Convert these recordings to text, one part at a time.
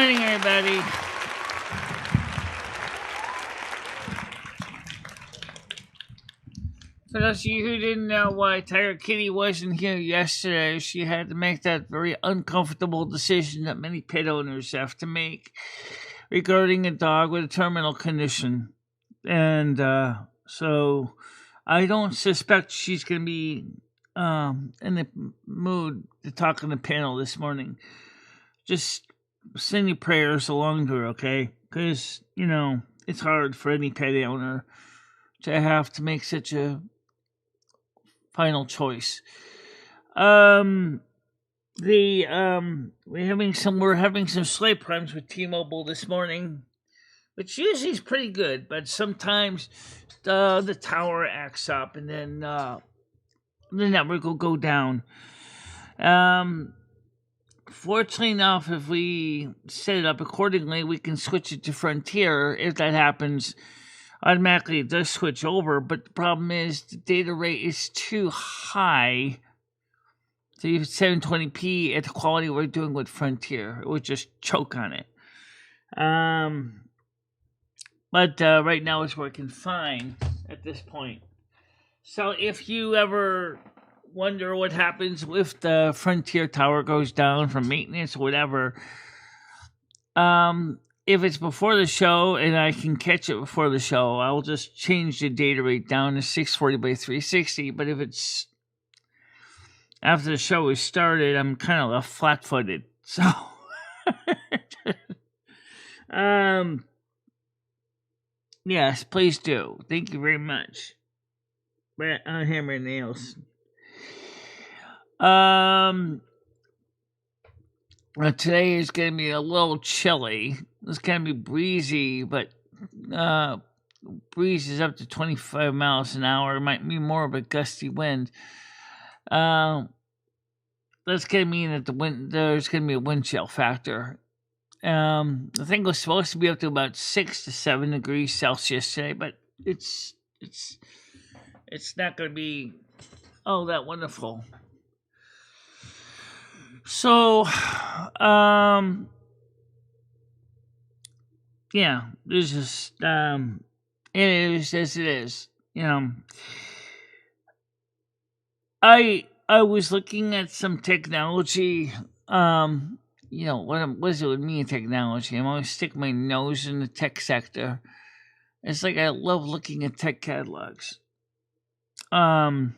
morning, everybody. For those of you who didn't know why Tiger Kitty wasn't here yesterday, she had to make that very uncomfortable decision that many pet owners have to make regarding a dog with a terminal condition. And so I don't suspect she's going to be in the mood to talk on the panel this morning. Just send your prayers along to her, okay? Because, it's hard for any pet owner to have to make such a final choice. We're having some slight problems with T-Mobile this morning, which usually is pretty good, but sometimes the tower acts up and then the network will go down. Fortunately enough, if we set it up accordingly, we can switch it to Frontier. If that happens, automatically it does switch over, but the problem is the data rate is too high to use 720p at the quality we're doing with Frontier. It would just choke on it. But right now it's working fine at this point. So if you ever wonder what happens if the Frontier tower goes down from maintenance or whatever, if it's before the show and I can catch it before the show, I'll just change the data rate down to 640 by 360. But if it's after the show is started, I'm kind of left flat-footed. So, yes, please do. Thank you very much. But I'll hammer nails. Today is going to be a little chilly. It's going to be breezy, but breeze is up to 25 miles an hour. It might be more of a gusty wind. That's going to mean that there's going to be a wind chill factor. The thing was supposed to be up to about 6 to 7 degrees Celsius today, but it's not going to be all that wonderful. So, yeah, there's just, it is as it is, I was looking at some technology, what is it with me and technology? I'm always sticking my nose in the tech sector. It's like I love looking at tech catalogs. And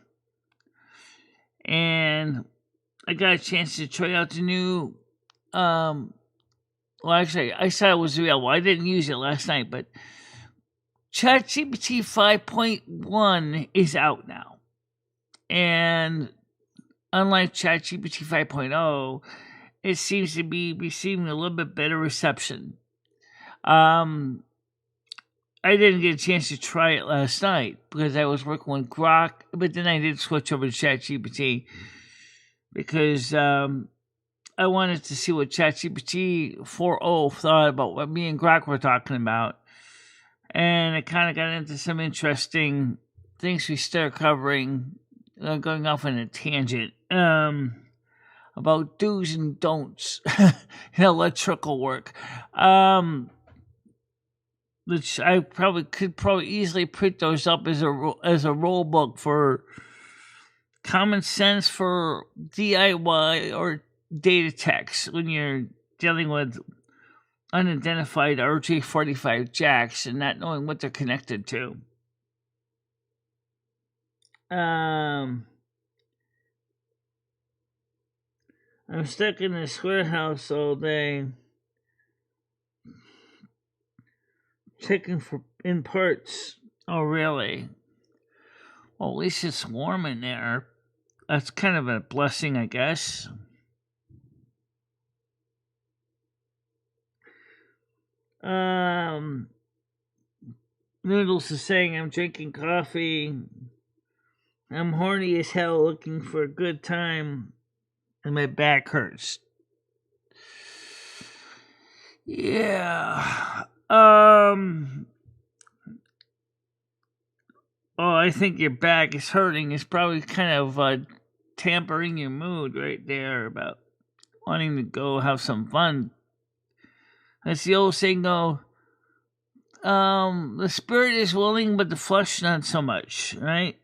I got a chance to try out the new, actually, I saw it was available. I didn't use it last night, but ChatGPT 5.1 is out now. And unlike ChatGPT 5.0, it seems to be receiving a little bit better reception. I didn't get a chance to try it last night because I was working with Grok, but then I did switch over to ChatGPT because I wanted to see what ChatGPT 4.0 thought about what me and Grok were talking about. And it kind of got into some interesting things we started covering, going off on a tangent, about do's and don'ts in electrical work. Which I could easily print those up as a rule book for common sense for DIY or data techs when you're dealing with unidentified RJ45 jacks and not knowing what they're connected to. I'm stuck in this warehouse all day, checking in parts. Oh, really? Well, at least it's warm in there. That's kind of a blessing, I guess. Noodles is saying I'm drinking coffee. I'm horny as hell looking for a good time. And my back hurts. Yeah. I think your back is hurting. It's probably kind of tampering your mood right there about wanting to go have some fun. That's the old saying go, the spirit is willing, but the flesh not so much, right?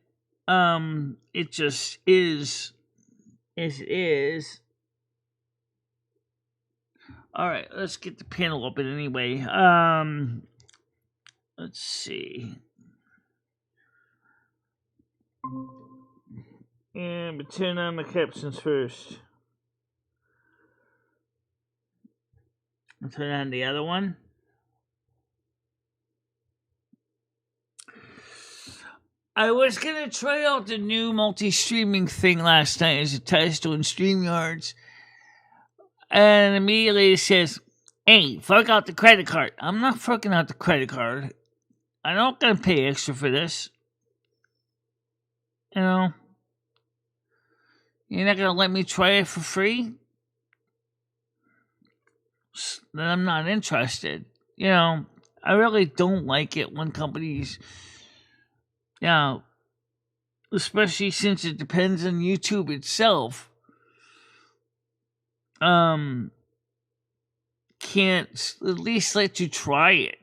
It just is as it is. All right, let's get the panel open anyway. Let's see. And turn on the captions first. I'll turn on the other one. I was gonna try out the new multi-streaming thing last night as a test on StreamYards, and immediately it says, "Hey, fuck out the credit card." I'm not fucking out the credit card. I'm not gonna pay extra for this. You know, you're not gonna let me try it for free. Then I'm not interested. You know, I really don't like it when companies, you know, especially since it depends on YouTube itself, can't at least let you try it.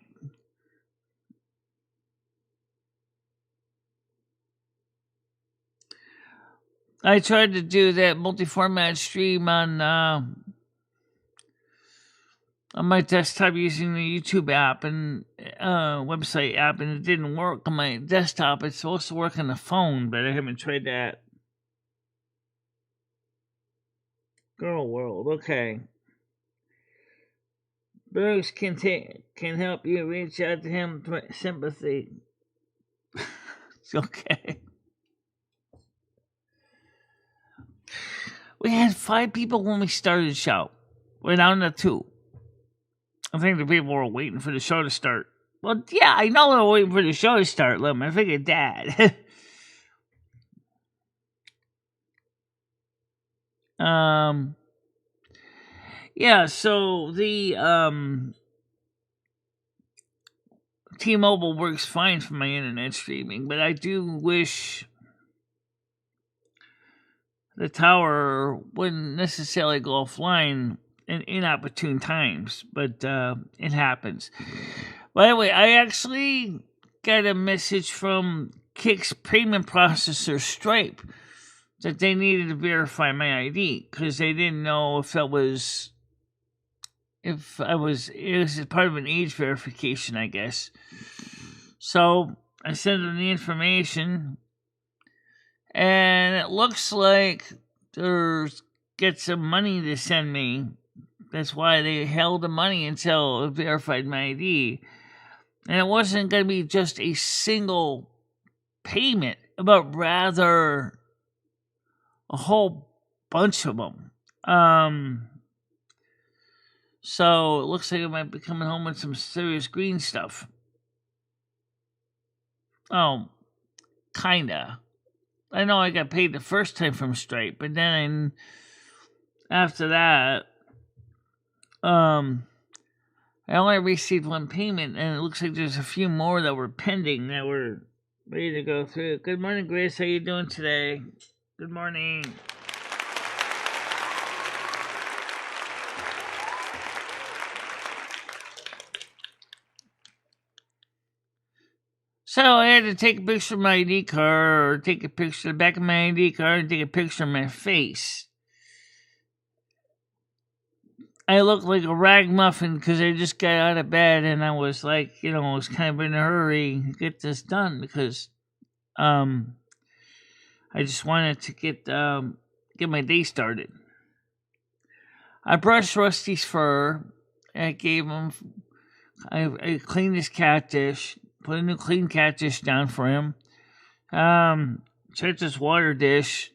I tried to do that multi-format stream on my desktop using the YouTube app and website app, and it didn't work on my desktop. It's supposed to work on the phone, but I haven't tried that. Girl World, okay. Bruce can help you reach out to him for sympathy. It's okay. We had 5 people when we started the show. We're down to 2. I think the people were waiting for the show to start. Well, yeah, I know they're waiting for the show to start, Lim. I figured that. Yeah, so the T-Mobile works fine for my internet streaming, but I do wish the tower wouldn't necessarily go offline in inopportune times, but it happens. By the way, I actually got a message from Kick's payment processor, Stripe, that they needed to verify my ID because they didn't know if it was part of an age verification, I guess. So I sent them the information, and it looks like there's get some money to send me. That's why they held the money until it verified my ID. And it wasn't going to be just a single payment, but rather a whole bunch of them. So it looks like I might be coming home with some serious green stuff. Oh, kinda. I know I got paid the first time from Stripe, but then after that, I only received one payment, and it looks like there's a few more that were pending that were ready to go through. Good morning, Grace. How you doing today? Good morning. So I had to take a picture of my ID card, or take a picture of the back of my ID card, and take a picture of my face. I looked like a ragamuffin because I just got out of bed, and I was like, I was kind of in a hurry to get this done because I just wanted to get my day started. I brushed Rusty's fur. I gave him. I cleaned his cat dish. Put a new clean cat dish down for him. Checked his water dish.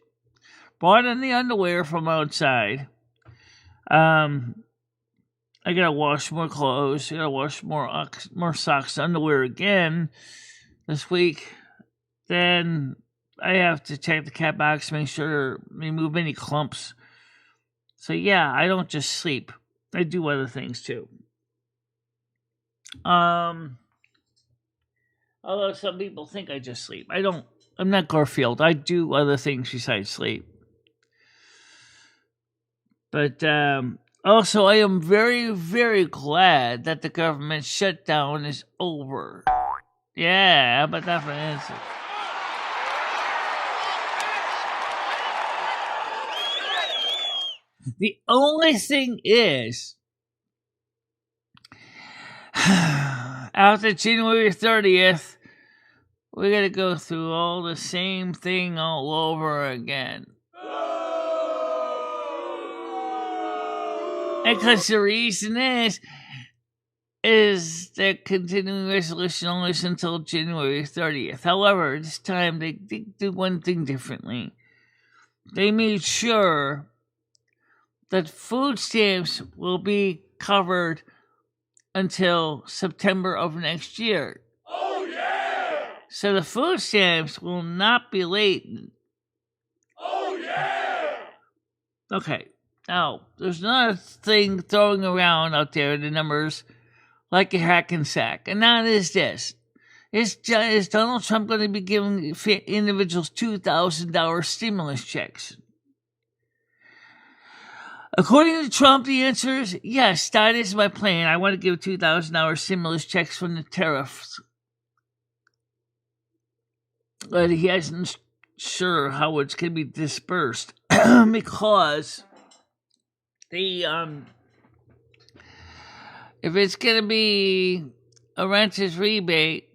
Brought in the underwear from outside. I gotta wash more clothes. I gotta wash more socks, underwear again this week. Then I have to check the cat box, make sure remove any clumps. So yeah, I don't just sleep. I do other things too. Although some people think I just sleep. I don't. I'm not Garfield. I do other things besides sleep. But Also, I am very, very glad that the government shutdown is over. Yeah, how about that for an answer? The only thing is, after January 30th, we're going to go through all the same thing all over again. Because the reason is the continuing resolution only until January 30th. However, this time they did one thing differently. They made sure that food stamps will be covered until September of next year. Oh, yeah! So the food stamps will not be late. Oh, yeah! Okay, now there's another thing throwing around out there in the numbers like a hack and sack, and that is this. Is Donald Trump going to be giving individuals $2,000 stimulus checks? According to Trump, the answer is yes, that is my plan. I want to give $2,000 stimulus checks from the tariffs. But he isn't sure how it's going to be dispersed because the if it's going to be a renter's rebate,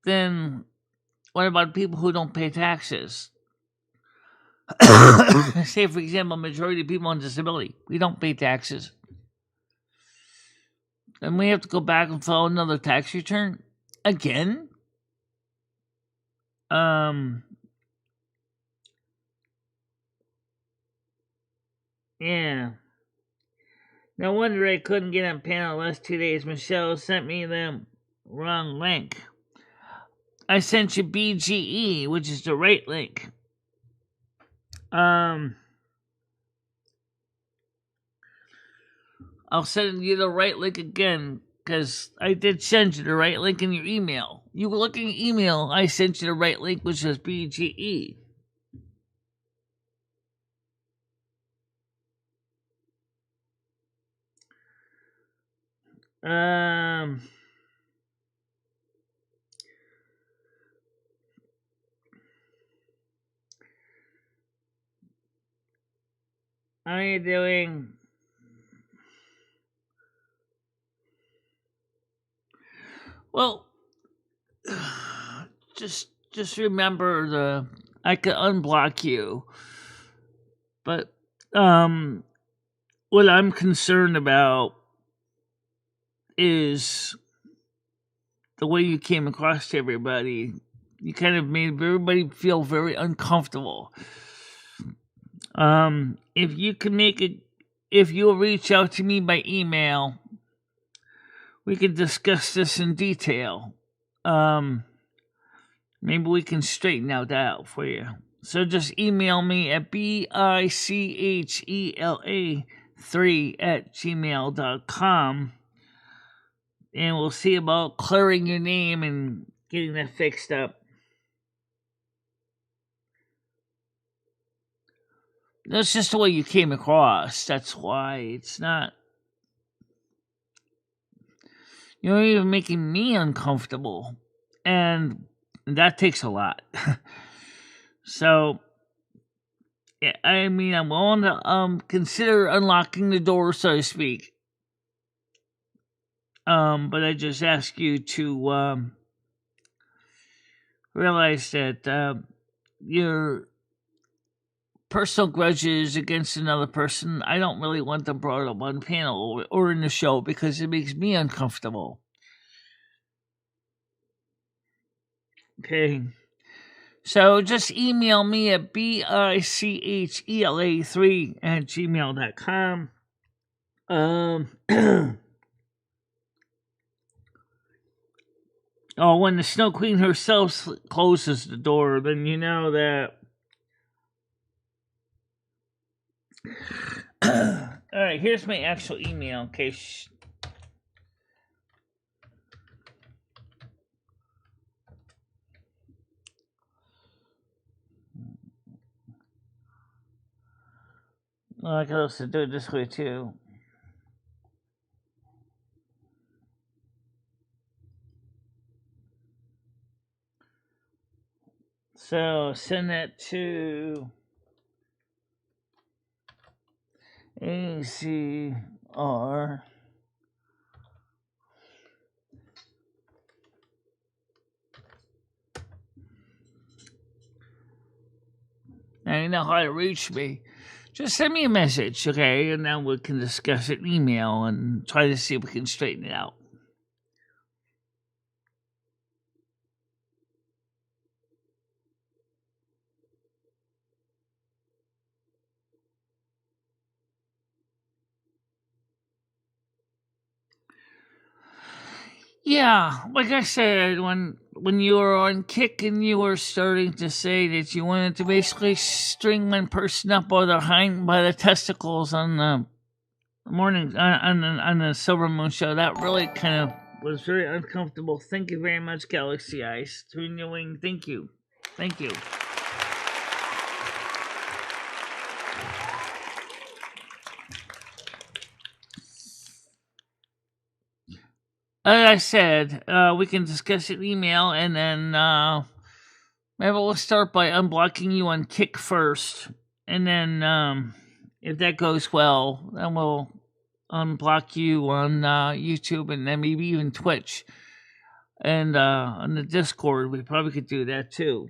then what about people who don't pay taxes? Say, for example, majority of people on disability, we don't pay taxes. And we have to go back and file another tax return again? Yeah. No wonder I couldn't get on panel the last 2 days. Michelle sent me the wrong link. I sent you BGE, which is the right link. I'll send you the right link again, because I did send you the right link in your email. You were looking at email, I sent you the right link, which is BGE. How are you doing? Well, just remember I could unblock you, but what I'm concerned about is the way you came across to everybody. You kind of made everybody feel very uncomfortable. If you can make it, if you'll reach out to me by email, we can discuss this in detail. Maybe we can straighten out that for you. So just email me at bichela3@gmail.com, and we'll see about clearing your name and getting that fixed up. That's just the way you came across. That's why it's not. You're even making me uncomfortable, and that takes a lot. So, yeah, I mean, I'm willing to consider unlocking the door, so to speak. But I just ask you to realize that your personal grudges against another person, I don't really want them brought up on panel or in the show because it makes me uncomfortable. Okay. So just email me at bichela3@gmail.com. Oh, when the Snow Queen herself closes the door, then you know that. Alright, here's my actual email in case. Well, I could also do it this way too. So send that to ACR. Now you know how to reach me. Just send me a message, okay? And then we can discuss it in email and try to see if we can straighten it out. Yeah, like I said, when you were on Kick and you were starting to say that you wanted to basically string one person up by the testicles on the morning on the Silver Moon show, that really kind of was very uncomfortable. Thank you very much, Galaxy Ice. Renewing, thank you. As I said, we can discuss it in email, and then maybe we'll start by unblocking you on Kick first, and then if that goes well, then we'll unblock you on YouTube, and then maybe even Twitch, and on the Discord. We probably could do that too.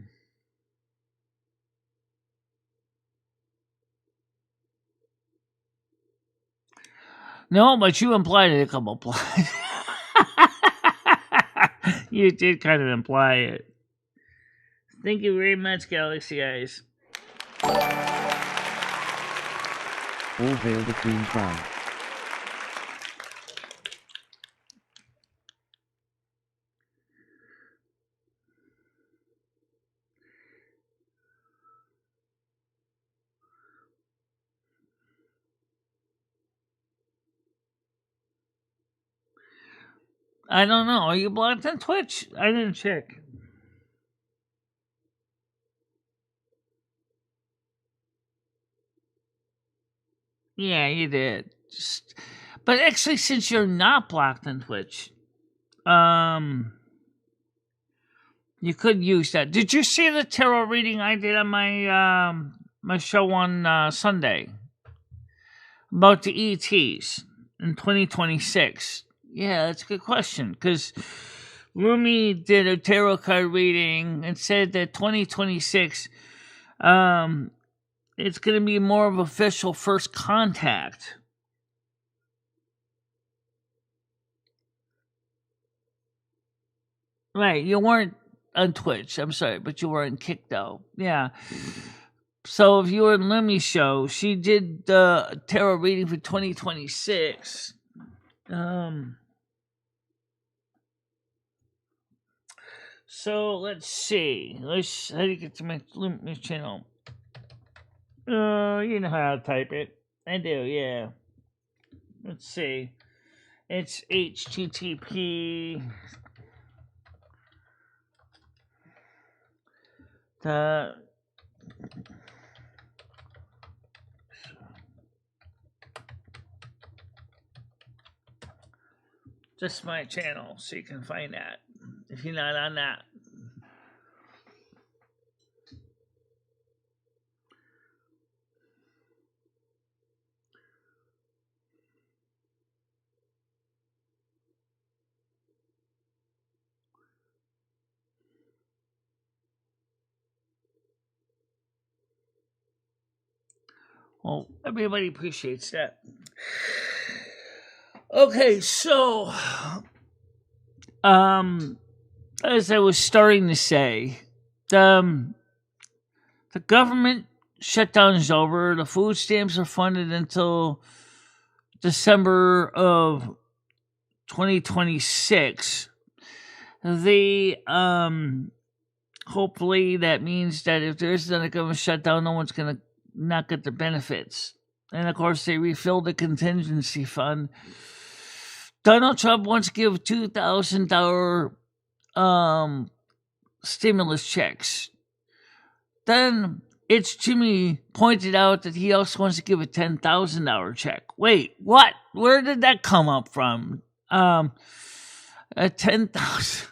No, but you implied it a couple of times. You did kind of imply it. Thank you very much, Galaxy Eyes. All hail the Queen Crown. I don't know. Are you blocked on Twitch? I didn't check. Yeah, you did. But actually, since you're not blocked on Twitch, you could use that. Did you see the tarot reading I did on my show on Sunday about the ETs in 2026? Yeah, that's a good question, because Rumi did a tarot card reading and said that 2026, it's going to be more of official first contact. Right, you weren't on Twitch, I'm sorry, but you were on Kick, though. Yeah. So if you were in Lumi's show, she did the tarot reading for 2026. So let's see. How do you get to my Lumi's channel? You know how to type it. I do, yeah. Let's see. It's HTTP. Just my channel, so you can find that if you're not on that. Well, everybody appreciates that. Okay, so as I was starting to say, the government shutdown is over. The food stamps are funded until December of 2026. Hopefully that means that if there isn't a government shutdown, no one's going to not get the benefits. And of course, they refilled the contingency fund. Donald Trump wants to give $2,000 stimulus checks. Then It's Jimmy pointed out that he also wants to give a $10,000 check. Wait, what? Where did that come up from? A 10,000.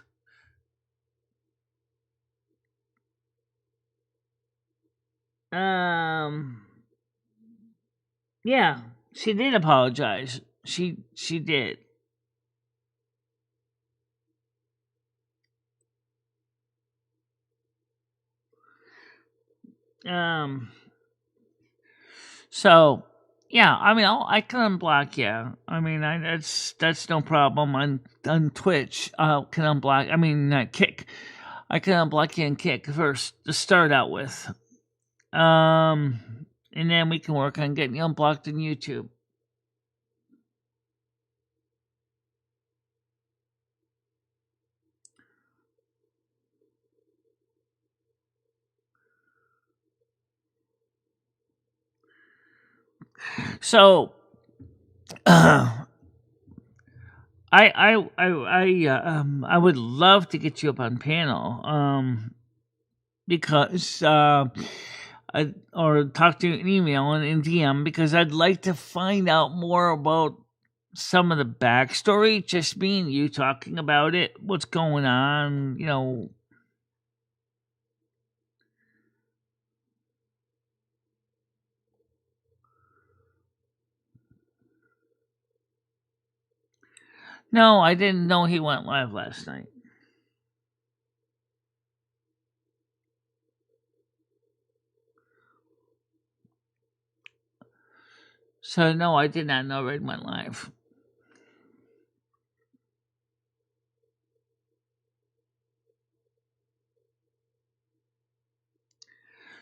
Yeah, she did apologize. She did. So yeah, I mean, I can unblock you. I mean, that's no problem on Twitch. I can unblock. I mean, Kick. I can unblock you and Kick first to start out with. And then we can work on getting you unblocked in YouTube. So, I would love to get you up on panel, because or talk to you in email and in DM, because I'd like to find out more about some of the backstory. Just me and you talking about it, what's going on, No, I didn't know he went live last night. So no, I did not know Red went live.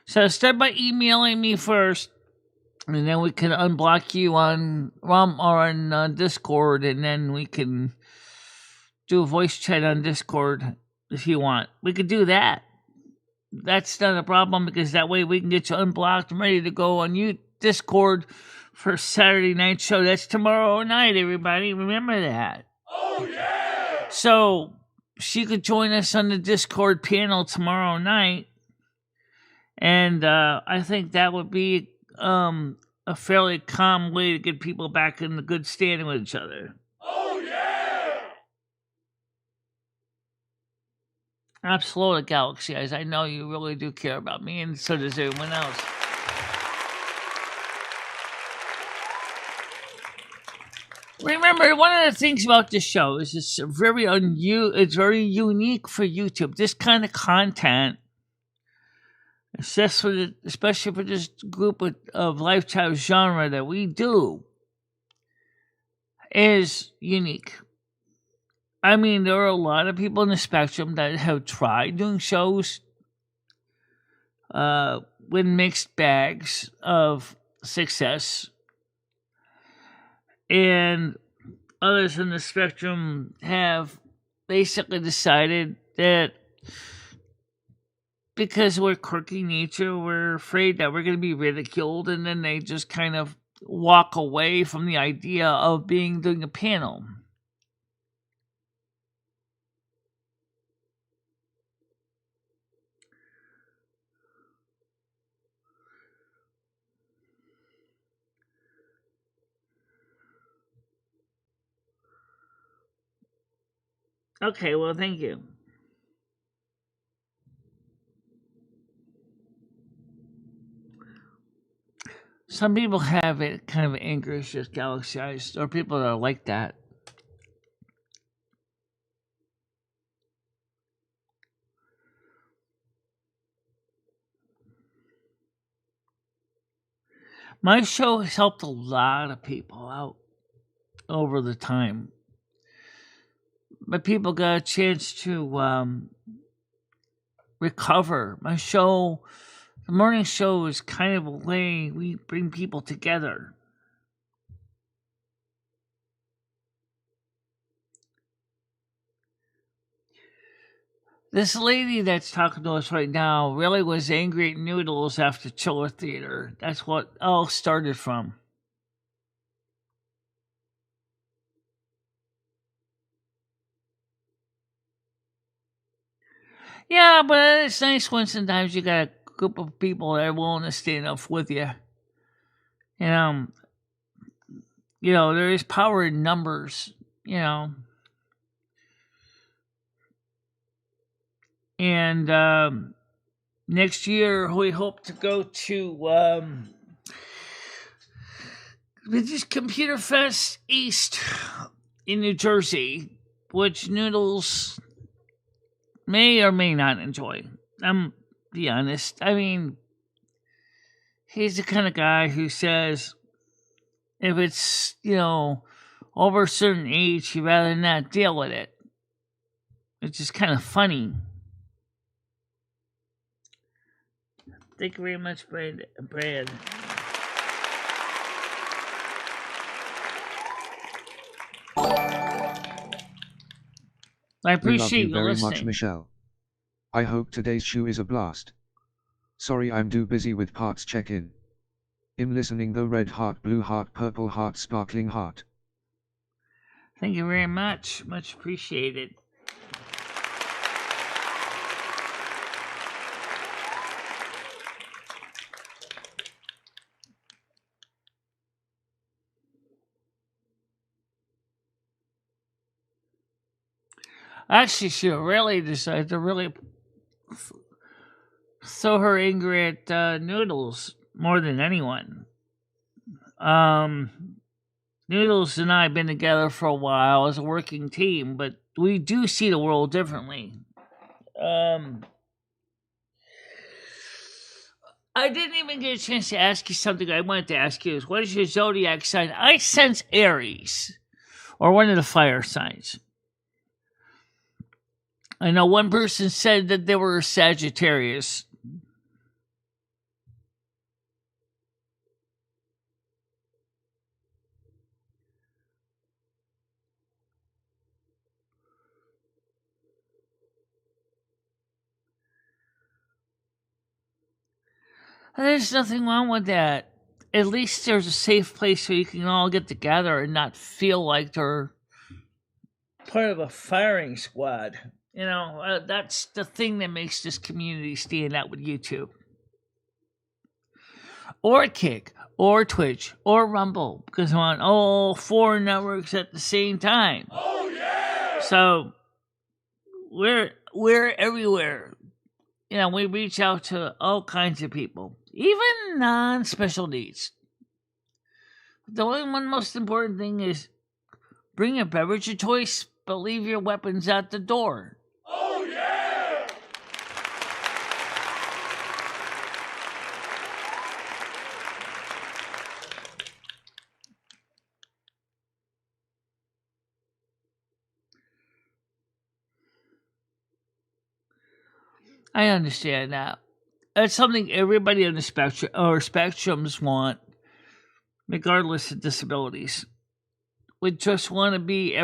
So start by emailing me first, and then we can unblock you on ROM or on Discord, and then we can do a voice chat on Discord if you want. We could do that. That's not a problem, because that way we can get you unblocked and ready to go on Discord for Saturday night show. That's tomorrow night, everybody. Remember that. Oh yeah! So she could join us on the Discord panel tomorrow night, and I think that would be a fairly calm way to get people back in the good standing with each other. Oh yeah! Absolutely, Galaxy Eyes. I know you really do care about me, and so does everyone else. Remember, one of the things about this show is it's very unique for YouTube. This kind of content, especially for this group of lifestyle genre that we do, is unique. I mean, there are a lot of people in the spectrum that have tried doing shows with mixed bags of success, and others in the spectrum have basically decided that because we're quirky nature, we're afraid that we're going to be ridiculed, and then they just kind of walk away from the idea of doing a panel. Okay, well, thank you. Some people have it kind of anger issues, Galaxy Eyes, or people that are like that. My show has helped a lot of people out over the time. But people got a chance to recover. My show, the morning show, is kind of a way we bring people together. This lady that's talking to us right now really was angry at Noodles after Chiller Theater. That's what all started from. Yeah, but it's nice when sometimes you gotta group of people that are willing to stand up with you. And there is power in numbers. And next year we hope to go to this Computer Fest East in New Jersey, which Noodles may or may not enjoy. I'm be honest. I mean, he's the kind of guy who says if it's, over a certain age, he'd rather not deal with it. It's just kind of funny. Thank you very much, Brad. I appreciate we love you very listening. much, Michelle. I hope today's show is a blast. Sorry I'm too busy with parts check-in. I'm listening though. Red heart, blue heart, purple heart, sparkling heart. Thank you very much. Much appreciated. Actually, she really decided to really throw her anger at Noodles more than anyone. Noodles and I have been together for a while as a working team, but we do see the world differently. I didn't even get a chance to ask you something I wanted to ask you. What is your zodiac sign? I sense Aries, or one of the fire signs. I know one person said that they were Sagittarius. There's nothing wrong with that. At least there's a safe place where you can all get together and not feel like they're part of a firing squad. That's the thing that makes this community stand out with YouTube. Or Kick, or Twitch, or Rumble, because I'm on all 4 networks at the same time. Oh yeah! So we're everywhere. We reach out to all kinds of people, even non-special needs. The only one most important thing is bring a beverage of choice, but leave your weapons at the door. Oh yeah! I understand that. That's something everybody on the spectrum or spectrums want, regardless of disabilities. We just want to be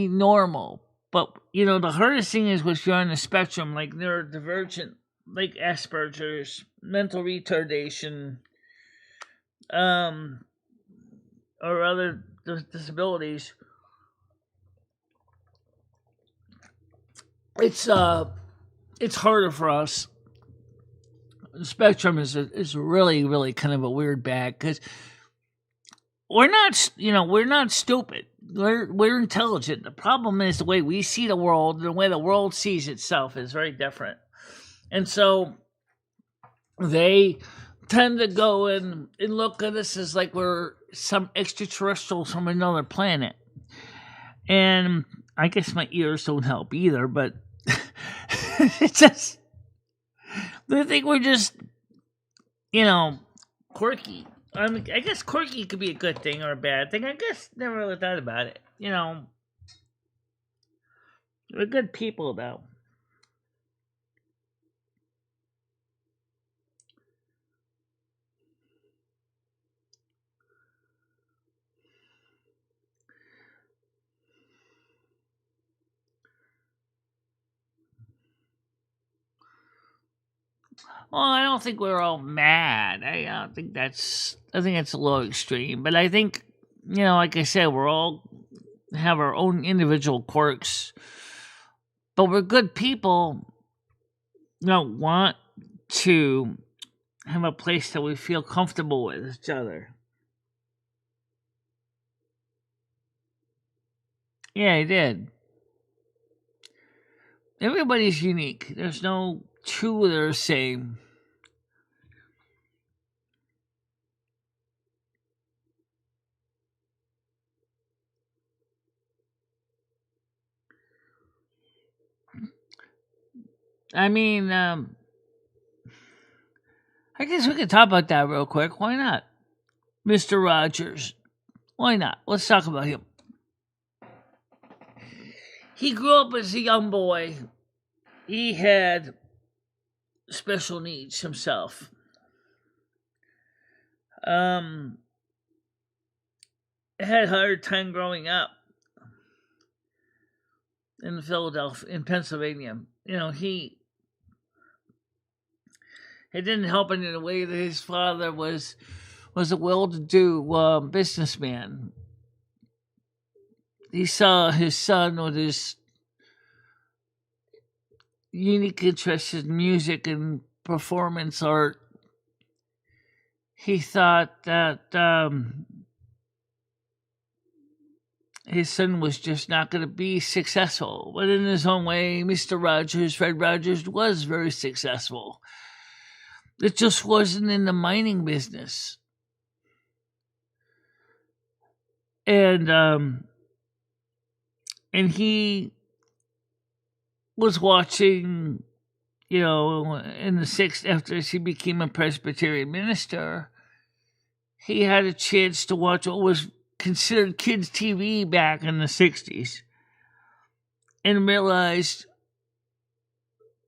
normal. But, the hardest thing is if you're on the spectrum, like neurodivergent, like Asperger's, mental retardation, or other disabilities. It's harder for us. The spectrum is really, really kind of a weird bag because we're not stupid. We're intelligent. The problem is the way we see the world, the way the world sees itself is very different. And so they tend to go and look at us as like we're some extraterrestrials from another planet. And I guess my ears don't help either, but it's just they think we're just, quirky. I guess quirky could be a good thing or a bad thing. I guess never really thought about it. We're good people, though. Well, I don't think we're all mad. I think that's a little extreme. But I think, like I said, we're all have our own individual quirks. But we're good people. Want to have a place that we feel comfortable with each other. Yeah, he did. Everybody's unique. There's no two that are the same. I mean, I guess we could talk about that real quick. Why not? Mr. Rogers. Why not? Let's talk about him. He grew up as a young boy. He had special needs himself. Had a hard time growing up in Pennsylvania. You know, it didn't help in the way that his father was a well-to-do businessman. He saw his son with his unique interests in music and performance art. He thought that his son was just not going to be successful. But in his own way, Fred Rogers, was very successful. It just wasn't in the mining business. And he was watching, you know, in the sixth, after he became a Presbyterian minister, he had a chance to watch what was considered kids' TV back in the 60s and realized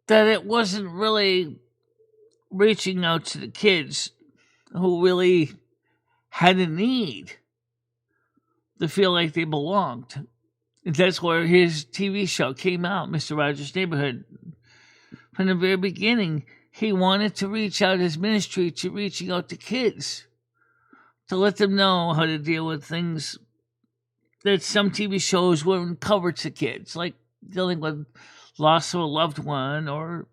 that it wasn't really reaching out to the kids who really had a need to feel like they belonged. And that's where his TV show came out, Mr. Rogers' Neighborhood. From the very beginning, he wanted to reach out his ministry to reaching out to kids, to let them know how to deal with things that some TV shows wouldn't cover to kids, like dealing with loss of a loved one or,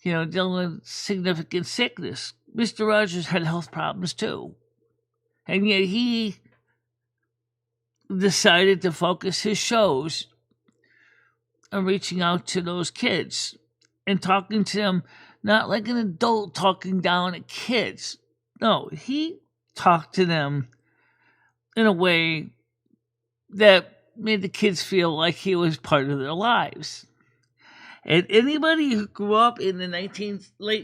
you know, dealing with significant sickness. Mr. Rogers had health problems too. And yet he decided to focus his shows on reaching out to those kids and talking to them, not like an adult talking down at kids. No, he talked to them in a way that made the kids feel like he was part of their lives. And anybody who grew up in the late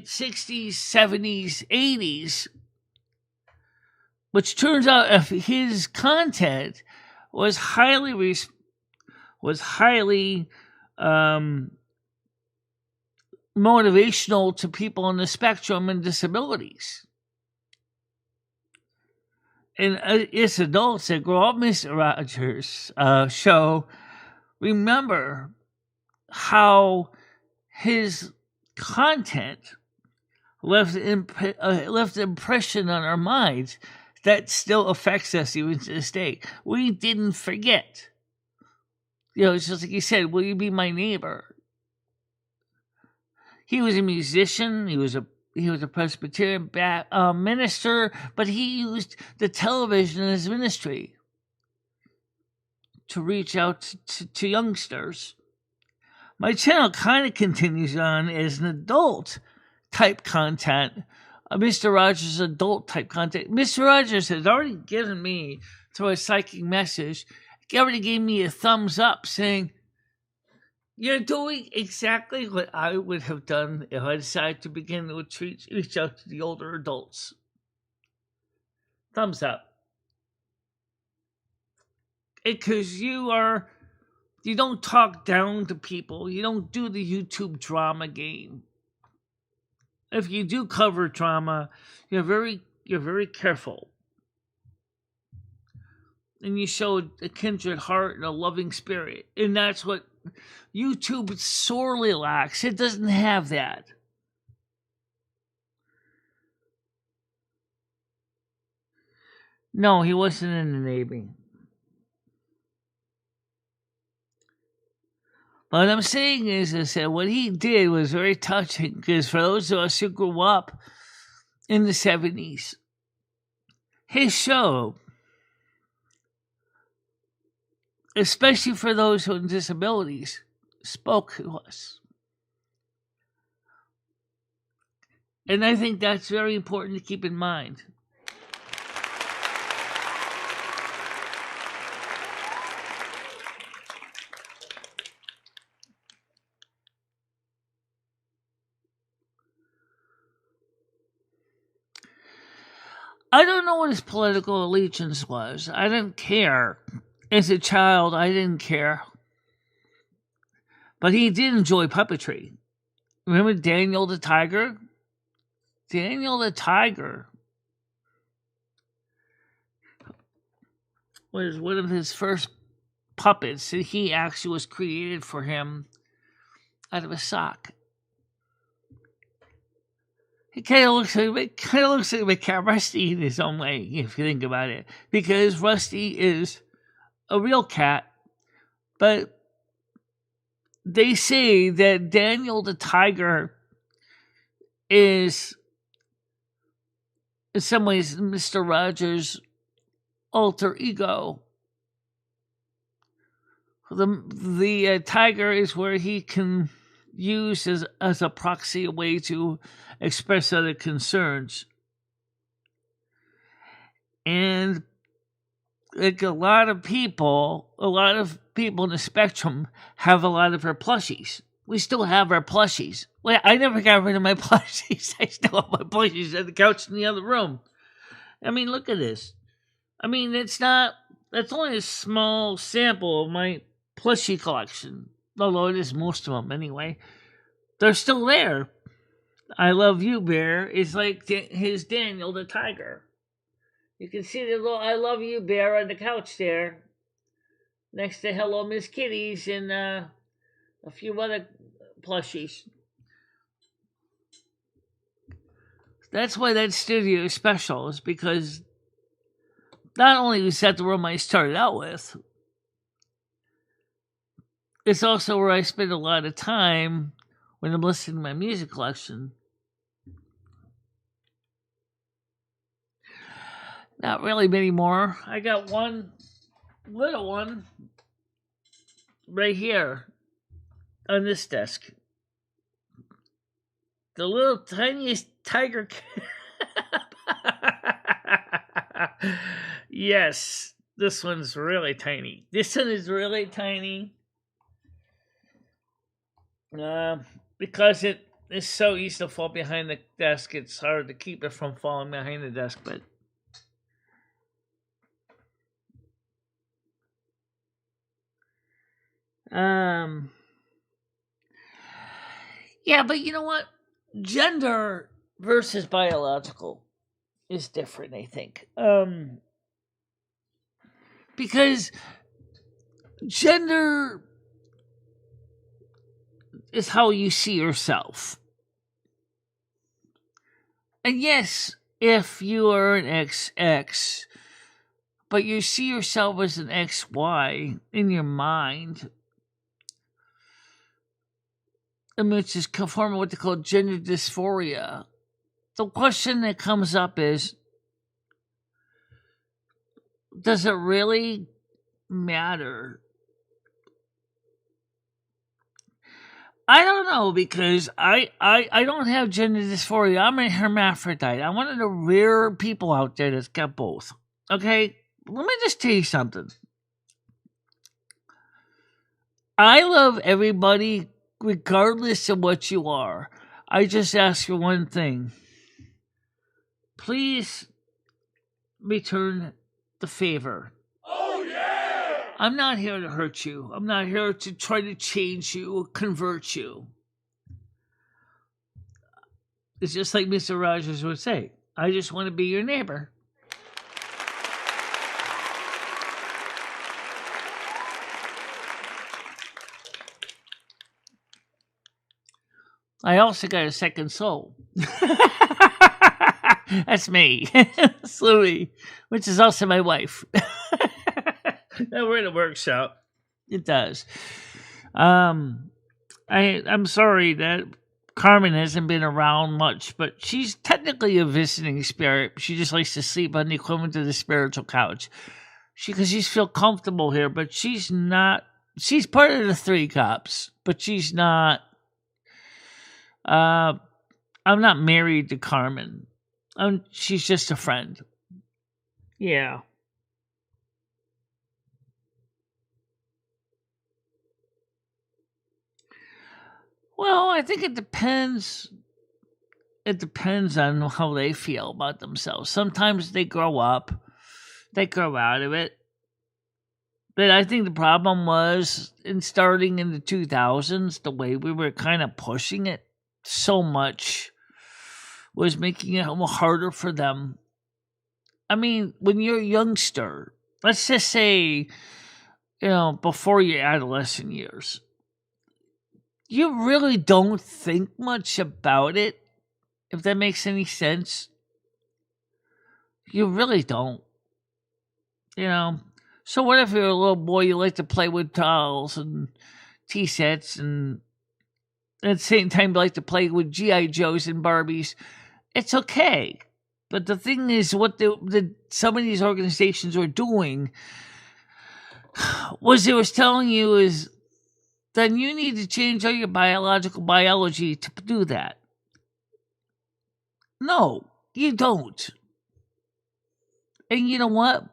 60s, 70s, 80s, which turns out his content was highly motivational to people on the spectrum and disabilities. And it's adults that grow up Mr. Rogers' show remember how his content left an impression on our minds that still affects us even to this day. We didn't forget. You know, it's just like he said, will you be my neighbor? He was a musician. He was a Presbyterian minister, but he used the television in his ministry to reach out to youngsters. My channel kind of continues on as an adult type content. Mr. Rogers' adult type content. Mr. Rogers has already given me, through a psychic message, he already gave me a thumbs up saying, you're doing exactly what I would have done if I decided to begin to reach out to the older adults. Thumbs up. Because you don't talk down to people. You don't do the YouTube drama game. If you do cover trauma, you're very careful. And you show a kindred heart and a loving spirit. And that's what YouTube sorely lacks. It doesn't have that. No, he wasn't in the Navy. But what I'm saying is that what he did was very touching, because for those of us who grew up in the 70s, his show, especially for those with disabilities, spoke to us. And I think that's very important to keep in mind. I don't know what his political allegiance was. I didn't care. As a child, I didn't care. But he did enjoy puppetry. Remember Daniel the Tiger? Daniel the Tiger was one of his first puppets, and he actually was created for him out of a sock. It kind of looks like Rusty in his own way, if you think about it, because Rusty is a real cat, but they say that Daniel the Tiger is, in some ways, Mr. Rogers' alter ego. The tiger is where he can use as a proxy, a way to express other concerns. And like a lot of people in the spectrum have a lot of our plushies. We still have our plushies. Well, I never got rid of my plushies. I still have my plushies at the couch in the other room. I mean, look at this. I mean, that's only a small sample of my plushie collection. Although it is most of them anyway. They're still there. I Love You Bear is like his Daniel the Tiger. You can see the little I Love You Bear on the couch there. Next to Hello Miss Kitties and a few other plushies. That's why that studio is special, is because not only was that the room I started out with, it's also where I spend a lot of time when I'm listening to my music collection. Not really many more. I got one little one right here on this desk. The little tiniest tiger. Yes, this one's really tiny. This one is really tiny. Because it is so easy to fall behind the desk, it's hard to keep it from falling behind the desk, but yeah, but you know what? Gender versus biological is different, I think. Because gender is how you see yourself. And yes, if you are an XX, but you see yourself as an XY in your mind, which is conforming what they call gender dysphoria, the question that comes up is, does it really matter? I don't know, because I don't have gender dysphoria. I'm a hermaphrodite. I'm one of the rare people out there that's got both. Okay? Let me just tell you something. I love everybody regardless of what you are. I just ask for one thing. Please return the favor. Oh, yeah! I'm not here to hurt you. I'm not here to try to change you or convert you. It's just like Mr. Rogers would say, I just want to be your neighbor. I also got a second soul. That's me. It's Louie, which is also my wife. Now we're in a workshop. It does. I'm sorry that Carmen hasn't been around much, but she's technically a visiting spirit. She just likes to sleep on the equivalent of the spiritual couch. Because she's feel comfortable here, but she's not. She's part of the three cops, but she's not. I'm not married to Carmen. She's just a friend. Yeah. Well, I think it depends. It depends on how they feel about themselves. Sometimes they grow up, they grow out of it. But I think the problem was in starting in the 2000s, the way we were kind of pushing it so much was making it harder for them. I mean, when you're a youngster, let's just say, before your adolescent years, you really don't think much about it, if that makes any sense. You really don't. So what if you're a little boy, you like to play with dolls and tea sets, and at the same time you like to play with G.I. Joes and Barbies? It's okay. But the thing is, what some of these organizations were doing was telling you is then you need to change all your biology to do that. No, you don't. And you know what?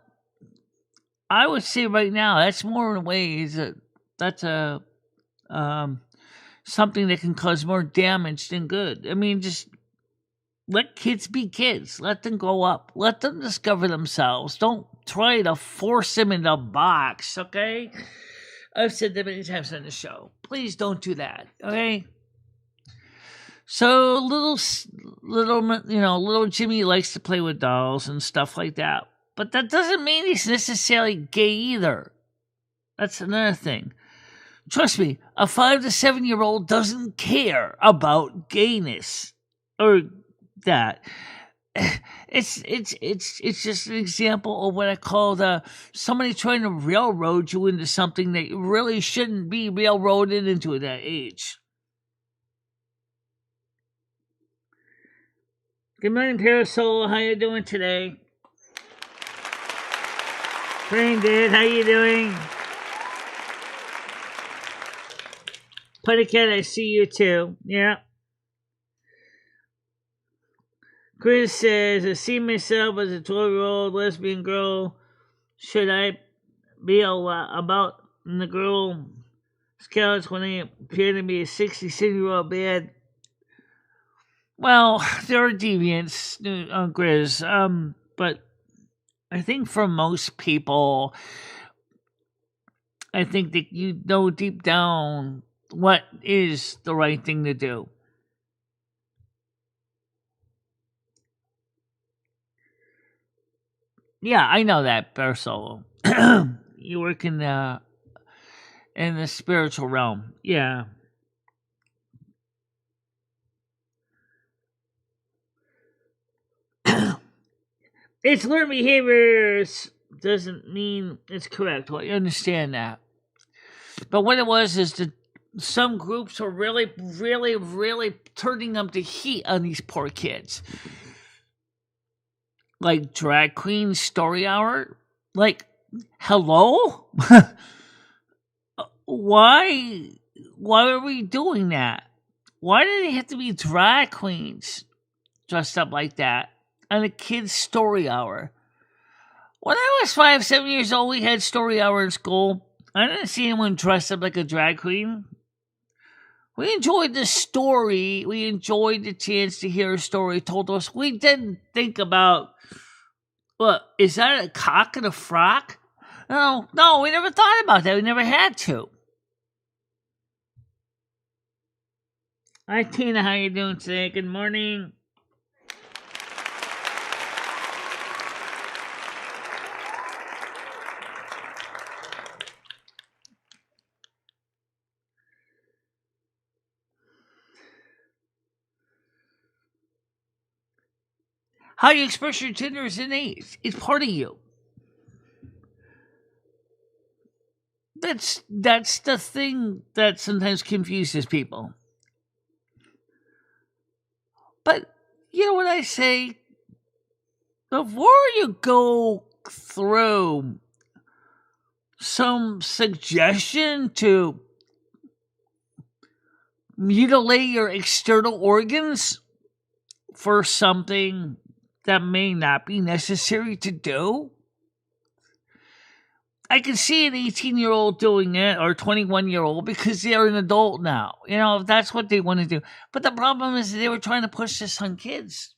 I would say right now that's more in ways that's a something that can cause more damage than good. I mean, just let kids be kids. Let them grow up. Let them discover themselves. Don't try to force them into a box, okay? I've said that many times on the show. Please don't do that, okay? So little Jimmy likes to play with dolls and stuff like that. But that doesn't mean he's necessarily gay either. That's another thing. Trust me, a 5 to 7-year-old doesn't care about gayness or that. It's just an example of what I call somebody trying to railroad you into something that you really shouldn't be railroaded into at that age. Good morning, Parasol. How you doing today? Brain Dead, how you doing? Puttycat, I see you too. Yeah. Chris says, I see myself as a 12-year-old lesbian girl. Should I be about the girl scouts when they appear to be a 67-year-old bad? Well, there are deviants, Grizz. But I think for most people, I think that you know deep down what is the right thing to do. Yeah, I know that, Bersolo. You work in the spiritual realm. Yeah. It's learned behaviors doesn't mean it's correct. Well, you understand that. But what it was is that some groups are really, really, really turning up the heat on these poor kids. Like drag queen story hour. Like, hello? Why are we doing that? Why do they have to be drag queens dressed up like that on a kid's story hour? When I was 5, 7 years old, we had story hour in school. I didn't see anyone dressed up like a drag queen. We enjoyed the story. We enjoyed the chance to hear a story told to us. We didn't think about, what, is that a cock and a frock? No, we never thought about that. We never had to. Hi, Tina. How you doing today? Good morning. How you express your gender is innate. It's part of you. That's the thing that sometimes confuses people. But you know what I say? Before you go through some suggestion to mutilate your external organs for something that may not be necessary to do, I can see an 18-year-old doing it or a 21-year-old because they're an adult now. You know, if that's what they want to do. But the problem is they were trying to push this on kids.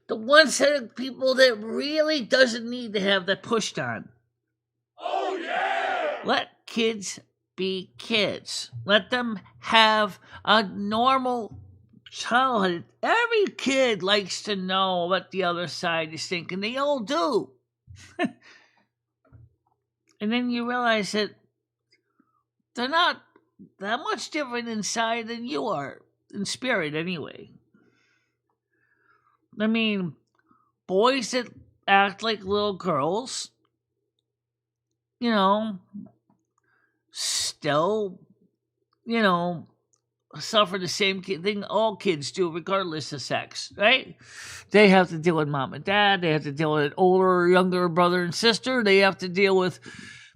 The one set of people that really doesn't need to have that pushed on. Oh, yeah! Let kids be kids. Let them have a normal childhood. Every kid likes to know what the other side is thinking. They all do. And then you realize that they're not that much different inside than you are, in spirit anyway. I mean, boys that act like little girls, you know, still, you know, suffer the same thing all kids do, regardless of sex, right? They have to deal with mom and dad. They have to deal with older or younger brother and sister. They have to deal with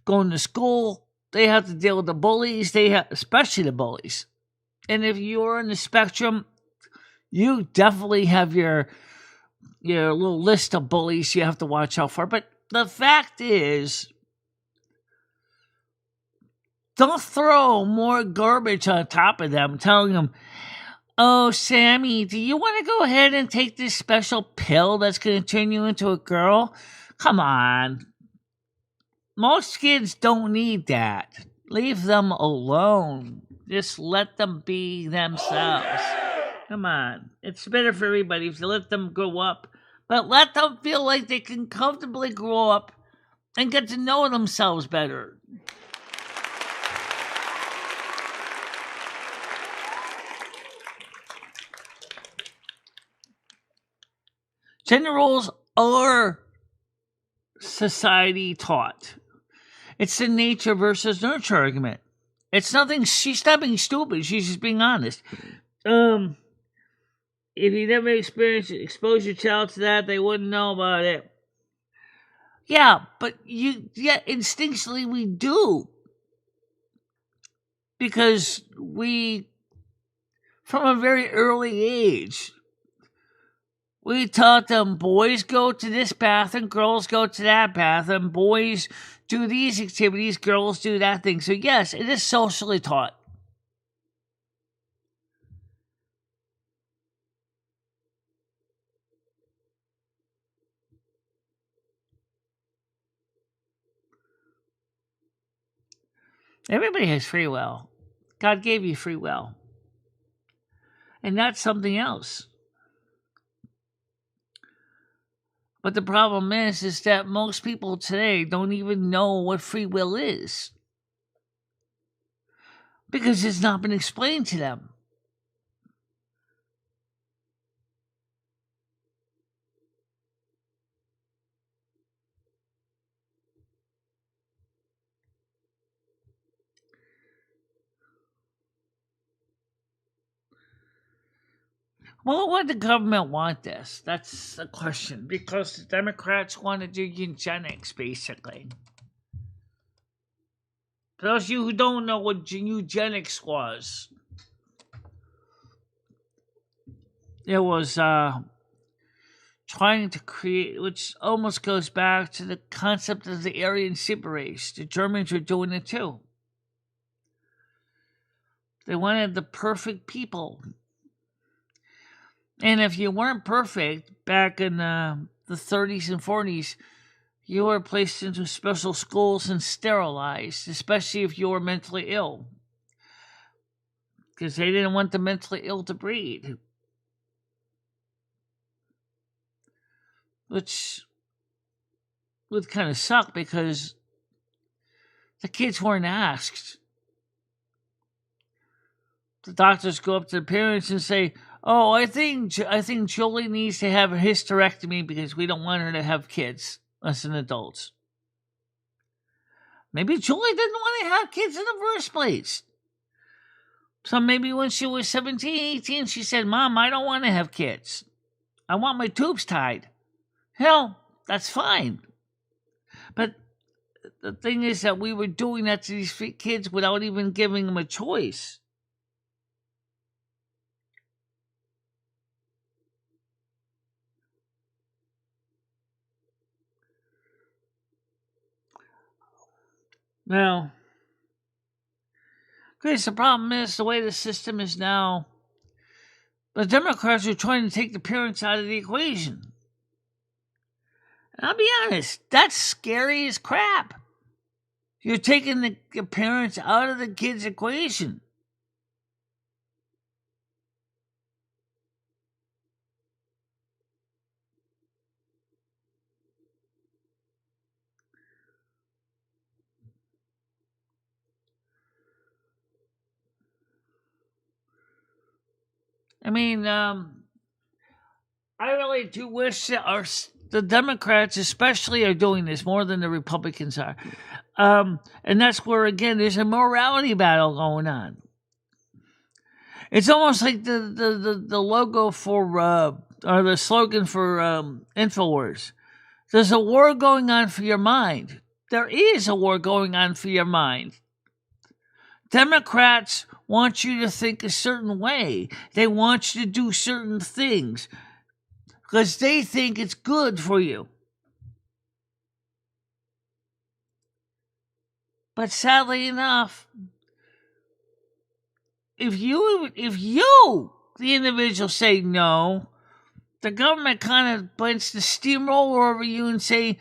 going to school. They have to deal with the bullies. Especially the bullies. And if you're in the spectrum, you definitely have your little list of bullies you have to watch out for. But the fact is, don't throw more garbage on top of them, telling them, "Oh, Sammy, do you want to go ahead and take this special pill that's going to turn you into a girl?" Come on. Most kids don't need that. Leave them alone. Just let them be themselves. Oh, yeah! Come on. It's better for everybody if you let them grow up. But let them feel like they can comfortably grow up and get to know themselves better. Gender roles are society taught. It's the nature versus nurture argument. It's nothing. She's not being stupid. She's just being honest. If you never expose your child to that, they wouldn't know about it. Yeah, but instinctually we do. Because from a very early age, we taught them boys go to this path and girls go to that path, and boys do these activities, girls do that thing. So yes, it is socially taught. Everybody has free will. God gave you free will. And that's something else. But the problem is that most people today don't even know what free will is. Because it's not been explained to them. Well, why did the government want this? That's the question. Because the Democrats want to do eugenics, basically. For those of you who don't know what eugenics was, it was trying to create, which almost goes back to the concept of the Aryan super race. The Germans were doing it too. They wanted the perfect people. And if you weren't perfect back in the 30s and 40s, you were placed into special schools and sterilized, especially if you were mentally ill. Because they didn't want the mentally ill to breed. Which would kind of suck because the kids weren't asked. The doctors go up to the parents and say, "Oh, I think Jolie needs to have a hysterectomy because we don't want her to have kids as an adult." Maybe Julie didn't want to have kids in the first place. So maybe when she was 17, 18, she said, Mom, I don't want to have kids. I want my tubes tied. Hell, that's fine. But the thing is that we were doing that to these kids without even giving them a choice. Now, Chris, the problem is the way the system is now, the Democrats are trying to take the parents out of the equation. And I'll be honest, that's scary as crap. You're taking the parents out of the kids' equation. I mean, I really do wish that the Democrats especially are doing this more than the Republicans are. And that's where, again, there's a morality battle going on. It's almost like the logo for, or the slogan for InfoWars. There's a war going on for your mind. There is a war going on for your mind. Democrats want you to think a certain way. They want you to do certain things because they think it's good for you. But sadly enough, if you, the individual, say no, the government kind of bites the steamroller over you and say,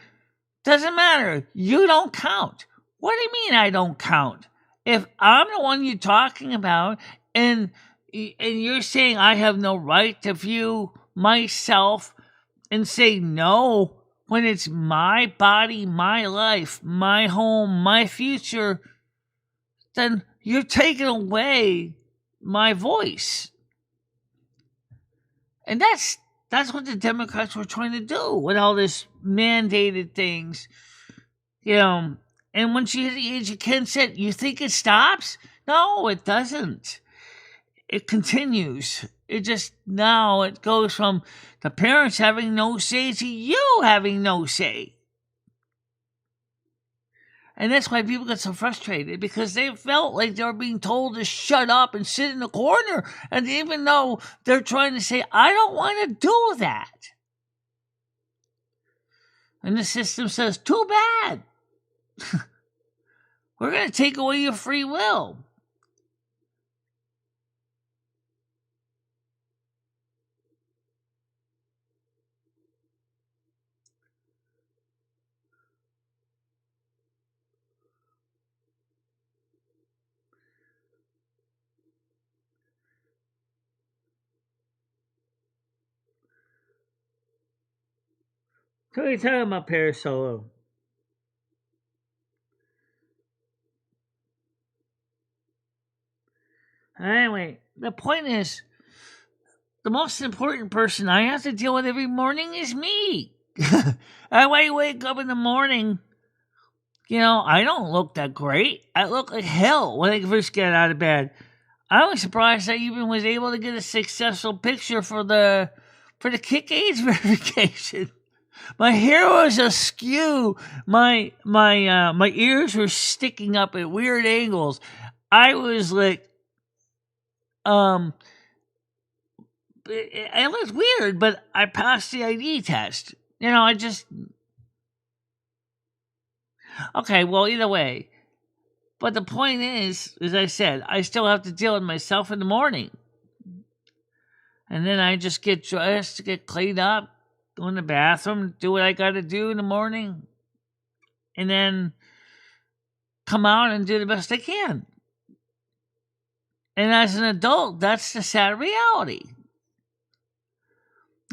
doesn't matter, you don't count. What do you mean I don't count? If I'm the one you're talking about, and you're saying I have no right to view myself and say no when it's my body, my life, my home, my future, then you're taking away my voice. And that's what the Democrats were trying to do with all this mandated things, And once you hit the age of consent, you think it stops? No, it doesn't. It continues. It goes from the parents having no say to you having no say. And that's why people get so frustrated, because they felt like they were being told to shut up and sit in the corner. And even though they're trying to say, I don't want to do that. And the system says, too bad. We're going to take away your free will. So we're talking about Paris Solo. Anyway, the point is, the most important person I have to deal with every morning is me. I wake up in the morning, I don't look that great. I look like hell when I first get out of bed. I was surprised I even was able to get a successful picture for the Kick AIDS verification. My hair was askew. My ears were sticking up at weird angles. I was like, it was weird, but I passed the ID test. Okay, well, either way. But the point is, as I said, I still have to deal with myself in the morning. And then I just get dressed, get cleaned up, go in the bathroom, do what I got to do in the morning, and then come out and do the best I can. And as an adult, that's the sad reality.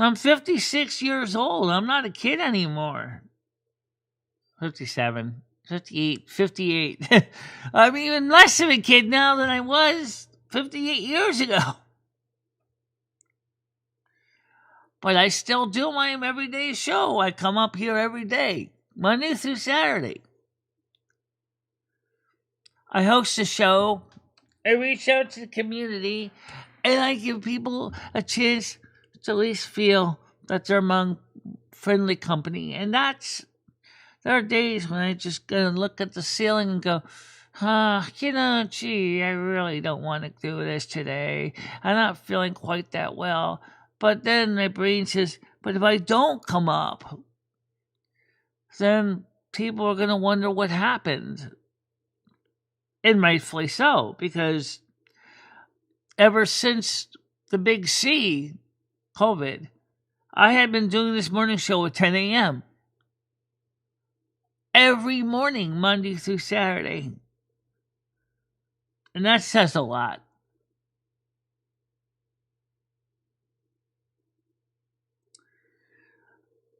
I'm 56 years old. I'm not a kid anymore. 57, 58, 58. I'm even less of a kid now than I was 58 years ago. But I still do my everyday show. I come up here every day, Monday through Saturday. I host a show. I reach out to the community, and I give people a chance to at least feel that they're among friendly company. And there are days when I just gonna look at the ceiling and go, gee, I really don't want to do this today. I'm not feeling quite that well. But then my brain says, but if I don't come up, then people are going to wonder what happened. And rightfully so, because ever since the big C, COVID, I had been doing this morning show at 10 a.m. every morning, Monday through Saturday. And that says a lot.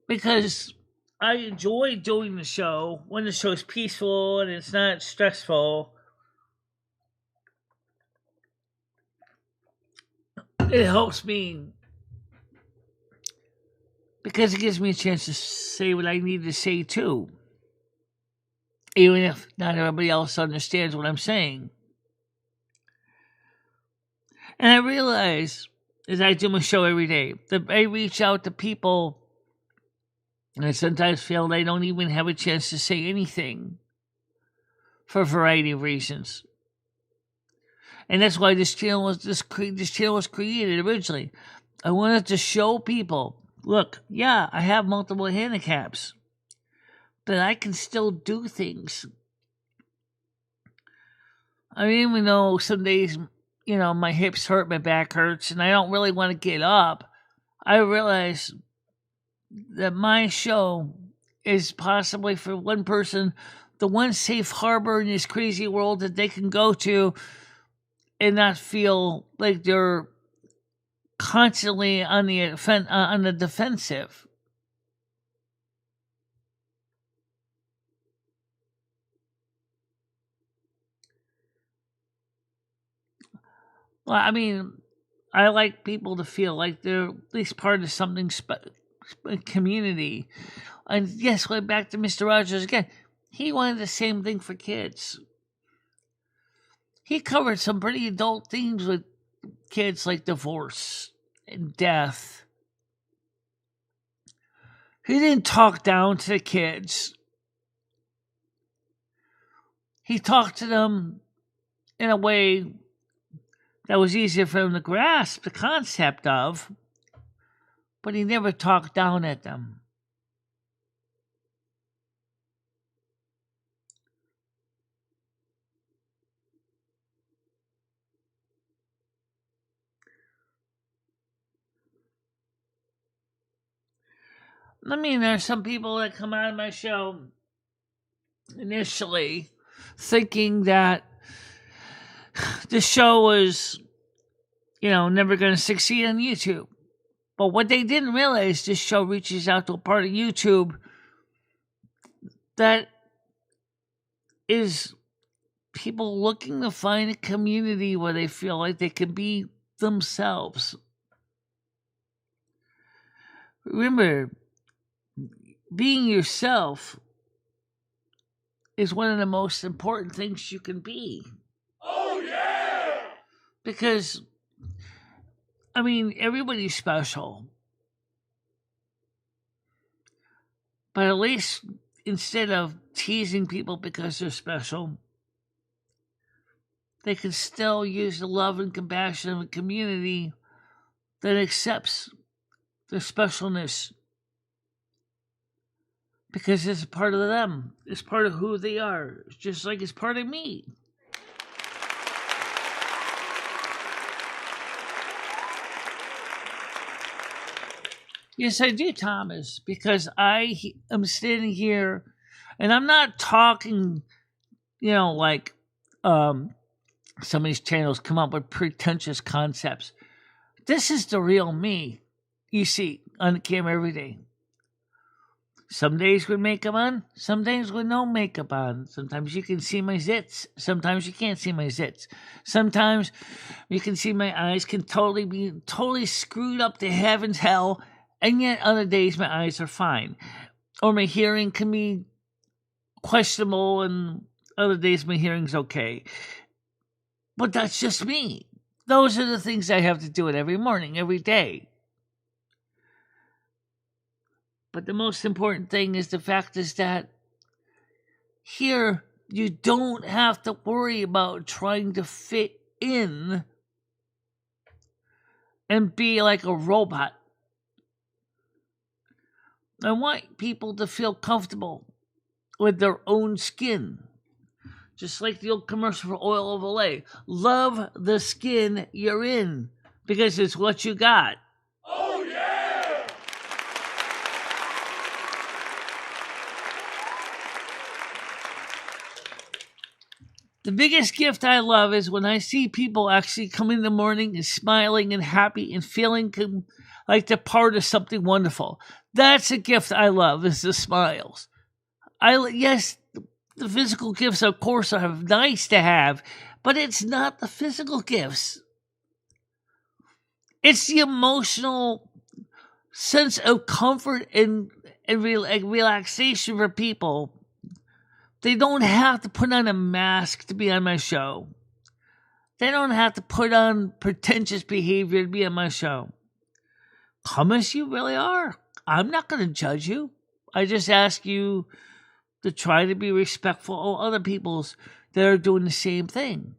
Because I enjoy doing the show when the show's peaceful and it's not stressful. It helps me because it gives me a chance to say what I need to say too. Even if not everybody else understands what I'm saying. And I realize, as I do my show every day, that I reach out to people and I sometimes feel they don't even have a chance to say anything for a variety of reasons. And that's why this channel was created originally. I wanted to show people, look, yeah, I have multiple handicaps, but I can still do things. I mean, even though some days, my hips hurt, my back hurts, and I don't really want to get up, I realize that my show is possibly for one person the one safe harbor in this crazy world that they can go to and not feel like they're constantly on the defensive. Well, I mean, I like people to feel like they're at least part of something community. And yes, going back to Mr. Rogers again, he wanted the same thing for kids. He covered some pretty adult themes with kids like divorce and death. He didn't talk down to the kids. He talked to them in a way that was easier for them to grasp the concept of, but he never talked down at them. I mean, there are some people that come out of my show initially thinking that the show was, never going to succeed on YouTube. But what they didn't realize, this show reaches out to a part of YouTube that is people looking to find a community where they feel like they can be themselves. Remember, being yourself is one of the most important things you can be. Oh, yeah! Because, I mean, everybody's special. But at least instead of teasing people because they're special, they can still use the love and compassion of a community that accepts their specialness. Because it's a part of them. It's part of who they are. It's just like it's part of me. Yes, I do, Thomas, because I am standing here and I'm not talking, like some of these channels come up with pretentious concepts. This is the real me you see on the camera every day. Some days with makeup on, some days with no makeup on. Sometimes you can see my zits, sometimes you can't see my zits. Sometimes you can see my eyes can be totally screwed up to heaven's hell, and yet other days my eyes are fine. Or my hearing can be questionable and Other days my hearing's okay. But that's just me. Those are the things I have to do it every morning, every day. But the most important thing is the fact is that here you don't have to worry about trying to fit in and be like a robot. I want people to feel comfortable with their own skin. Just like the old commercial for Oil of Olay. Love the skin you're in because it's what you got. Oh yeah! The biggest gift I love is when I see people actually come in the morning and smiling and happy and feeling like they're part of something wonderful. That's a gift I love, is the smiles. Yes, the physical gifts, of course, are nice to have, but it's not the physical gifts. It's the emotional sense of comfort and relaxation for people. They don't have to put on a mask to be on my show. They don't have to put on pretentious behavior to be on my show. Come as you really are. I'm not going to judge you. I just ask you to try to be respectful of other people's that are doing the same thing.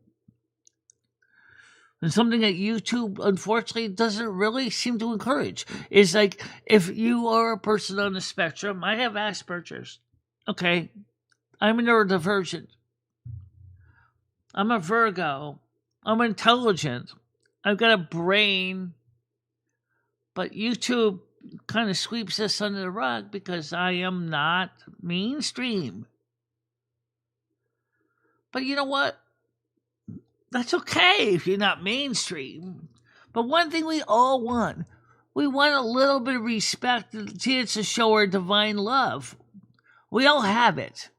And something that YouTube, unfortunately, doesn't really seem to encourage is like, if you are a person on the spectrum, I have Asperger's. Okay, I'm a neurodivergent. I'm a Virgo. I'm intelligent. I've got a brain. But YouTube kind of sweeps this under the rug because I am not mainstream. But you know what? That's okay if you're not mainstream. But one thing we all want, we want a little bit of respect and a chance to show our divine love. We all have it.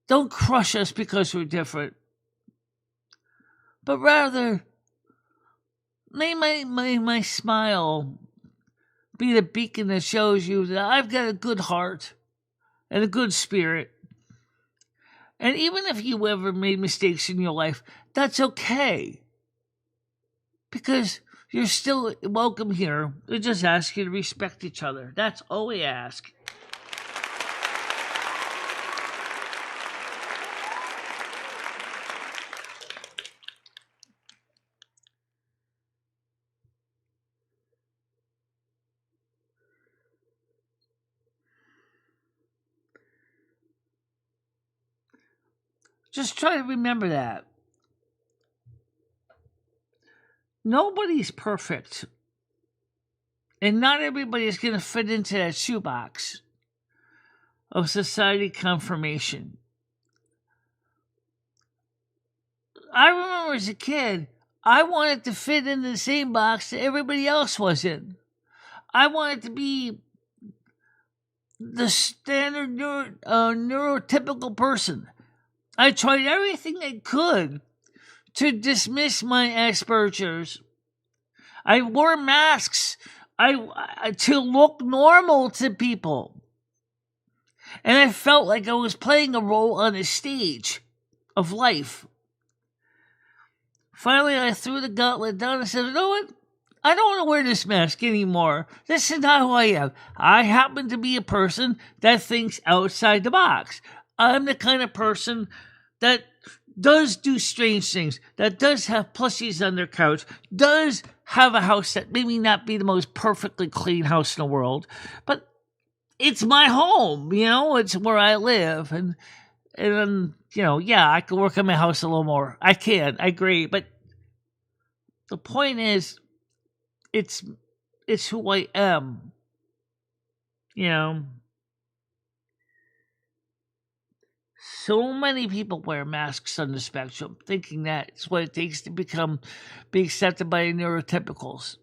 Don't crush us because we're different. But rather, may my smile be the beacon that shows you that I've got a good heart and a good spirit. And even if you ever made mistakes in your life, that's okay. Because you're still welcome here. We just ask you to respect each other. That's all we ask. Just try to remember that. Nobody's perfect. And not everybody is going to fit into that shoebox of society confirmation. I remember as a kid, I wanted to fit in the same box that everybody else was in. I wanted to be the standard neurotypical person. I tried everything I could to dismiss my Asperger's. I wore masks to look normal to people. And I felt like I was playing a role on a stage of life. Finally, I threw the gauntlet down and said, you know what? I don't want to wear this mask anymore. This is not who I am. I happen to be a person that thinks outside the box. I'm the kind of person that does do strange things, that does have plushies on their couch, does have a house that maybe not be the most perfectly clean house in the world, but it's my home, it's where I live. And yeah, I can work on my house a little more. I agree. But the point is, it's who I am, So many people wear masks on the spectrum, thinking that it's what it takes to be accepted by the neurotypicals.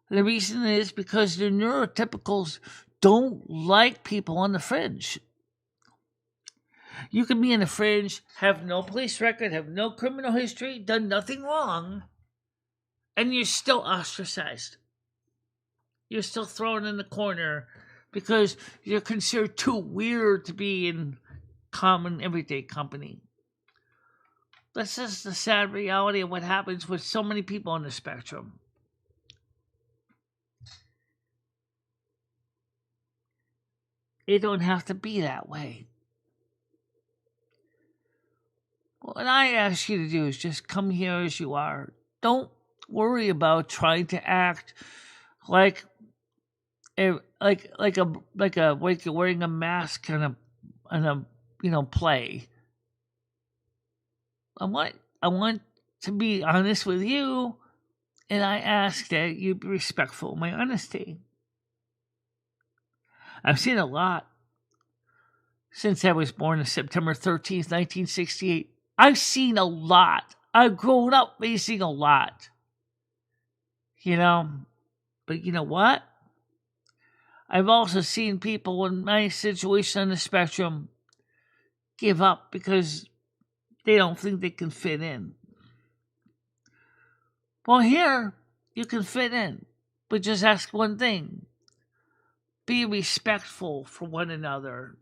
And the reason is because the neurotypicals don't like people on the fringe. You can be in the fringe, have no police record, have no criminal history, done nothing wrong, and you're still ostracized. You're still thrown in the corner because you're considered too weird to be in common everyday company. This is the sad reality of what happens with so many people on the spectrum. It don't have to be that way. What I ask you to do is just come here as you are. Don't worry about trying to act like you're wearing a mask in a play. I want to be honest with you, and I ask that you be respectful of my honesty. I've seen a lot since I was born on September 13th, 1968. I've seen a lot. I've grown up facing a lot. But you know what? I've also seen people in my situation on the spectrum give up because they don't think they can fit in. Well, here, you can fit in, but just ask one thing. Be respectful for one another.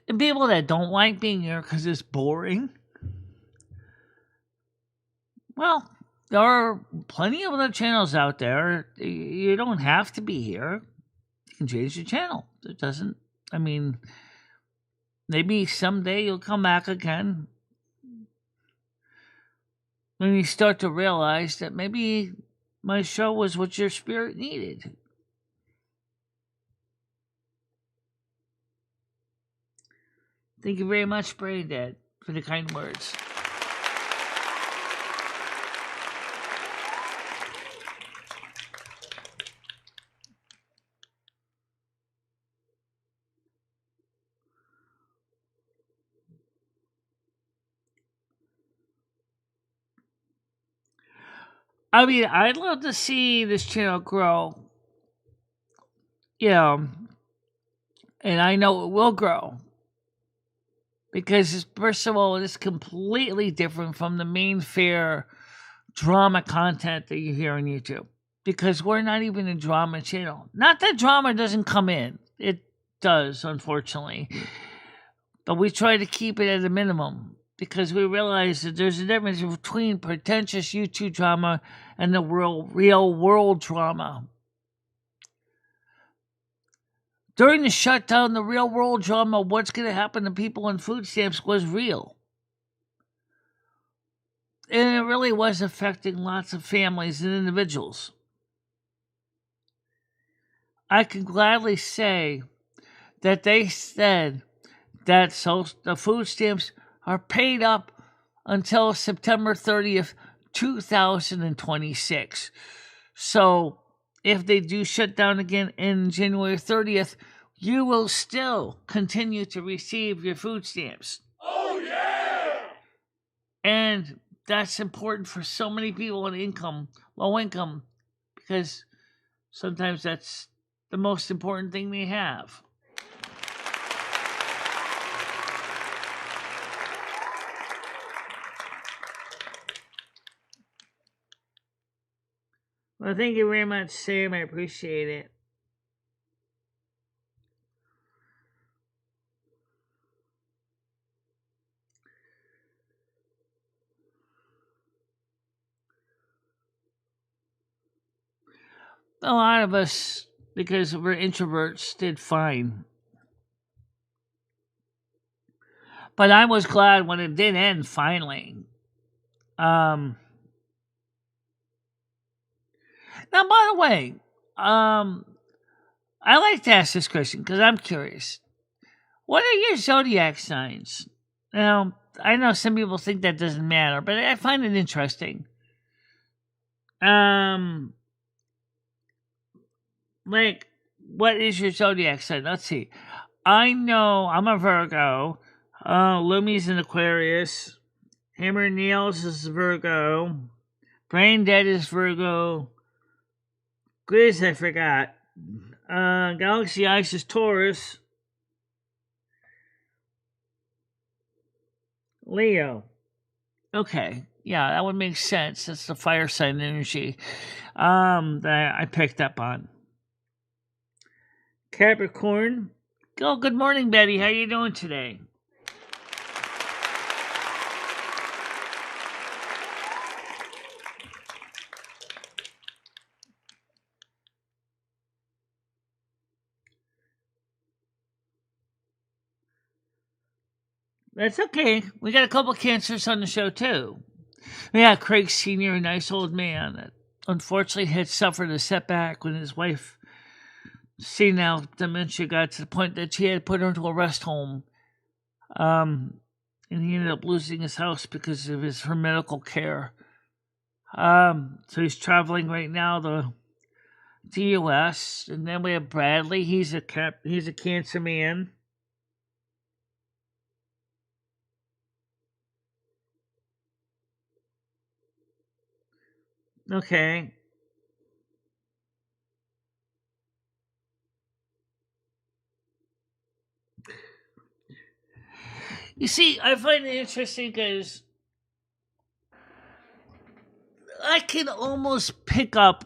And people that don't like being here because it's boring, well, there are plenty of other channels out there. You don't have to be here. You can change your channel. It doesn't, maybe someday you'll come back again when you start to realize that maybe my show was what your spirit needed. Thank you very much, Brain Dad, for the kind words. I'd love to see this channel grow. And I know it will grow. Because, first of all, it's completely different from the main fare drama content that you hear on YouTube. Because we're not even a drama channel. Not that drama doesn't come in. It does, unfortunately. But we try to keep it at a minimum. Because we realize that there's a difference between pretentious YouTube drama and the real world drama. During the shutdown, the real world drama, what's going to happen to people on food stamps, was real. And it really was affecting lots of families and individuals. I can gladly say that they said that the food stamps are paid up until September 30th, 2026. So if they do shut down again in January 30th, you will still continue to receive your food stamps. Oh, yeah! And that's important for so many people on low income, because sometimes that's the most important thing they have. Well, thank you very much, Sam. I appreciate it. A lot of us, because we're introverts, did fine. But I was glad when it did end, finally. Now, by the way, I like to ask this question because I'm curious. What are your zodiac signs? Now, I know some people think that doesn't matter, but I find it interesting. Like, what is your zodiac sign? Let's see. I know I'm a Virgo. Lumi's an Aquarius. Hammer Nails is Virgo. Brain Dead is Virgo. Grizz, I forgot. Galaxy Ice is Taurus. Leo. Okay. Yeah, that would make sense. That's the fire sign energy that I picked up on. Capricorn. Oh, good morning, Betty. How you doing today? That's okay. We got a couple cancers on the show, too. Yeah, Craig Sr., a nice old man that unfortunately had suffered a setback when his wife, senile dementia, got to the point that she had to put her into a rest home. And he ended up losing his house because of her medical care. So he's traveling right now to the U.S. And then we have Bradley. He's a cancer man. Okay. You see, I find it interesting because I can almost pick up.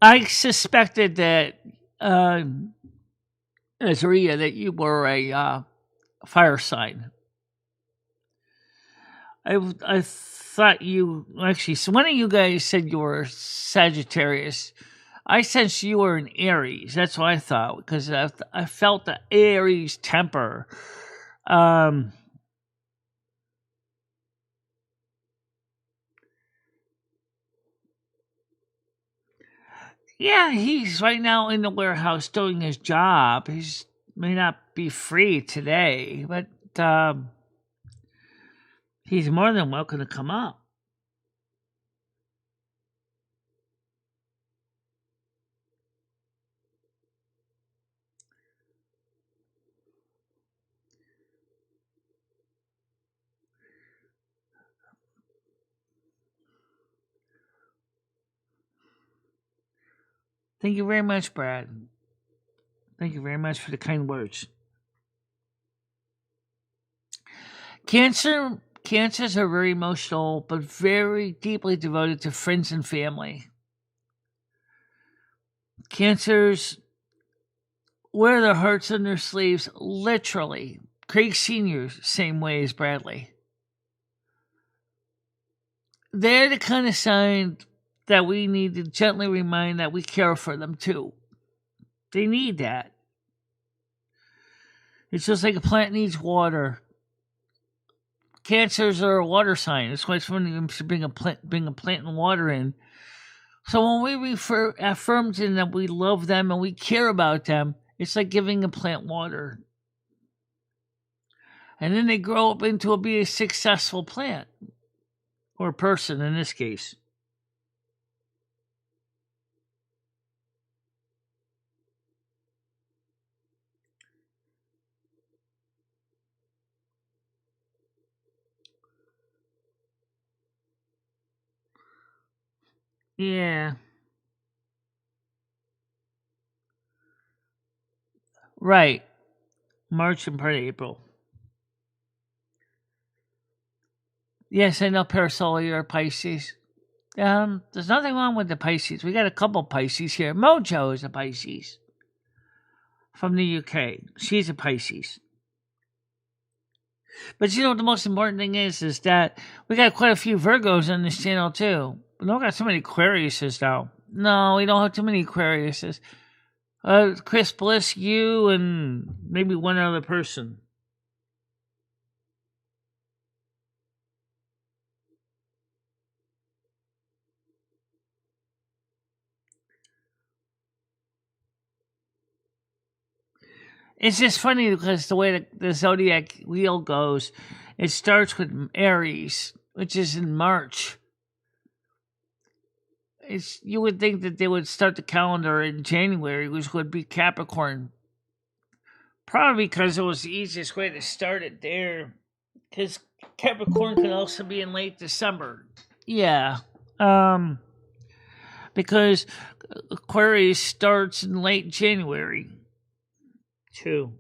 I suspected that, Azria, that you were a fire sign. I thought you actually. So one of you guys said you were Sagittarius. I sensed you were an Aries. That's what I thought because I felt the Aries temper. Yeah, he's right now in the warehouse doing his job. He's may not be free today, but he's more than welcome to come up. Thank you very much, Brad. Thank you very much for the kind words. Cancers are very emotional, but very deeply devoted to friends and family. Cancers wear their hearts on their sleeves, literally. Craig Sr., same way as Bradley. They're the kind of sign that we need to gently remind that we care for them too. They need that. It's just like a plant needs water. Cancers are a water sign. It's why it's funny to bring a plant and water in. So when we affirm to them that we love them and we care about them, it's like giving a plant water. And then they grow up into be a successful plant. Or person in this case. Yeah. Right. March and part of April. Yes, I know Parasol, you're a Pisces. There's nothing wrong with the Pisces. We got a couple Pisces here. Mojo is a Pisces. From the UK. She's a Pisces. But you know what the most important thing is that we got quite a few Virgos on this channel too. We don't got so many Aquariuses though. No, we don't have too many Aquariuses. Chris Bliss, you, and maybe one other person. It's just funny because the way the zodiac wheel goes, it starts with Aries, which is in March. You would think that they would start the calendar in January, which would be Capricorn. Probably because it was the easiest way to start it there. Because Capricorn can also be in late December. Yeah. because Aquarius starts in late January, too.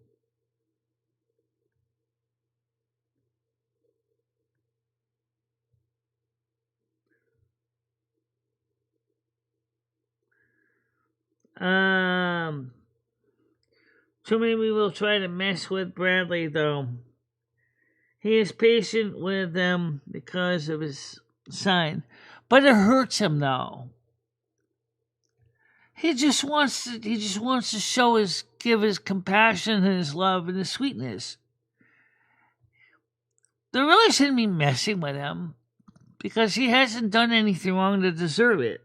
Too many people try to mess with Bradley, though. He is patient with them because of his sign, but it hurts him, though. He just wants to give his compassion and his love and his sweetness. They really shouldn't be messing with him because he hasn't done anything wrong to deserve it.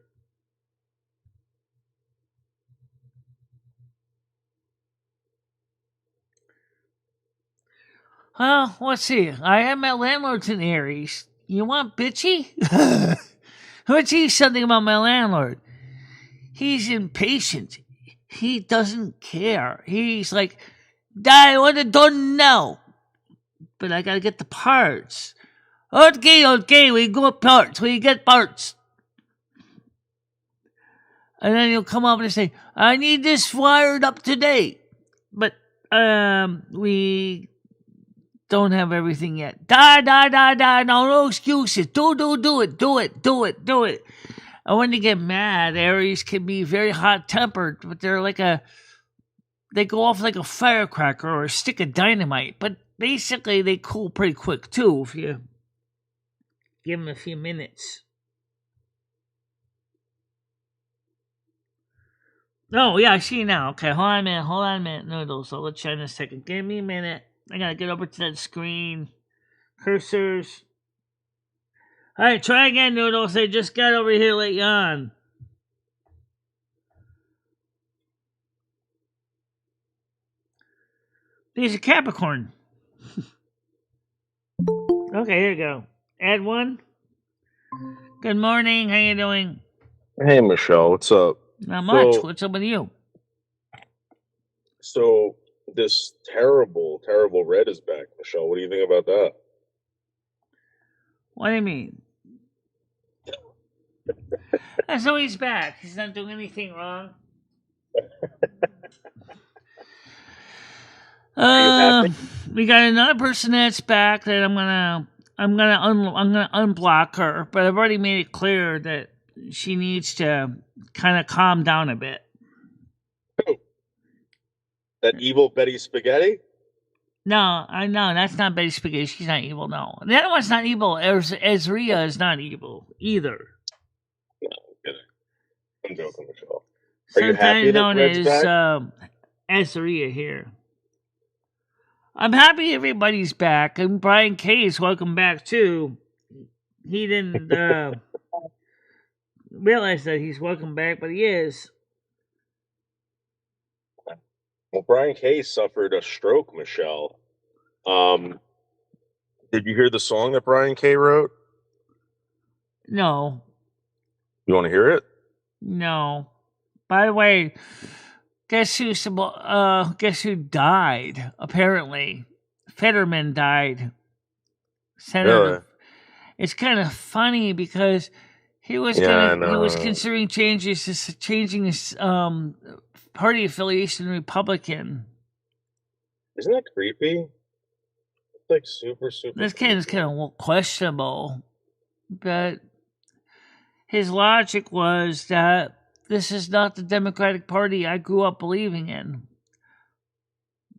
Well, let's see. I have my landlord's in Aries. You want bitchy? Let's see something about my landlord. He's impatient. He doesn't care. He's like, I want it done now. But I gotta get the parts. Okay, we got parts. We get parts. And then he'll come up and say, I need this wired up today. But we don't have everything yet. No excuses. Do it. And when they get mad, Aries can be very hot-tempered, but they go off like a firecracker or a stick of dynamite. But basically, they cool pretty quick, too, if you give them a few minutes. Oh, yeah, I see now. Okay, hold on a minute, Noodles. I'll let you in a second. Give me a minute. I gotta get over to that screen. Cursors. Alright, try again, Noodles. I just got over here to let you on. He's a Capricorn. Okay, here you go. Add one. Good morning. How you doing? Hey, Michelle, what's up? Not much. What's up with you? So this terrible red is back, Michelle. What do you think about that? What do you mean? So he's back. He's not doing anything wrong. We got another person that's back that I'm gonna unblock her, but I've already made it clear that she needs to kind of calm down a bit. That evil Betty Spaghetti? No, I know that's not Betty Spaghetti. She's not evil. No, the other one's not evil. Ezria is not evil either. No, I'm kidding. I'm joking, Michelle. Are you happy Sometimes known that Red's as back? Ezria here. I'm happy everybody's back, and Brian Case, welcome back too. He didn't realize that he's welcome back, but he is. Well, Brian Case suffered a stroke, Michelle. Did you hear the song that Brian K wrote? No. You want to hear it? No. By the way, guess who died? Apparently, Fetterman died. Senator. Really? It's kind of funny because he was considering changing his party affiliation to Republican. Isn't that creepy? It's like super. This is kind of questionable, but his logic was that this is not the Democratic Party I grew up believing in.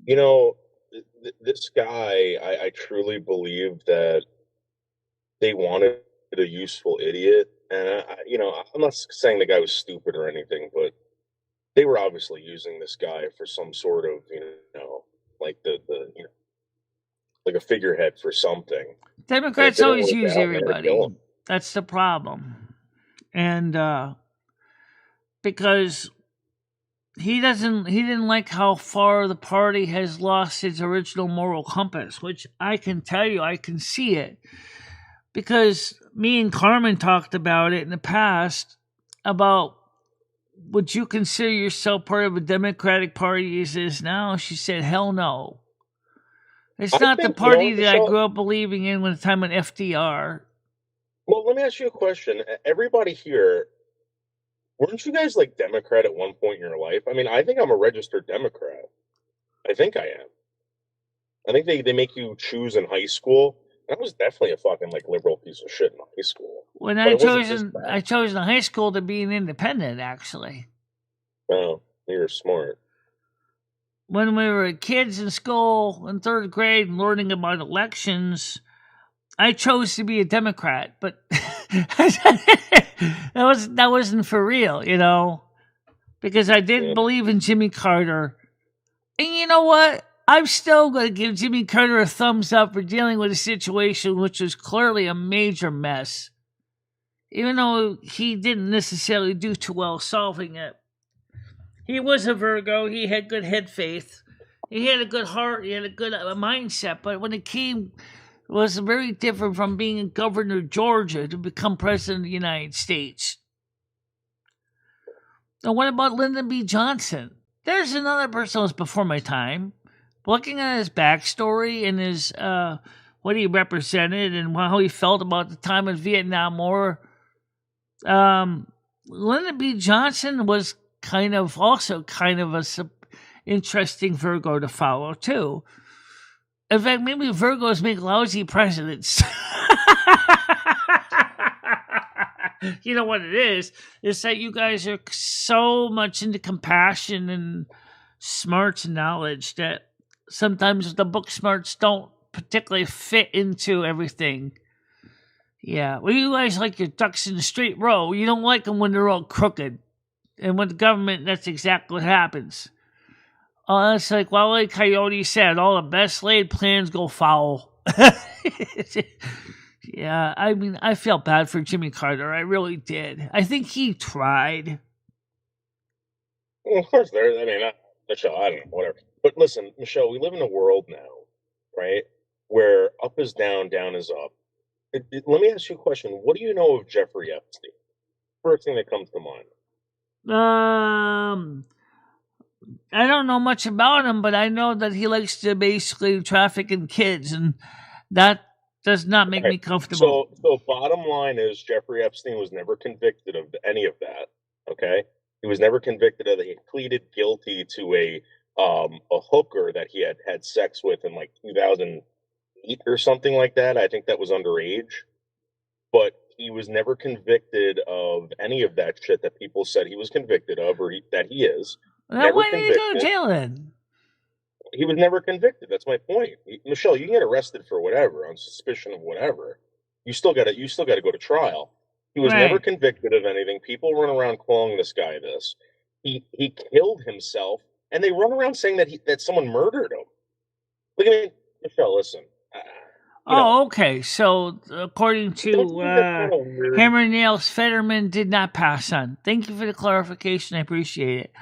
You know, this guy, I truly believe that they wanted a useful idiot. And, I'm not saying the guy was stupid or anything, but they were obviously using this guy for some sort of, like like a figurehead for something. Democrats always use everybody. That's the problem. And because he didn't like how far the party has lost its original moral compass, which I can tell you, I can see it. Because me and Carmen talked about it in the past about, would you consider yourself part of a Democratic Party as is now? She said, hell no. It's not the party that I grew up believing in when the time of FDR. Well, let me ask you a question. Everybody here, Weren't you guys like Democrat at one point in your life? I mean, I think I'm a registered Democrat. I think I am. I think they make you choose in high school. I was definitely a fucking like liberal piece of shit in high school, When but I it wasn't chose this in, bad. I chose in high school to be an independent, actually. Oh, you're smart. When we were kids in school in third grade and learning about elections, I chose to be a Democrat, but that wasn't for real, because I didn't Yeah. believe in Jimmy Carter. And you know what? I'm still going to give Jimmy Carter a thumbs up for dealing with a situation which was clearly a major mess, even though he didn't necessarily do too well solving it. He was a Virgo. He had good head faith. He had a good heart. He had a good mindset. But when it came, it was very different from being governor of Georgia to become president of the United States. And what about Lyndon B. Johnson? There's another person who was before my time. Looking at his backstory and his what he represented and how he felt about the time of the Vietnam War, Lyndon B. Johnson was kind of a interesting Virgo to follow too. In fact, maybe Virgos make lousy presidents. You know what it is? It's that you guys are so much into compassion and smarts and knowledge that sometimes the book smarts don't particularly fit into everything. Yeah, well, you guys like your ducks in a straight row. You don't like them when they're all crooked. And with the government, that's exactly what happens. It's like Wile E. Coyote said, all the best laid plans go foul. Yeah, I mean, I felt bad for Jimmy Carter. I really did. I think he tried. Well, of course, there. I mean, Michelle, I don't know, whatever. But listen, Michelle, we live in a world now, right, where up is down, down is up. Let me ask you a question. What do you know of Jeffrey Epstein? First thing that comes to mind. I don't know much about him, but I know that he likes to basically traffic in kids, and that does not make me comfortable. So bottom line is Jeffrey Epstein was never convicted of any of that. Okay, he was never convicted of it. He pleaded guilty to a hooker that he had had sex with in like 2008 or something like that. I think that was underage, but he was never convicted of any of that shit that people said he was convicted of, or that he is. Now, Never why did he go to convicted. jail then? He was never convicted. That's my point. Michelle, you can get arrested for whatever on suspicion of whatever. You still got to go to trial. He was never Right. convicted of anything. People run around calling this guy this. He killed himself, and they run around saying that someone murdered him. Look, I mean, Michelle, listen. Okay. So, according Don't you to think that's kind of weird? Hammer Nails, Fetterman did not pass on. Thank you for the clarification. I appreciate it.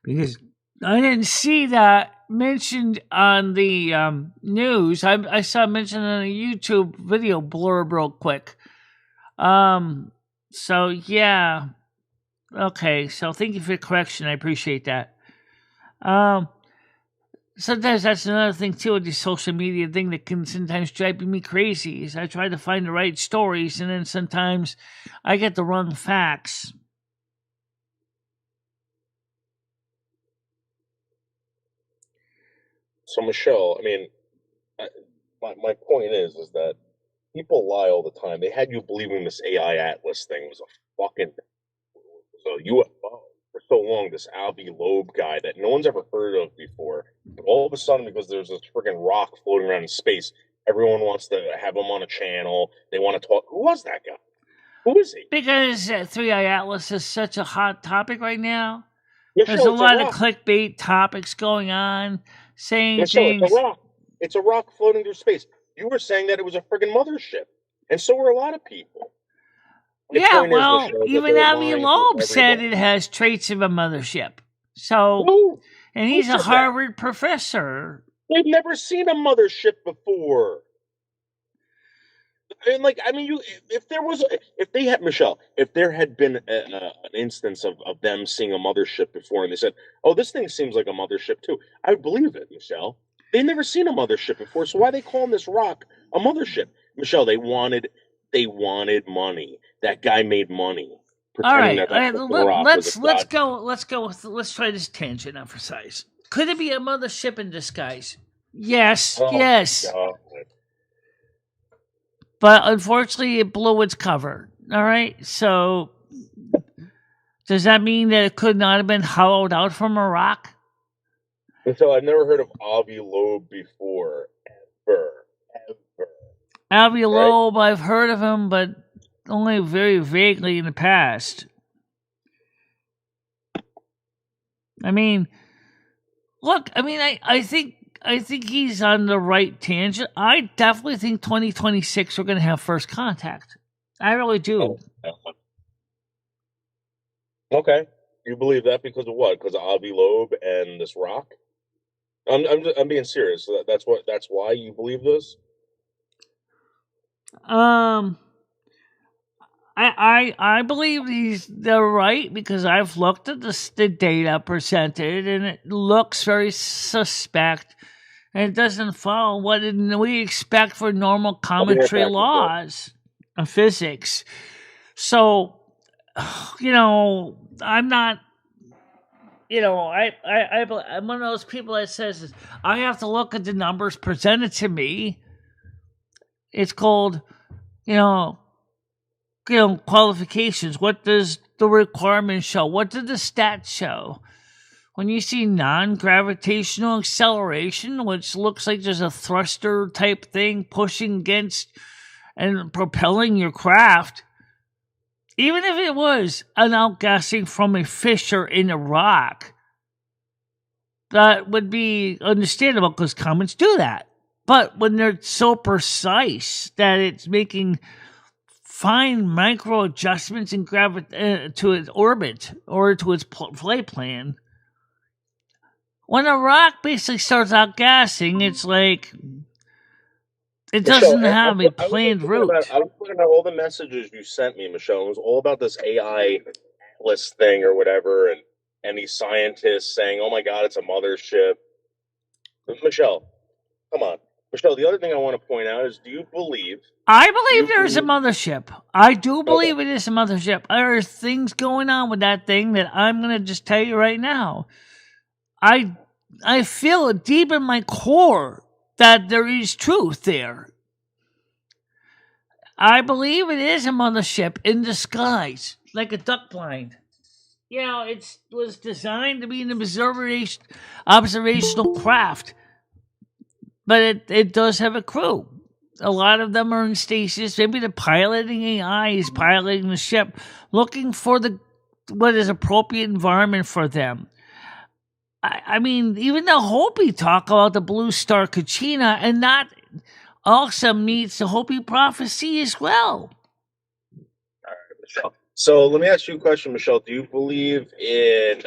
Because I didn't see that mentioned on the news. I saw it mentioned on a YouTube video blurb real quick. So, yeah. Okay. So, thank you for the correction. I appreciate that. Sometimes that's another thing too with the social media thing that can sometimes drive me crazy is I try to find the right stories and then sometimes I get the wrong facts. So, Michelle, I mean, my point is that people lie all the time. They had you believing this AI Atlas thing was a fucking UFO for so long. This Avi Loeb guy that no one's ever heard of before. But all of a sudden, because there's this freaking rock floating around in space, everyone wants to have him on a channel. They want to talk. Who was that guy? Who is he? Because 3i Atlas is such a hot topic right now. Michelle, There's a it's lot of rock. clickbait topics going on, saying Michelle, things. it's a rock. It's a rock floating through space. You were saying that it was a friggin' mothership, and so were a lot of people. Yeah, well, Michelle, that even they're Avi lying to Loeb said everybody. it has traits of a mothership. So, Who? and Who he's a said that? Harvard professor. They've never seen a mothership before. And like, I mean, if they had Michelle, if there had been an instance of them seeing a mothership before, and they said, "Oh, this thing seems like a mothership too," I would believe it, Michelle. They've never seen a mothership before, so why are they calling this rock a mothership, Michelle? They wanted money. That guy made money. All pretending right, that that fucking rock was a let's god. go. Let's try this tangent now for size. Could it be a mothership in disguise? Yes, Oh yes. god. But unfortunately, it blew its cover. All right, so does that mean that it could not have been hollowed out from a rock? And so I've never heard of Avi Loeb before, ever, ever. Avi Right? Loeb, I've heard of him, but only very vaguely in the past. I mean, look, I think he's on the right tangent. I definitely think 2026 we're going to have first contact. I really do. Okay, you believe that because of what? Because of Avi Loeb and this rock? I'm being serious. That's why you believe this. I believe they're right because I've looked at the data presented and it looks very suspect and it doesn't follow what we expect for normal cometary laws of physics. So, I'm not. I'm one of those people that says I have to look at the numbers presented to me. It's called, qualifications. What does the requirements show? What do the stats show? When you see non-gravitational acceleration, which looks like there's a thruster type thing pushing against and propelling your craft, even if it was an outgassing from a fissure in a rock, that would be understandable because comets do that. But when they're so precise that it's making fine micro adjustments in to its orbit or to its flight plan, when a rock basically starts outgassing, it's like it doesn't have a planned route. I was looking at all the messages you sent me, Michelle. It was all about this AI Atlas thing or whatever, and these scientists saying, "Oh my God, it's a mothership." But Michelle, come on, Michelle. The other thing I want to point out is, do you believe? I believe there's a mothership. I do believe it is a mothership. There are things going on with that thing that I'm going to just tell you right now. I feel it deep in my core that there is truth there. I believe it is a mothership in disguise, like a duck blind. It was designed to be an observational craft, but it does have a crew. A lot of them are in stasis. Maybe the piloting AI is piloting the ship, looking for what is appropriate environment for them. I mean, even the Hopi talk about the blue star Kachina, and that also meets the Hopi prophecy as well. All right, Michelle. So let me ask you a question, Michelle. Do you believe in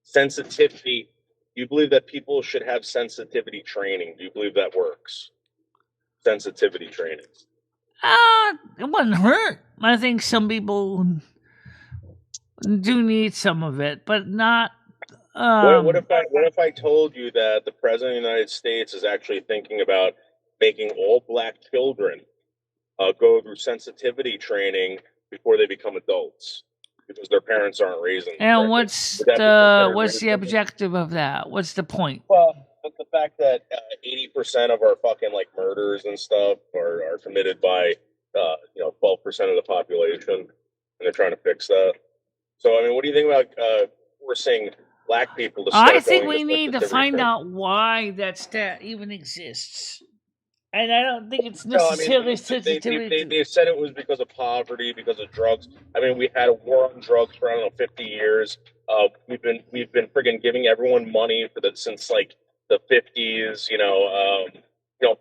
sensitivity? Do you believe that people should have sensitivity training? Do you believe that works? Sensitivity training. It wouldn't hurt. I think some people do need some of it, but not. What if I told you that the president of the United States is actually thinking about making all black children go through sensitivity training before they become adults because their parents aren't raising them? And what's the objective of that? What's the point? Well, but the fact that 80% of our fucking like murders and stuff are committed by 12% of the population, and they're trying to fix that. So I mean, what do you think about forcing black people to start? I think we need to find out why that stat even exists. And I don't think it's necessarily sensitivity. They said it was because of poverty, because of drugs. I mean, we had a war on drugs for 50 years. We've been friggin' giving everyone money since like the 50s.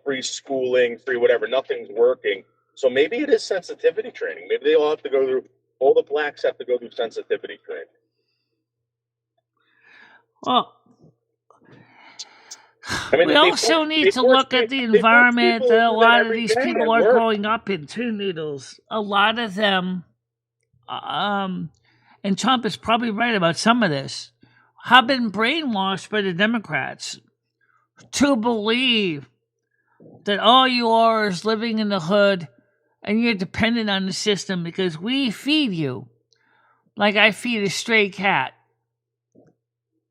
Free schooling, free whatever. Nothing's working. So maybe it is sensitivity training. Maybe they all have to go through. All the blacks have to go through sensitivity training. Well, we also need to look at the environment that a lot of these people are growing up in too, Noodles. A lot of them, and Trump is probably right about some of this, have been brainwashed by the Democrats to believe that all you are is living in the hood and you're dependent on the system because we feed you. like I feed a stray cat.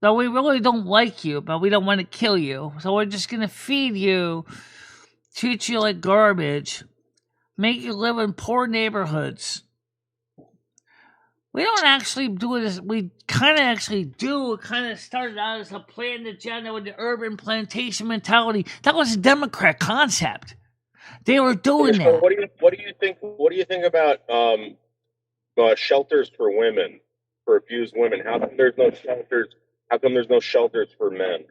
Though we really don't like you, but we don't want to kill you. So we're just going to feed you, treat you like garbage, make you live in poor neighborhoods. We don't actually do this. We kind of actually do. It kind of started out as a planned agenda with the urban plantation mentality. That was a Democrat concept. They were doing that. What do you think? What do you think about shelters for women, for abused women? How come there's no shelters? How come there's no shelters for men?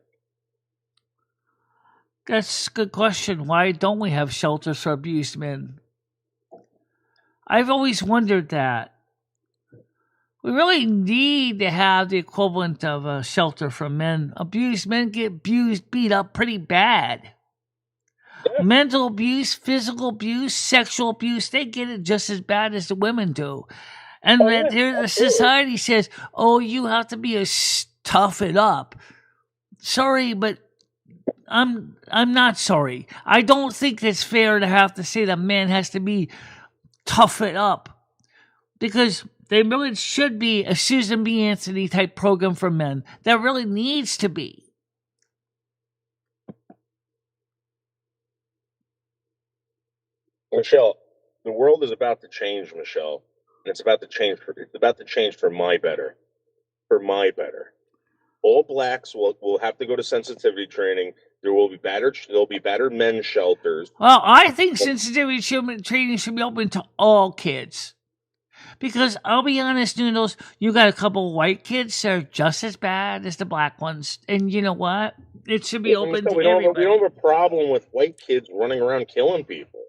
That's a good question. Why don't we have shelters for abused men? I've always wondered that. We really need to have the equivalent of a shelter for men. Abused men get beat up pretty bad. Yeah. Mental abuse, physical abuse, sexual abuse, they get it just as bad as the women do. And the society says, oh, you have to be a tough it up. Sorry, but I'm not sorry. I don't think it's fair to have to say that man has to be tough it up. Because there really should be a Susan B. Anthony type program for men. There really needs to be. Michelle, the world is about to change, Michelle. And it's about to change for my better. For my better. All blacks will have to go to sensitivity training. There'll be battered men's shelters. Well, I think sensitivity training should be open to all kids. Because I'll be honest, Noodles, you got a couple of white kids that are just as bad as the black ones. And you know what? It should be open to everybody. We don't have a problem with white kids running around killing people.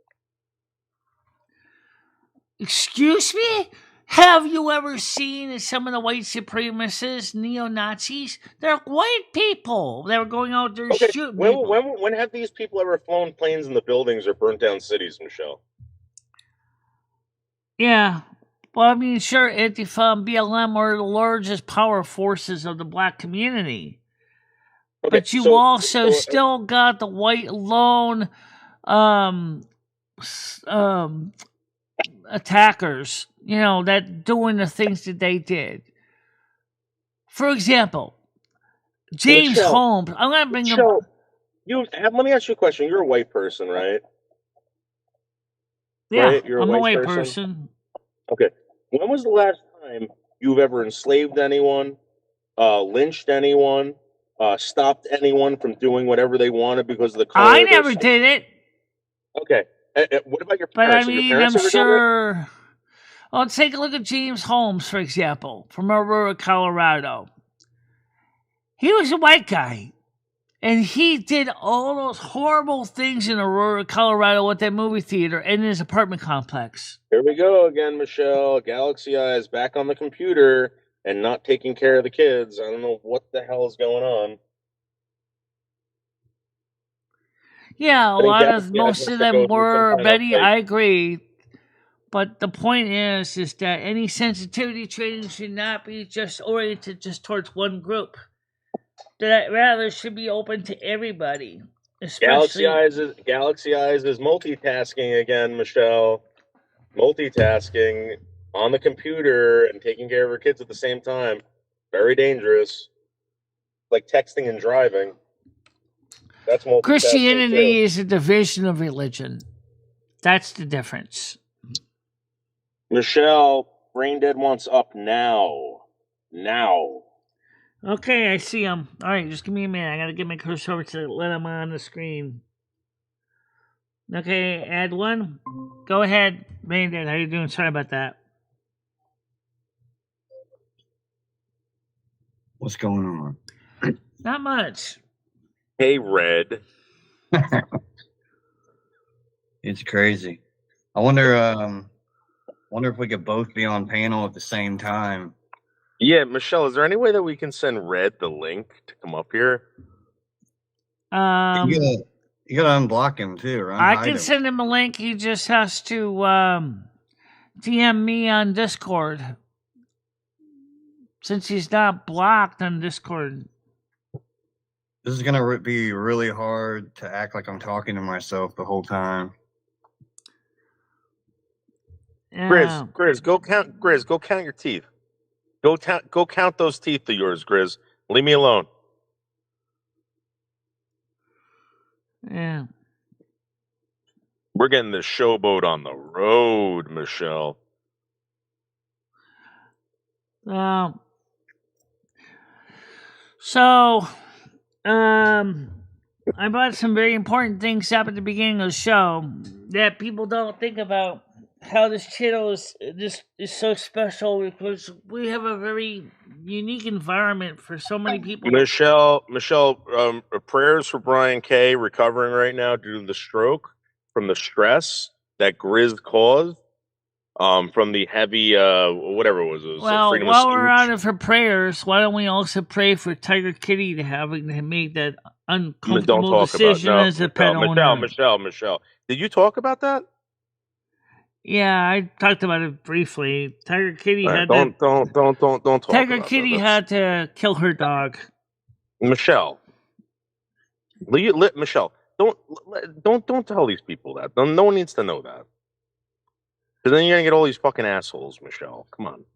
Excuse me? Have you ever seen some of the white supremacists, neo-Nazis? They're white people that were going out there shooting people. When have these people ever flown planes in the buildings or burnt down cities, Michelle? Yeah. Well, I mean, sure, Antifa and BLM are the largest power forces of the black community. Okay, but you also still got the white lone attackers, that doing the things that they did. For example, James Holmes. I'm going to bring up. Let me ask you a question. You're a white person, right? Yeah, right? I'm a white person. Okay. When was the last time you've ever enslaved anyone, lynched anyone, stopped anyone from doing whatever they wanted because of the color? I never did it. Okay. What about your parents? But I mean, I'm sure. Well, take a look at James Holmes, for example, from Aurora, Colorado. He was a white guy, and he did all those horrible things in Aurora, Colorado at that movie theater and in his apartment complex. Here we go again, Michelle. Galaxy Eyes back on the computer and not taking care of the kids. I don't know what the hell is going on. Yeah, most of them were, Betty, I agree. But the point is that any sensitivity training should not be just oriented just towards one group. That rather should be open to everybody. Galaxy Eyes is multitasking again, Michelle. Multitasking on the computer and taking care of her kids at the same time. Very dangerous. Like texting and driving. That's multitasking. Christianity is a division of religion. That's the difference. Michelle, Braindead wants up now. Now. Okay, I see him. All right, just give me a minute. I got to get my cursor over to let him on the screen. Okay, add one. Go ahead, Braindead. How you doing? Sorry about that. What's going on? Not much. Hey, Red. It's crazy. I wonder if we could both be on panel at the same time. Yeah, Michelle, is there any way that we can send Red the link to come up here? You gotta unblock him too, right? I can send him a link. He just has to DM me on Discord. Since he's not blocked on Discord. This is gonna be really hard to act like I'm talking to myself the whole time. Yeah. Grizz, go count your teeth. Go count those teeth of yours, Grizz. Leave me alone. Yeah. We're getting the showboat on the road, Michelle. So, I brought some very important things up at the beginning of the show that people don't think about. How this channel is so special because we have a very unique environment for so many people. Michelle, prayers for Brian K. recovering right now due to the stroke from the stress that Grizz caused. From the heavy, whatever it was. Well, while we're on it for prayers, why don't we also pray for Tiger Kitty to make that uncomfortable decision as a pet owner? Michelle, did you talk about that? Yeah, I talked about it briefly. Tiger Kitty had don't talk. Tiger Kitty had to kill her dog. Michelle, Michelle, don't tell these people that. No one needs to know that. Because then you're gonna get all these fucking assholes, Michelle. Come on.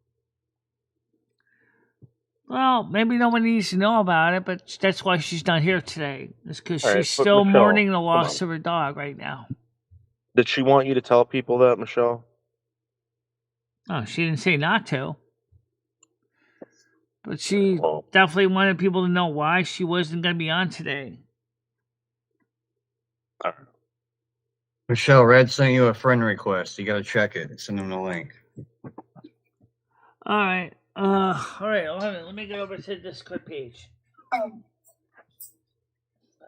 Well, maybe no one needs to know about it, but that's why she's not here today. It's because she's Right, still Michelle, mourning the loss of her dog right now. Did she want you to tell people that, Michelle? Oh, she didn't say not to. But she definitely wanted people to know why she wasn't going to be on today. All right. Michelle, Red sent you a friend request. You got to check it. Send him the link. All right. Let me get over to the Discord page.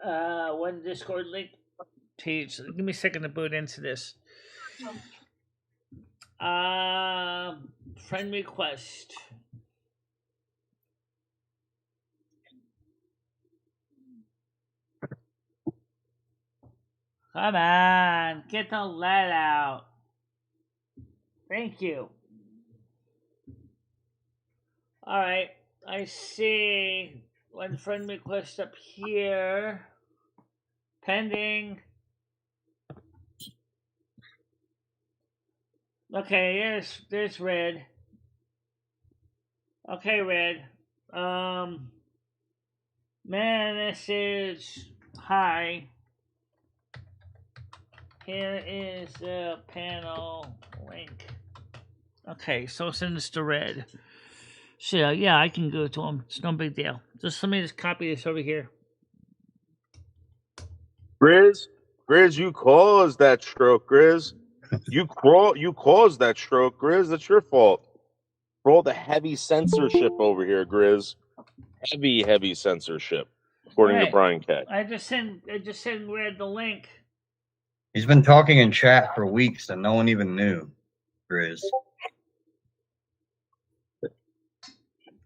One Discord link page. Give me a second to boot into this. Friend request. Come on, get the lead out. Thank you. All right, I see one friend request up here. Pending. Okay, there's Red. Okay, Red. Message. Hi. Here is the panel link. Okay, so send this to Red. So yeah, I can go to him. It's no big deal. Let me copy this over here. Grizz, you caused that stroke, Grizz. You caused that stroke, Grizz. That's your fault. For all the heavy censorship over here, Grizz. Heavy censorship, according to Brian K. I just sent Red the link. He's been talking in chat for weeks and no one even knew, Grizz.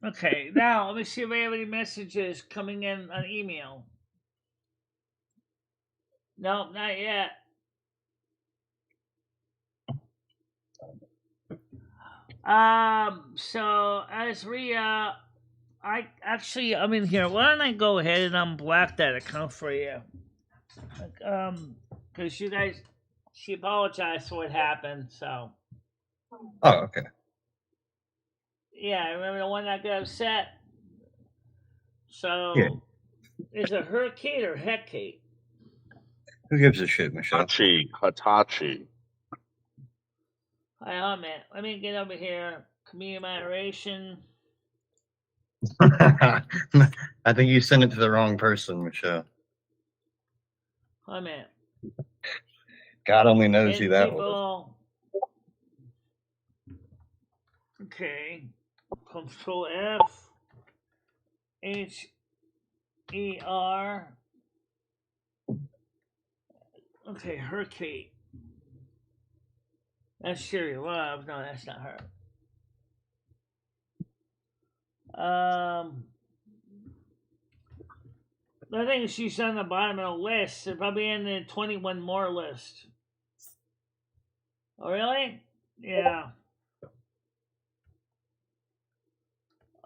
Okay, now let me see if I have any messages coming in on email. No, not yet. So Azria, I'm in here. Why don't I go ahead and unblock that account for you? Because you guys, she apologized for what happened. So. Oh, okay. Yeah, I remember the one that got upset. So, yeah. Is it her Kate or Heck Kate? Who gives a shit, Michelle? Hitachi. Hi, man. Let me get over here. Community moderation. I think you sent it to the wrong person, Michelle. Hi, man. God only knows who that was. Okay. Control F. H-E-R. Okay, her Kate. That's Sherry Love. No, that's not her. I think she's on the bottom of the list. They're probably in the 21 more list. Oh, really? Yeah.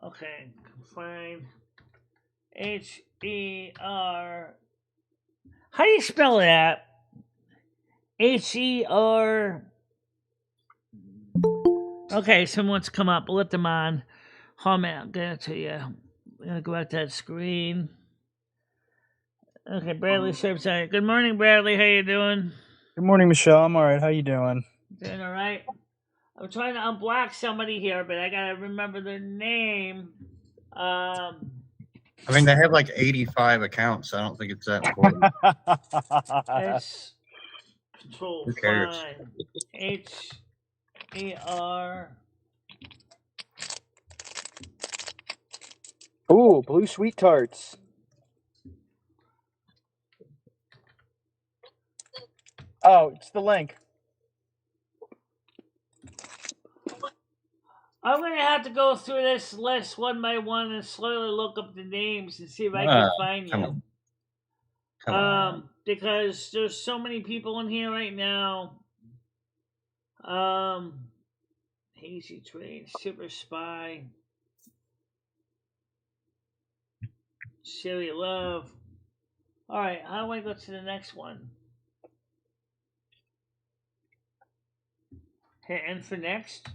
Okay, find H-E-R. How do you spell that? H-E-R. Okay, someone wants to come up. We'll let them on. Hold on, man, I'll get it to you. I'm gonna go back to that screen. Okay, Bradley serves out. Good morning, Bradley. How you doing? Good morning, Michelle. I'm all right. How you doing? Doing all right. I'm trying to unblock somebody here, but I gotta remember their name. I mean, they have like 85 accounts. So I don't think it's that important. It's Control Who cares? Find HAR. Ooh, blue sweet tarts. Oh, it's the link. I'm gonna have to go through this list one by one and slowly look up the names and see if I can find you. Come on. Because there's so many people in here right now. Hazy Train, Super Spy, Sherry Love. All right, how do I go to the next one? Hit N for next.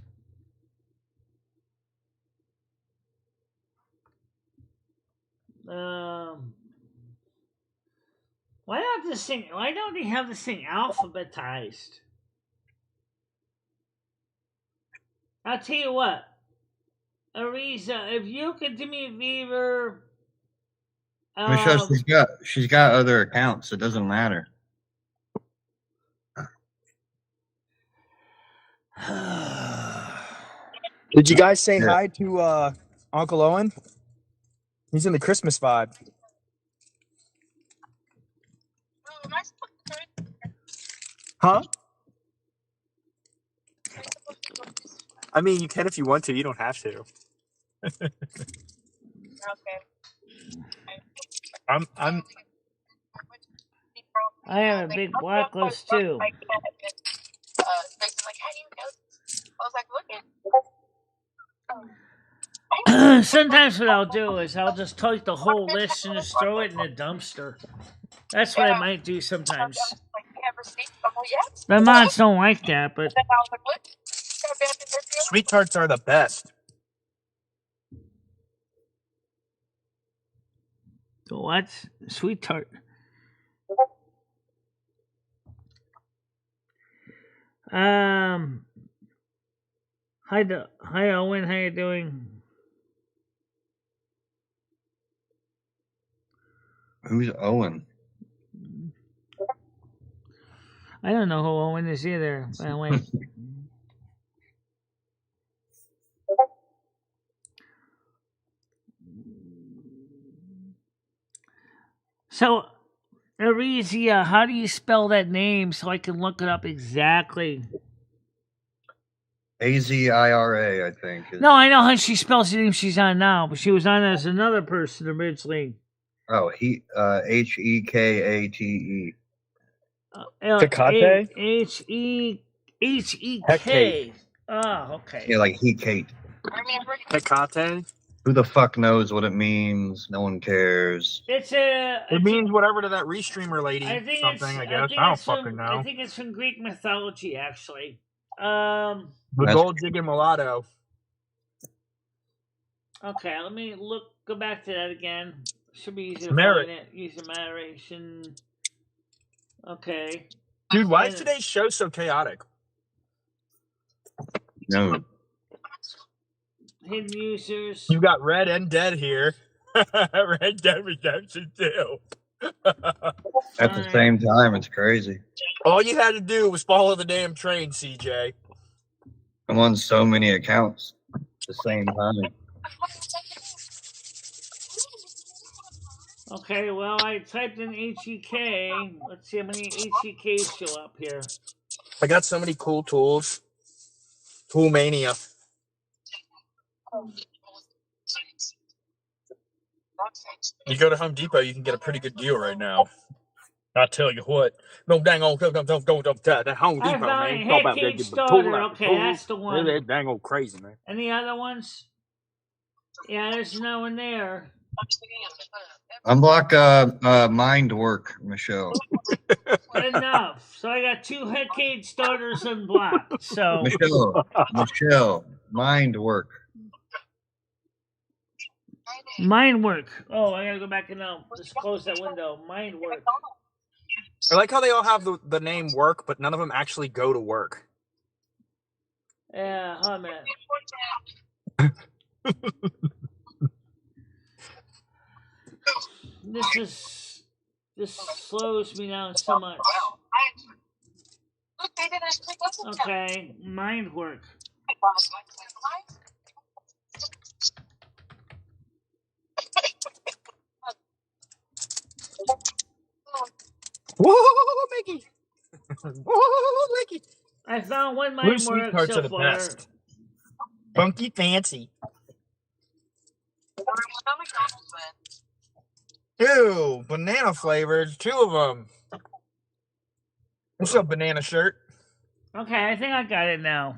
Why not this thing? Why don't they have this thing alphabetized? I'll tell you what, Ariza, if you could do me a favor, Michelle, she's got other accounts. It doesn't matter. Did you guys say hi to Uncle Owen? He's in the Christmas vibe. Huh? I mean, you can if you want to. You don't have to. Okay. I have a big blacklist too. Like, how do you know? I was like, looking. Sometimes what I'll do is I'll just take the whole list and just throw it in the dumpster. That's what I might do sometimes. My mods don't like that, but Sweet tarts are the best. what? Sweet tart. Hi Owen, how you doing? Who's Owen? I don't know who Owen is either. By the way. So, Arizia, how do you spell that name so I can look it up exactly? Azira, I think. No, I know how she spells the name she's on now, but she was on as another person originally. Oh, Hekate. Tecate? Hek. Oh, okay. Yeah, like Hekate. Tecate? Who the fuck knows what it means? No one cares. It means whatever to that restreamer lady. I think something, I guess. I don't fucking know. I think it's from Greek mythology, actually. The gold digging mulatto. Okay, let me go back to that again. Should be easy to find it. Use the moderation. Okay. Dude, why is today's show so chaotic? No. Hidden users. You got Red and Dead here. Red Dead Redemption 2. At the same time, it's crazy. All you had to do was follow the damn train, CJ. I'm on so many accounts at the same time. Okay, well, I typed in HEK. Let's see how many HEKs show up here. I got so many cool tools. Tool mania. You go to Home Depot, you can get a pretty good deal right now. I tell you what. No, dang old, don't that Home Depot, man. Talk about that starter. Okay, that's the one. Really dang old crazy, man. Any other ones? Yeah, there's no one there. Unblock mind work, Michelle. Enough. So I got 2 Headcade starters unblocked. So Michelle, mind work. Mind work. Oh, I gotta go back and just close that window. Mind work. I like how they all have the name work, but none of them actually go to work. Yeah, hold on a minute. This slows me down so much. Okay, mind work. Whoa, Mickey! Whoa, Mickey! I found one Blue mind work sweethearts so are the far. best. Funky fancy. Ew, banana flavors, 2 of them. What's up, banana shirt? Okay, I think I got it now.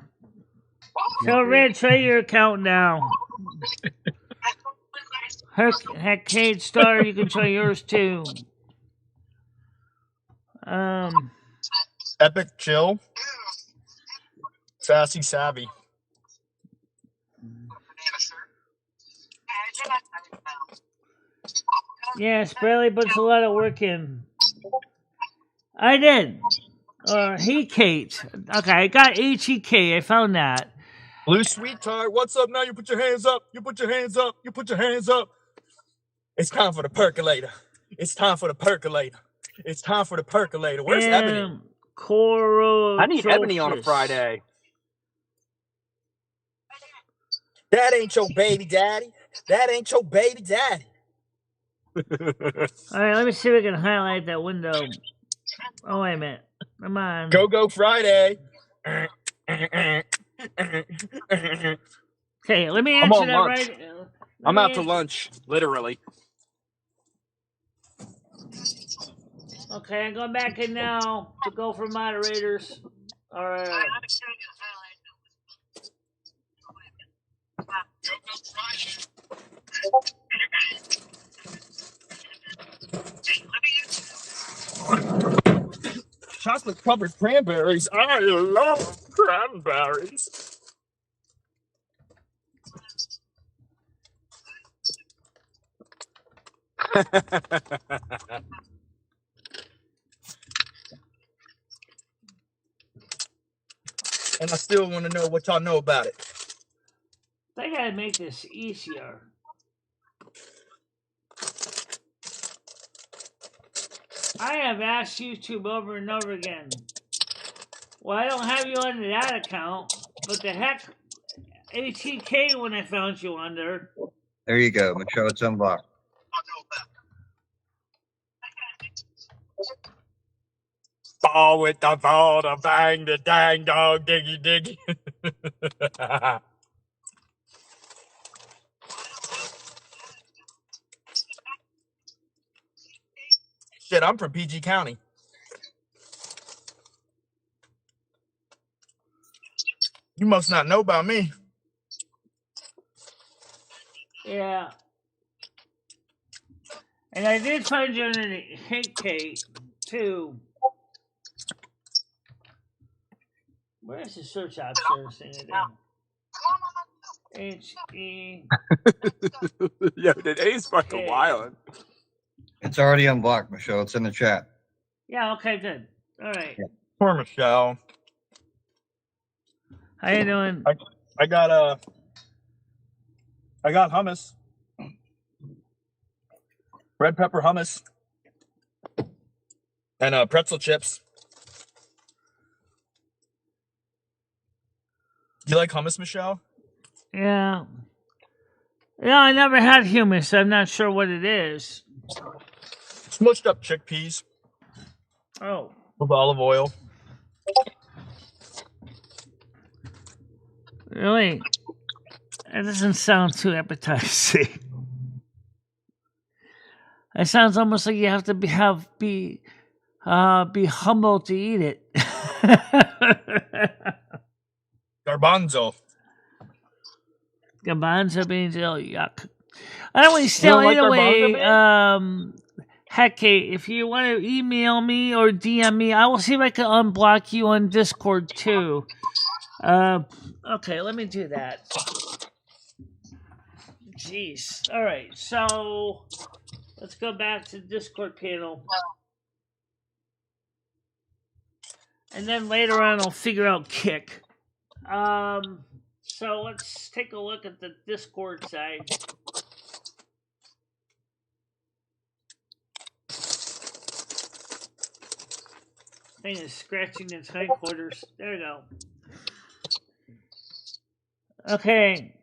So, Red, try your account now. Heckade Star, you can try yours too. Epic Chill. Sassy Savvy. Yes, barely puts a lot of work in. I did. Hey, Kate. Okay, I got HEK. I found that. Blue sweetheart, what's up now? You put your hands up. You put your hands up. You put your hands up. It's time for the percolator. It's time for the percolator. It's time for the percolator. Where's Ebony? Coro. I need Ebony on a Friday. That ain't your baby daddy. That ain't your baby daddy. All right, let me see if I can highlight that window. Oh, wait a minute. Come on. Go Friday. Okay, let me answer that lunch. right. I'm out to lunch, literally. Okay, I'm going back in now to go for moderators. All right. Chocolate covered cranberries. I love cranberries. And I still want to know what y'all know about it. They gotta make this easier. I have asked YouTube over and over again. Well, I don't have you under that account, but the heck, ATK when I found you under. There you go, Michelle. It's unblocked. Ball with the ball, the bang, the dang dog, diggy diggy. Shit, I'm from PG County. You must not know about me. Yeah. And I did find you under the Hate Kate, too. Where's the search option thing again? H-E. Yo, today's fucking wild. It's already unblocked, Michelle. It's in the chat. Yeah, okay, good. All right. Poor Michelle. How you doing? I got hummus. Red pepper hummus. And pretzel chips. Do you like hummus, Michelle? Yeah. Yeah, I never had hummus. I'm not sure what it is. Smushed up chickpeas. Oh. With olive oil. Really? That doesn't sound too appetizing. It sounds almost like you have to be humble to eat it. Garbanzo. Garbanzo beans, oh yuck. Anyway, still, heck, if you want to email me or DM me, I will see if I can unblock you on Discord too. Okay, let me do that. Jeez. All right. So let's go back to the Discord panel. And then later on, I'll figure out Kick. So let's take a look at the Discord side. Thing is scratching its hindquarters. There we go. Okay.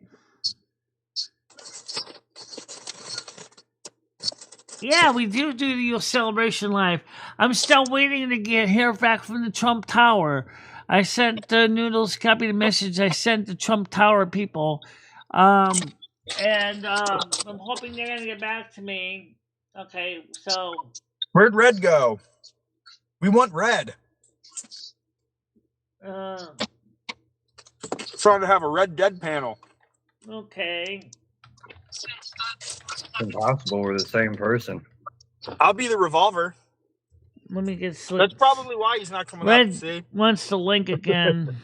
Yeah, we do the celebration live. I'm still waiting to hear back from the Trump Tower. I sent Noodles copy the message I sent the Trump Tower people, and I'm hoping they're gonna get back to me. Okay, so Where'd Red go? We want Red. Trying to have a Red Dead panel. Okay. It's impossible. We're the same person. I'll be the revolver. Let me get That's probably why he's not coming Red up. See? wants the link again.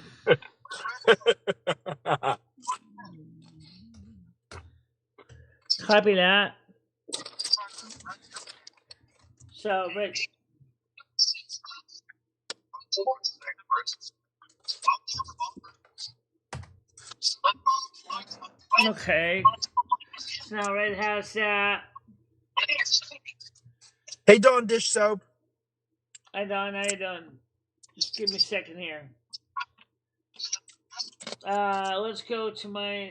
Copy that. So, Rich. Okay. So now Red has that. Hey, Dawn Dish Soap. Hi, Don. How you doing? Just give me a second here. Let's go to my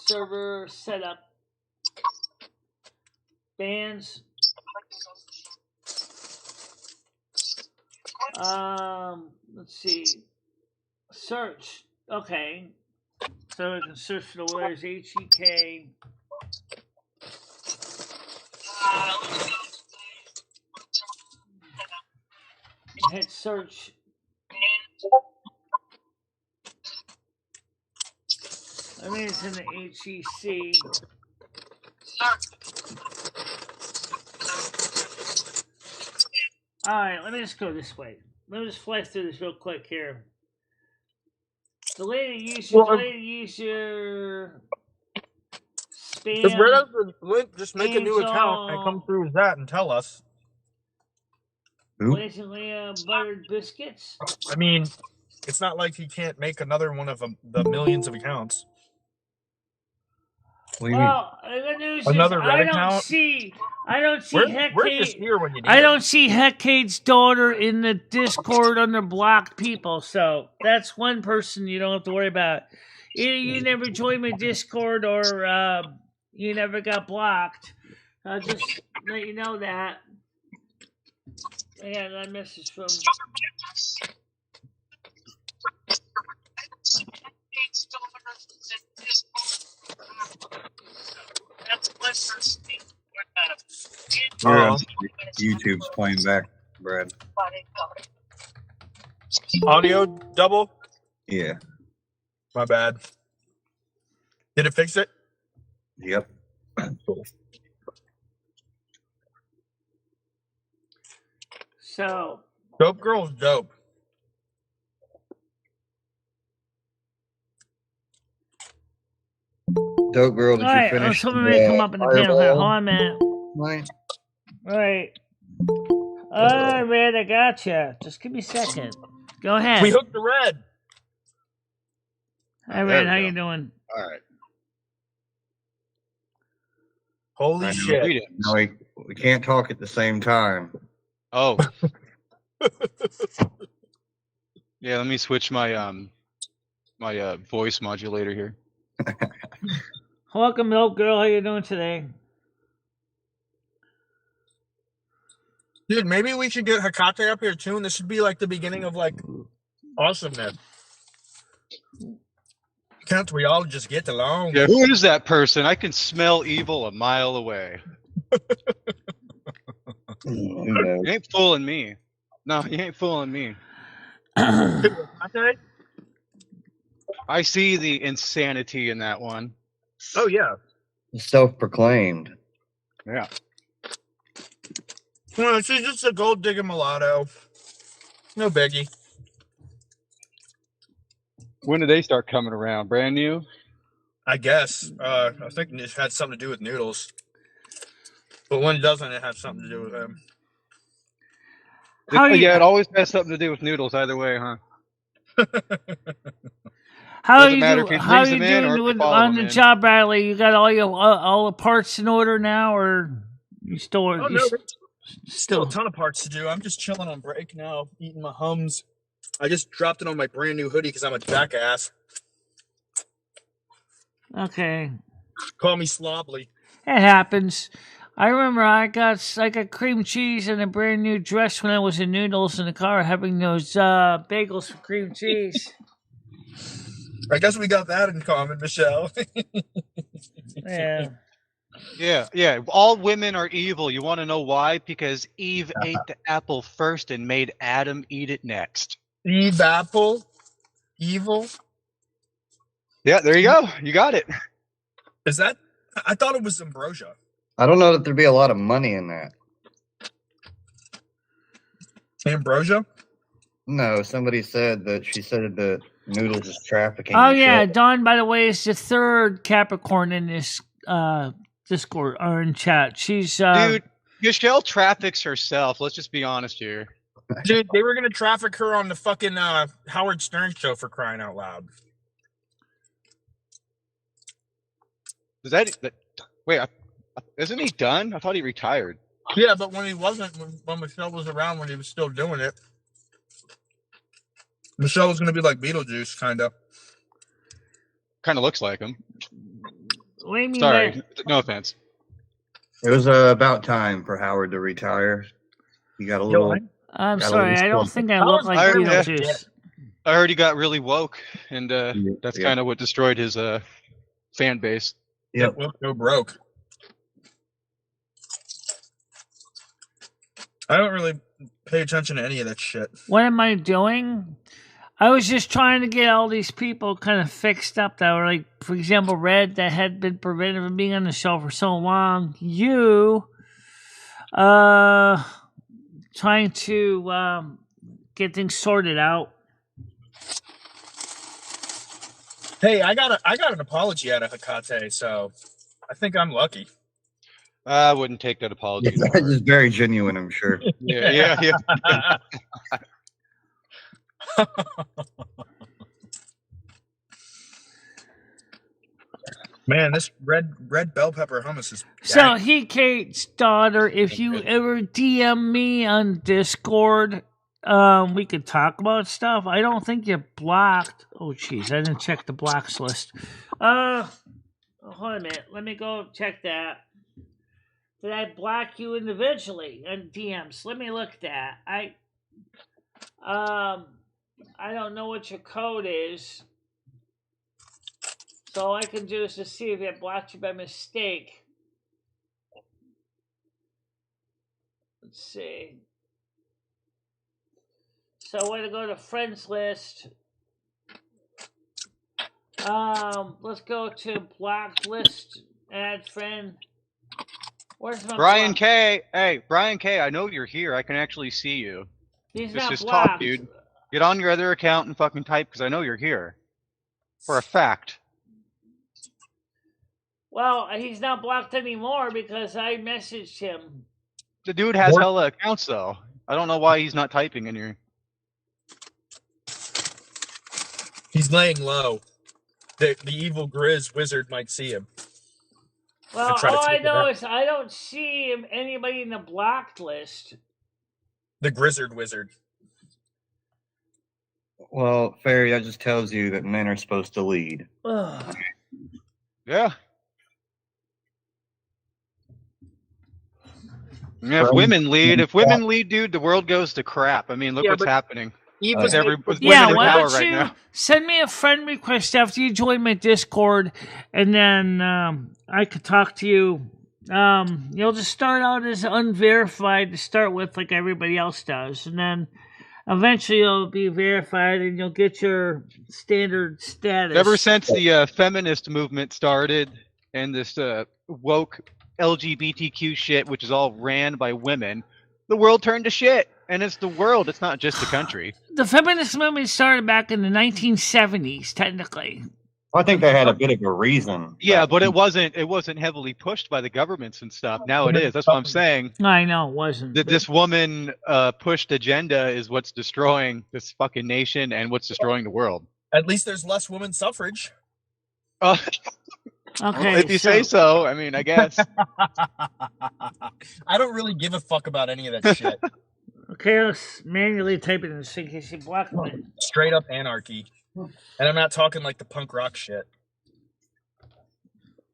server setup. Bands. Let's see. Search. Okay. So I can search for the words HEK. Hit search. I mean, it's in the HEC. All right, let me just go this way. Let me just fly through this real quick here. Delete user. Spam. If Red has the link, just make a new account and come through with that and tell us. Blatantly buttered biscuits. I mean, it's not like he can't make another one of the millions of accounts. Well, the good news another is Red I account? don't see We're just here when you need I don't see Hecade's daughter in the Discord under blocked people, so that's one person you don't have to worry about. Either you never joined my Discord or you never got blocked. I'll just let you know that. I got that message from. YouTube's playing back, Brad. Audio double? Yeah. My bad. Did it fix it? Yep. Cool. So. Dope Girl's dope. Dope Girl, did you finish? Someone may come up in the panel here. Hold on a minute. Right. Right. All right, Red, I gotcha. Just give me a second. Go ahead. We hooked the Red. Hi, Red. How you doing? All right. Holy shit. No, we can't talk at the same time. Oh. Yeah, let me switch my my voice modulator here. Welcome, Dope Girl. How you doing today? Dude, maybe we should get Hecate up here too, and this should be like the beginning of like awesomeness. Can't we all just get along? Yeah, who is that person? I can smell evil a mile away. You ain't fooling me. No, you ain't fooling me. Hecate? I see the insanity in that one. Oh, yeah. Self-proclaimed. Yeah. Well, she's just a gold digger mulatto. No biggie. When do they start coming around? Brand new? I guess. I think it had something to do with noodles. But when doesn't it have something to do with him? Yeah, it always has something to do with noodles either way, huh? How Doesn't matter if he how brings you them in or doing if you with, follow on them the in. job, Bradley? You got all the parts in order now, or you still? Oh, you no, s- still a ton of parts to do. I'm just chilling on break now, eating my Hums. I just dropped it on my brand new hoodie because I'm a jackass. Okay, Call me sloppy. it happens. I remember I got cream cheese and a brand new dress when I was in Noodles in the car having those bagels with cream cheese. I guess we got that in common, Michelle. Yeah. Yeah. All women are evil. You want to know why? Because Eve ate the apple first and made Adam eat it next. Eve apple? Evil? Yeah, there you go. You got it. Is that? I thought it was ambrosia. I don't know that there'd be a lot of money in that. Ambrosia? No, somebody said that she said that Noodles is trafficking. Oh Michelle. yeah, Dawn. By the way, is the third Capricorn in this Discord or in chat. She's Dude, Michelle traffics herself. Let's just be honest here. Dude, they were going to traffic her on the fucking Howard Stern show for crying out loud. Is that wait? Isn't he done? I thought he retired. Yeah, but when he wasn't, when Michelle was around, when he was still doing it, Michelle was going to be like Beetlejuice, kind of. Kind of looks like him. what do you mean Sorry, by- no offense. It was about time for Howard to retire. He got a little. I'm Got a sorry, little I don't spoiled. think I look like I- Beetlejuice. I heard he got really woke, and that's Yeah. kind of what destroyed his fan base. Yep. We'll go broke. I don't really pay attention to any of that shit. What am I doing? I was just trying to get all these people kind of fixed up that were like, for example, Red, that had been prevented from being on the show for so long. You, trying to get things sorted out. Hey, I got an apology out of Hecate, so I think I'm lucky. I wouldn't take that apology. It's just very genuine, I'm sure. Yeah. Man, this red bell pepper hummus is. So, Kate's daughter, if you ever DM me on Discord, we could talk about stuff. I don't think you're blocked. Oh, jeez, I didn't check the blocks list. Hold on a minute. Let me go check that. Did I block you individually on DMs? Let me look at that. I don't know what your code is. So all I can do is to see if I blocked you by mistake. Let's see. So I'm going to go to friends list. Let's go to blocked list. Add friend. Where's my Brian block? K. Hey, Brian K. I know you're here. I can actually see you. He's Just not just blocked. talk, dude. Get on your other account and fucking type because I know you're here. For a fact. Well, he's not blocked anymore because I messaged him. The dude has hella accounts though. I don't know why he's not typing in here. He's laying low. The evil Grizz wizard might see him. Well, try to all I take it know out. is I don't see anybody in the blocked list. The Grizzard wizard. Well, Fairy, that just tells you that men are supposed to lead. Ugh. Yeah. Yeah, if women lead, dude, the world goes to crap. I mean, look what's happening. Eve With was women Yeah, in why power don't right you now. send me a friend request after you join my Discord, and then I could talk to you. You'll just start out as unverified to start with, like everybody else does, and then eventually you'll be verified, and you'll get your standard status. Ever since the feminist movement started and this woke LGBTQ shit, which is all ran by women, the world turned to shit. And it's the world. It's not just the country. The feminist movement started back in the 1970s, technically. I think they had a bit of a reason. Yeah, but it wasn't heavily pushed by the governments and stuff. Now it is. That's what I'm saying. I know it wasn't. That this woman pushed agenda is what's destroying this fucking nation and what's destroying the world. At least there's less women's suffrage. Okay, if you say so, I mean, I guess. I don't really give a fuck about any of that shit. Okay, let's manually type it in so in case you block me. Straight up anarchy. And I'm not talking like the punk rock shit.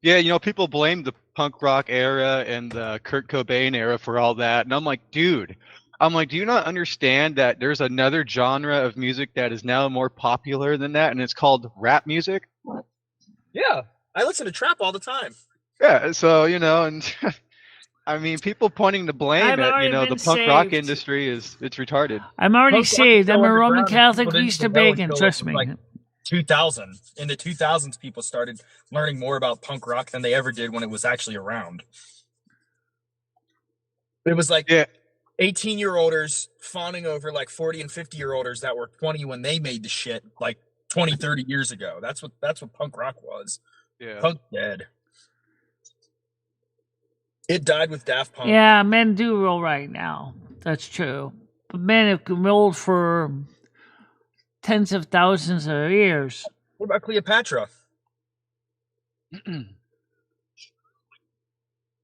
Yeah, you know, people blame the punk rock era and the Kurt Cobain era for all that. And I'm like, dude, do you not understand that there's another genre of music that is now more popular than that, and it's called rap music? Yeah, I listen to trap all the time. Yeah, so, you know, and I mean, people pointing to blame at, you know, the punk rock industry it's retarded. I'm already saved. I'm a Roman Catholic People didn't Easter know bacon. until, Trust me. like, 2000. In the 2000s, people started learning more about punk rock than they ever did when it was actually around. It was like 18-year-olders fawning over like 40 and 50-year-olders that were 20 when they made the shit like 20, 30 years ago. That's what punk rock was. Yeah. Punk dead. It died with Daft Punk. Yeah, men do roll right now. That's true. But men have rolled for tens of thousands of years. What about Cleopatra?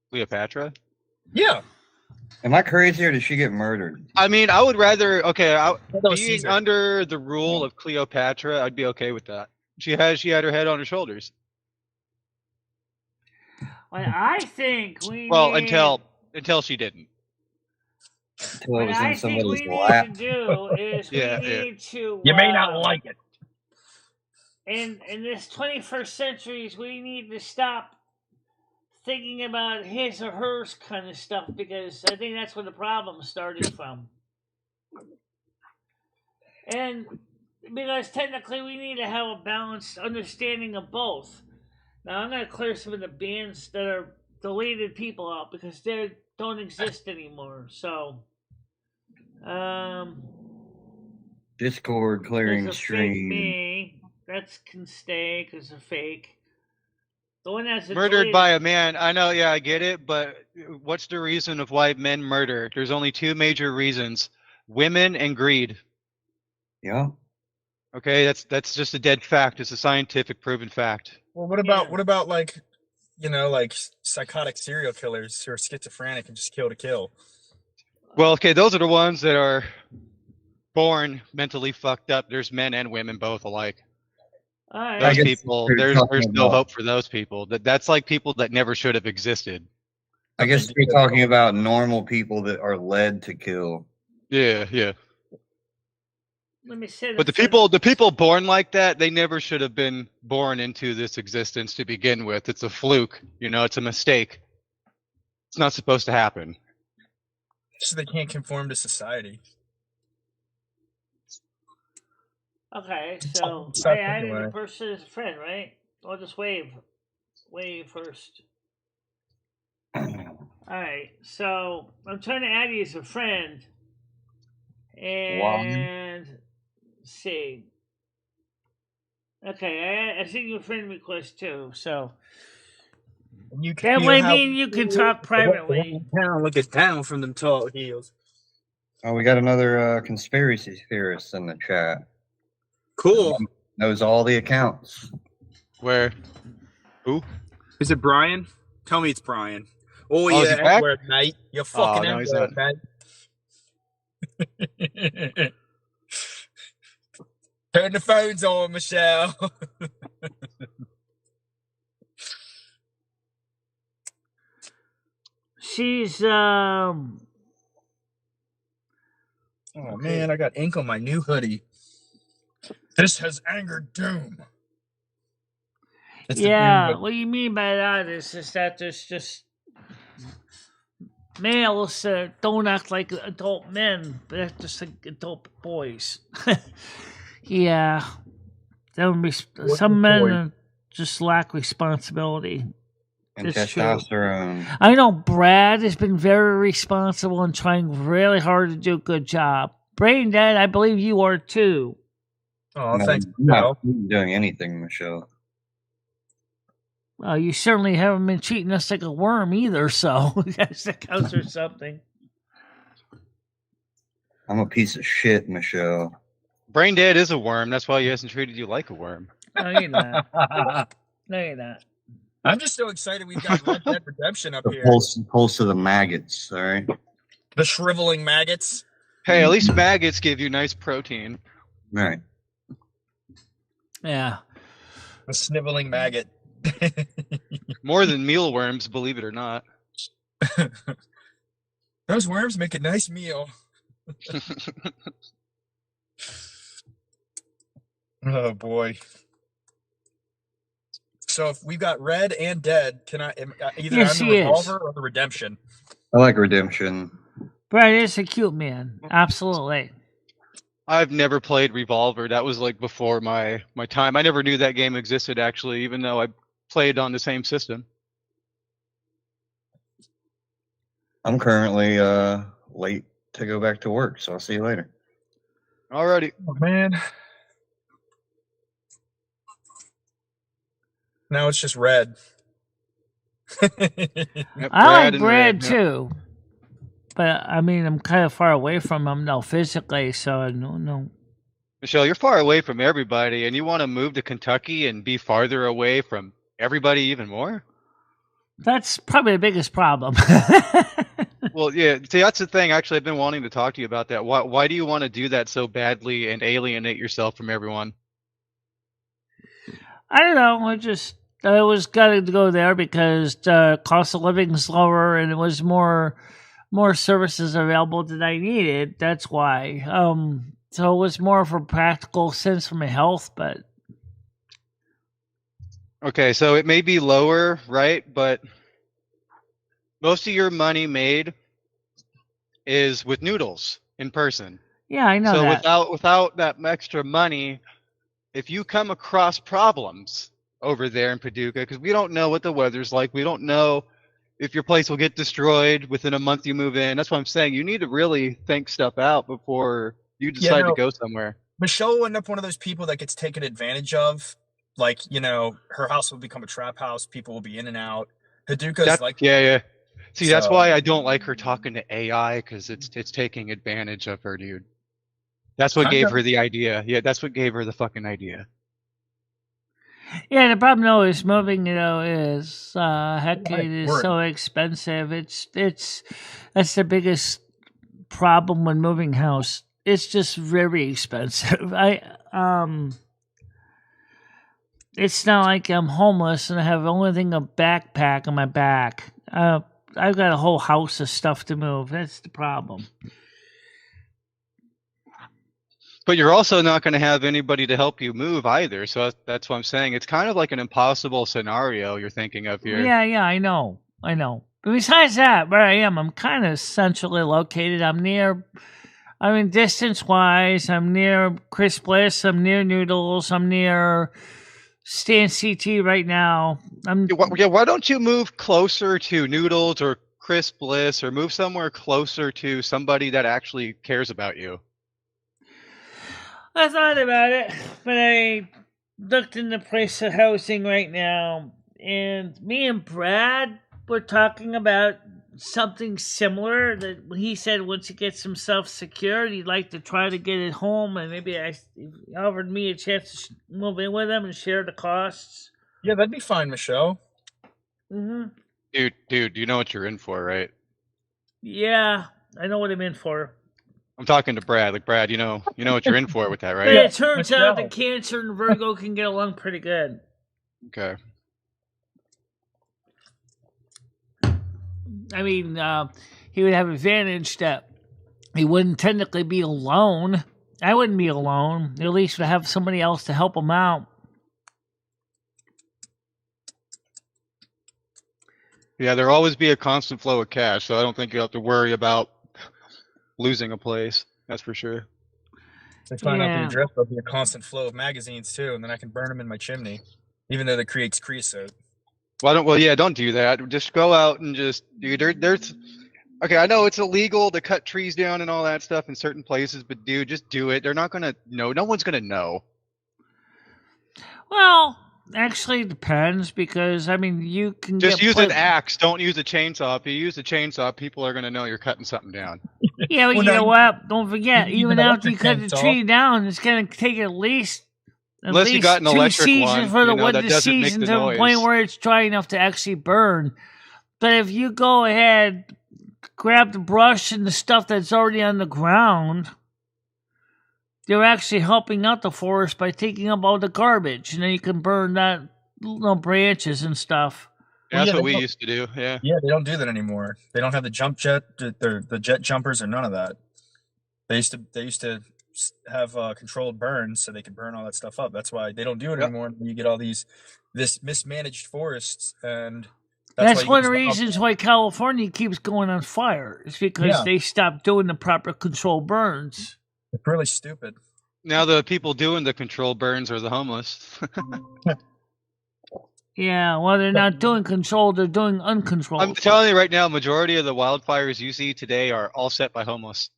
Cleopatra? Yeah. Am I crazy or did she get murdered? I mean, I would rather, being under the rule of Cleopatra, I'd be okay with that. She had her head on her shoulders. Well, I think we until she didn't. Until it was in somebody's need lap. to do is need to. You may not like it. In this 21st century, we need to stop thinking about his or hers kind of stuff, because I think that's where the problem started from. And because technically we need to have a balanced understanding of both. Now, I'm going to clear some of the bands that are deleted people out because they don't exist anymore. So, Discord clearing there's a stream. fake me. That can stay because they're fake. The one that's murdered by a man. I know, yeah, I get it, but what's the reason of why men murder? There's only two major reasons: women and greed. Yeah. Okay, that's just a dead fact. It's a scientific proven fact. Well, what about like, you know, like psychotic serial killers who are schizophrenic and just kill to kill? Well, okay, those are the ones that are born mentally fucked up. There's men and women both alike. Those people, there's no hope for those people. That's like people that never should have existed. I guess you're talking about normal people that are led to kill. Yeah, yeah. Let me say but the people born like that, they never should have been born into this existence to begin with. It's a fluke, you know, it's a mistake. It's not supposed to happen. So they can't conform to society. Okay, so I added the person as a friend, right? I'll just wave first. Alright, so I'm trying to add you as a friend. And see. Okay, I sent you a friend request too, so that way me and you can talk privately. Look at down from them tall heels. Oh, we got another conspiracy theorist in the chat. Cool. Knows all the accounts. Where? Who? Is it Brian? Tell me it's Brian. Oh is he back? Edward, mate. You're fucking no, he's Edward, mate. Turn the phones on, Michelle. She's Oh man, I got ink on my new hoodie. This has angered Doom. Yeah, what you mean by that is that there's just males don't act like adult men, but they're just like adult boys. Yeah. Some men just lack responsibility. And testosterone. True. I know Brad has been very responsible and trying really hard to do a good job. Brain Dad, I believe you are too. Oh, thanks. No, I'm not doing anything, Michelle. You certainly haven't been treating us like a worm either, so that counts for something. I'm a piece of shit, Michelle. Brain Dead is a worm. That's why he hasn't treated you like a worm. No, you're not. No, you're not. I'm just so excited we've got Red Dead Redemption up The here. pulse of the maggots, all right? The shriveling maggots. Hey, at least maggots give you nice protein. Right. Yeah. The sniveling maggot. More than mealworms, believe it or not. Those worms make a nice meal. Oh boy. So if we've got Red and Dead, can I either Yes, I'm he the is. Revolver or the Redemption? I like Redemption. Brad is a cute man. Absolutely. I've never played Revolver. That was like before my time. I never knew that game existed, actually, even though I played on the same system. I'm currently late to go back to work, so I'll see you later. Alrighty. Oh man. Now it's just Red. Yep, I like and Brad Red, yep. too. But I mean, I'm kind of far away from him now physically, so no. Michelle, you're far away from everybody, and you want to move to Kentucky and be farther away from everybody even more? That's probably the biggest problem. Well, yeah, see, that's the thing. Actually, I've been wanting to talk to you about that. Why do you want to do that so badly and alienate yourself from everyone? I don't know. I was got to go there because the cost of living is lower and it was more services available than I needed. That's why. So it was more for practical sense for my health, but Okay, so it may be lower, right? But most of your money made is with noodles in person. yeah, I know So that. without that extra money, if you come across problems over there in Paducah, because we don't know what the weather's like, we don't know if your place will get destroyed within a month you move in. That's what I'm saying. You need to really think stuff out before you decide to go somewhere. Michelle will end up one of those people that gets taken advantage of. Like, her house will become a trap house. People will be in and out. Paducah's yeah. See, that's why I don't like her talking to AI, because it's taking advantage of her, dude. That's what gave her the idea. Yeah, that's what gave her the fucking idea. Yeah, the problem though is moving. Is it is so expensive. That's the biggest problem when moving house. It's just very expensive. It's not like I'm homeless and I have only thing a backpack on my back. I've got a whole house of stuff to move. That's the problem. But you're also not going to have anybody to help you move either. So that's what I'm saying. It's kind of like an impossible scenario you're thinking of here. Yeah, I know. But besides that, where I am, I'm kind of centrally located. Distance-wise, I'm near Chris Bliss. I'm near Noodles. I'm near Stan CT right now. Why don't you move closer to Noodles or Chris Bliss, or move somewhere closer to somebody that actually cares about you? I thought about it, but I looked in the price of housing right now, and me and Brad were talking about something similar. That he said once he gets himself secured, he'd like to try to get it home, and maybe he offered me a chance to move in with him and share the costs. Yeah, that'd be fine, Michelle. Mm-hmm. Dude, you know what you're in for, right? Yeah, I know what I'm in for. I'm talking to Brad. Like, Brad, you know what you're in for with that, right? But it turns out that Cancer and Virgo can get along pretty good. Okay. I mean, he would have advantage that he wouldn't technically be alone. I wouldn't be alone. At least would have somebody else to help him out. Yeah, there'll always be a constant flow of cash, so I don't think you'll have to worry about losing a place. That's for sure. If I find out the address, there'll be a constant flow of magazines too, and then I can burn them in my chimney, even though that creates creosote. Don't do that. Just go out and just, dude, there's okay, I know it's illegal to cut trees down and all that stuff in certain places, but dude, just do it. They're not gonna know. No one's gonna know. Well, actually depends because I mean you can Just get use an axe. Don't use a chainsaw. If you use a chainsaw, people are gonna know you're cutting something down. Yeah, but Well, you no, know what? Don't forget, you even can after you electric cut the chainsaw. tree down, it's gonna take at least Unless you got an 2 electric seasons one, for the you know, wood that to doesn't make season the to the point noise. where it's dry enough to actually burn. But if you go ahead, grab the brush and the stuff that's already on the ground, you're actually helping out the forest by taking up all the garbage, and then you can burn that little branches and stuff. Yeah, Well, that's yeah, what they we don't- used to do. Yeah. Yeah, they don't do that anymore. They don't have the jump jet, the jet jumpers, or none of that. They used to have controlled burns so they could burn all that stuff up. That's why they don't do it Yep. anymore. You get all this mismanaged forests, and That's why you one get of the this- reasons why California keeps going on fire. It's because Yeah. they stopped doing the proper controlled burns. It's really stupid. Now the people doing the control burns are the homeless. Yeah, well, they're not doing controlled; they're doing uncontrolled. I'm telling you right now, majority of the wildfires you see today are all set by homeless.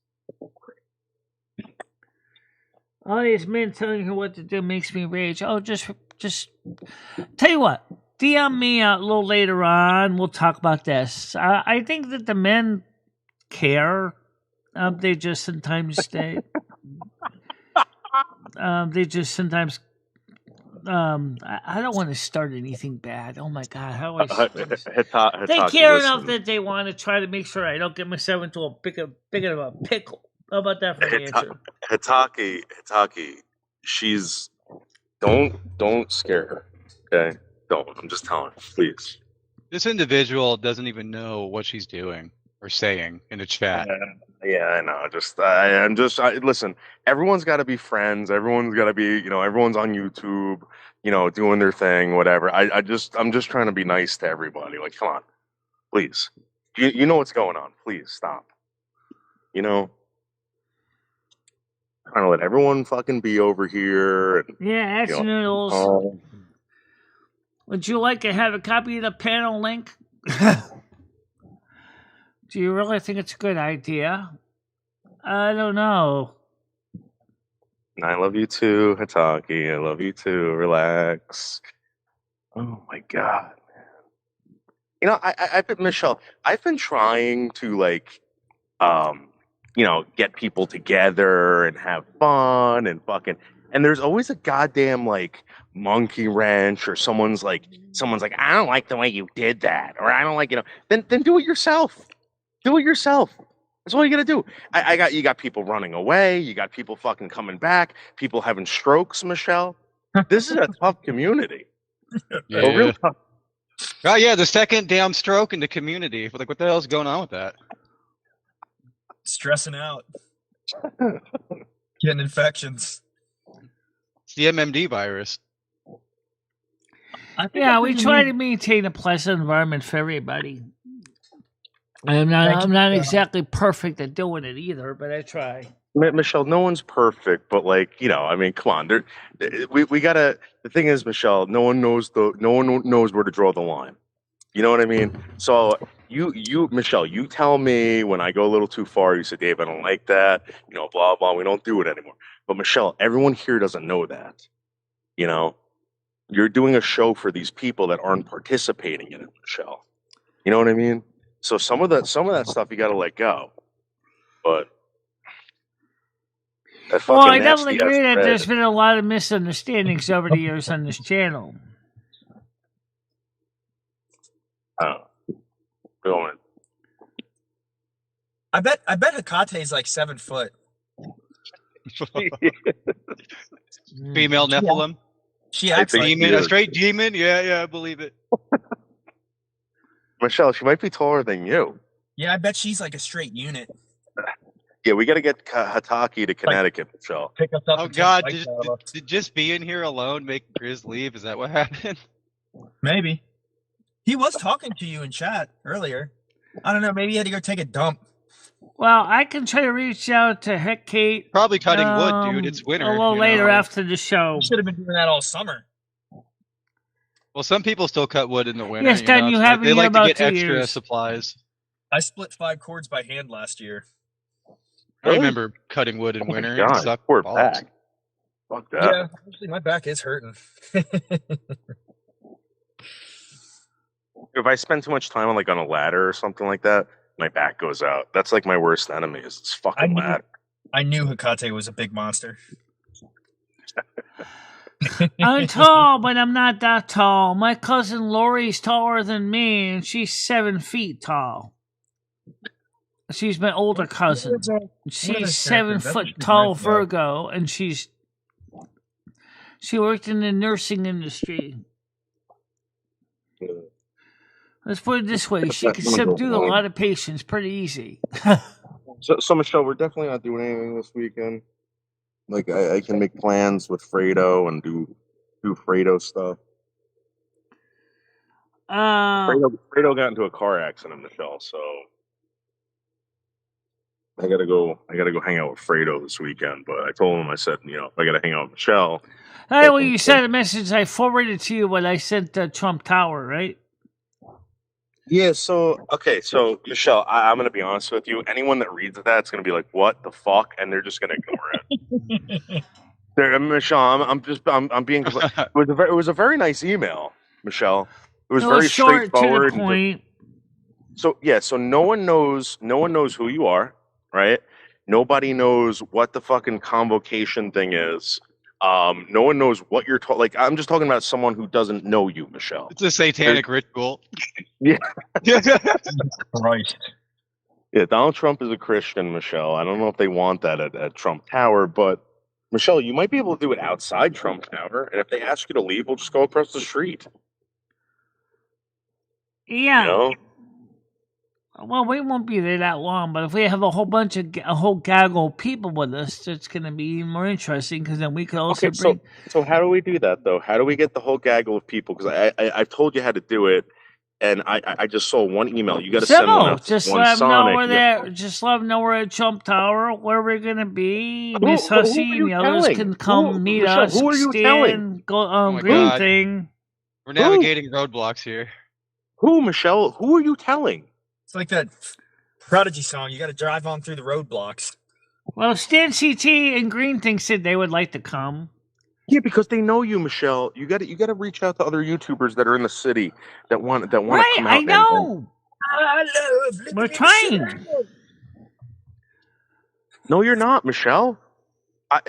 All these men telling her what to do makes me rage. Oh, just tell you what. DM me a little later on. We'll talk about this. I think that the men care. They just sometimes they just sometimes. I don't want to start anything bad. Oh my god, how do I? They care enough that they want to try to make sure I don't get myself into a big of a pickle. How about that for an answer? Hitaki, she's don't scare her. Okay, don't. I'm just telling her, please. This individual doesn't even know what she's doing or saying in the chat. Yeah, I know. Listen. Everyone's got to be friends. Everyone's got to be, everyone's on YouTube, doing their thing, whatever. I'm just trying to be nice to everybody. Like, come on, please. You know what's going on. Please stop. Trying to let everyone fucking be over here. And, Yeah, X Noodles. Would you like to have a copy of the panel link? Do you really think it's a good idea? I don't know. I love you too, Hitaki. I love you too. Relax. Oh my god, man. I've been Michelle. I've been trying to get people together and have fun and fucking. And there's always a goddamn monkey wrench or someone's like, I don't like the way you did that, or I don't like, then do it yourself. Do it yourself. That's all you gotta do. You got people running away. You got people fucking coming back. People having strokes, Michelle. This is a tough community. Yeah. A real tough. Oh yeah, the second damn stroke in the community. Like, what the hell's going on with that? Stressing out, getting infections. It's the MMD virus. Yeah, we try to maintain a pleasant environment for everybody. I'm not exactly perfect at doing it either, but I try. Michelle, no one's perfect, but come on. We gotta. The thing is, Michelle, no one knows where to draw the line. You know what I mean? So you, Michelle, you tell me when I go a little too far. You say, Dave, I don't like that. Blah blah. We don't do it anymore. But Michelle, everyone here doesn't know that. You're doing a show for these people that aren't participating in it, Michelle. You know what I mean? So some of that stuff you got to let go. But well, I definitely agree that there's been a lot of misunderstandings over the years on this channel. I bet Hekate is like 7 foot. Female Nephilim. She acts like demon, a straight demon. Yeah, I believe it. Michelle, she might be taller than you. Yeah, I bet she's like a straight unit. Yeah, we got to get Hitaki to Connecticut, Michelle. Pick us up. Oh God, did just being here alone make Grizz leave? Is that what happened? Maybe. He was talking to you in chat earlier. I don't know. Maybe he had to go take a dump. Well, I can try to reach out to Hecate. Probably cutting wood, dude. It's winter. A little later after the show. You should have been doing that all summer. Well, some people still cut wood in the winter. Yes, Dan, you have they like to about get 2 extra years. supplies. I split 5 cords by hand last year. I remember cutting wood in winter. God, It sucked poor balls. back. Fuck that. Yeah, actually, my back is hurting. If I spend too much time on like on a ladder or something like that, my back goes out. That's like my worst enemy is this fucking ladder. I knew Hecate was a big monster. I'm tall, but I'm not that tall. My cousin Lori's taller than me, and she's 7 feet tall. She's my older cousin. She's 7 foot tall Virgo, and she worked in the nursing industry. Let's put it this way: she can subdue a lot of patients pretty easy. So Michelle, we're definitely not doing anything this weekend. Like I can make plans with Fredo and do Fredo stuff. Fredo got into a car accident, Michelle, so I gotta go hang out with Fredo this weekend. But I told him, I said, I gotta hang out with Michelle. Hey, well, you sent a message. I forwarded to you what I sent to Trump Tower, right? Yeah, so Michelle, I'm gonna be honest with you. Anyone that reads that's gonna be like, "What the fuck?" and they're just gonna ignore it. Michelle, I'm being. It was a very nice email, Michelle. It was very short, straightforward. To the point. So no one knows who you are, right? Nobody knows what the fucking convocation thing is. No one knows what you're talking. Like, I'm just talking about someone who doesn't know you, Michelle. It's a satanic ritual. Yeah. Christ. Yeah, Donald Trump is a Christian, Michelle. I don't know if they want that at Trump Tower, but Michelle, you might be able to do it outside Trump Tower, and if they ask you to leave, we'll just go across the street. Yeah. Well, we won't be there that long, but if we have a whole gaggle of people with us, it's going to be even more interesting because then we could also bring. So how do we do that though? How do we get the whole gaggle of people? Because I've told you how to do it, and I just saw one email. You got to send one out. Just let them know we're there. Just let them know we're at Trump Tower, where we're going to be. Miss Hussey and the others can come meet us. Who are you telling? Green thing. We're navigating roadblocks here. Who, Michelle? Who are you telling? It's like that Prodigy song. You got to drive on through the roadblocks. Well, Stan CT and Green Thing said they would like to come. Yeah, because they know you, Michelle. You got to reach out to other YouTubers that are in the city that want to come out. I know. We're trying. No, you're not, Michelle.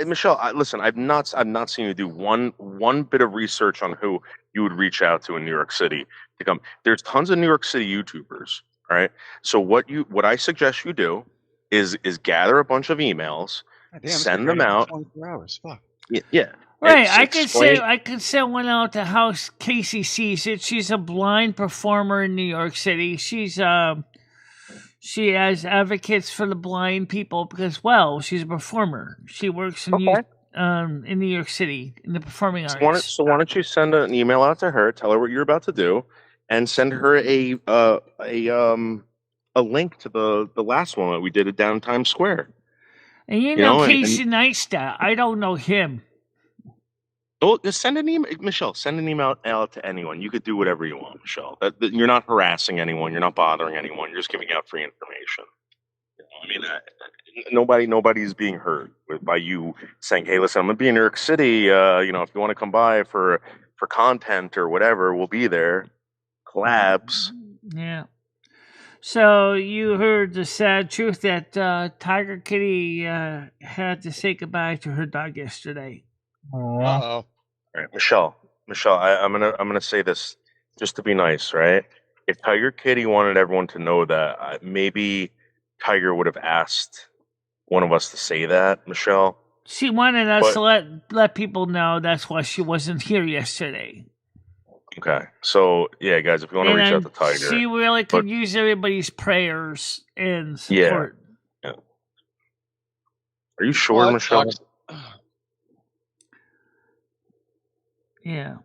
Michelle, listen. I've not seen you do one bit of research on who you would reach out to in New York City to come. There's tons of New York City YouTubers. All right. So what I suggest you do is gather a bunch of emails, send them out. 24 hours. Fuck. Yeah. Right. I could send one out to House Casey sees it. She's a blind performer in New York City. She has advocates for the blind people because, well, she's a performer. She works in New York City in the performing arts. So why don't you send an email out to her, tell her what you're about to do, and send her a link to the last one that we did at down Times Square. And Casey Neistat, I don't know him. Well, just send an email, Michelle. Send an email out to anyone. You could do whatever you want, Michelle. You're not harassing anyone. You're not bothering anyone. You're just giving out free information. Nobody's being hurt by you saying, "Hey, listen, I'm gonna be in New York City. If you want to come by for content or whatever, we'll be there." Collabs. Yeah. So you heard the sad truth that Tiger Kitty had to say goodbye to her dog yesterday. Uh-oh. All right, Michelle, I'm gonna say this just to be nice, right? If Tiger Kitty wanted everyone to know that, maybe Tiger would have asked one of us to say that, Michelle. She wanted us to let people know. That's why she wasn't here yesterday. Okay, so yeah, guys, if you want to reach out to Tiger, she really could use everybody's prayers and support. Yeah. Are you sure, Michelle? Yeah.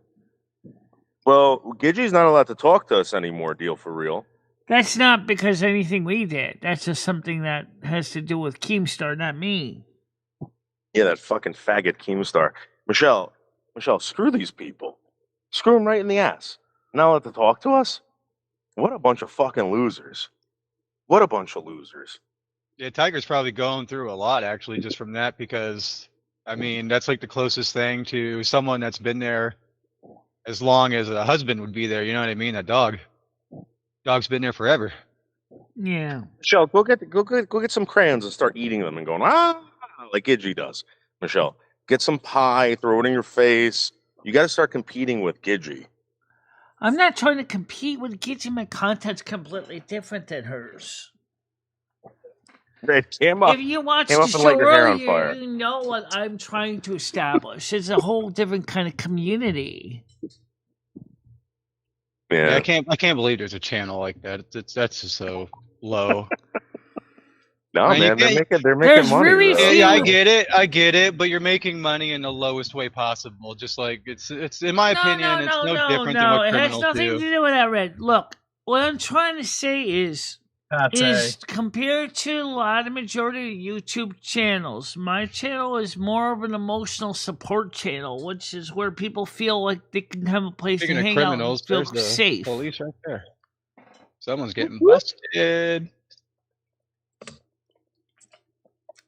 Well, Gidgey's not allowed to talk to us anymore, deal for real. That's not because of anything we did. That's just something that has to do with Keemstar, not me. Yeah, that fucking faggot Keemstar. Michelle, screw these people. Screw them right in the ass. Not allowed to talk to us? What a bunch of fucking losers. What a bunch of losers. Yeah, Tiger's probably going through a lot, actually, just from that, because I mean, that's like the closest thing to someone that's been there as long as a husband would be there. You know what I mean? That dog's been there forever. Yeah. Michelle, go get some crayons and start eating them and going like Gidgey does. Michelle, get some pie, throw it in your face. You got to start competing with Gidgey. I'm not trying to compete with Gidgey. My content's completely different than hers. It came up. If you watch Came the up and show light your hair on earlier, fire. you know what I'm trying to establish. It's a whole different kind of community. Yeah, I can't believe there's a channel like that. That's just so low. No, I mean, man, they're making There's money. very though. Yeah, few- I get it, but you're making money in the lowest way possible. Just like it's in my opinion, it's no different than what it has criminals nothing do. to do with that, Red. Look, what I'm trying to say is compared to a lot of majority of YouTube channels, my channel is more of an emotional support channel, which is where people feel like they can have a place Speaking to of hang criminals, out and there's feel the safe. police right there. Someone's getting busted.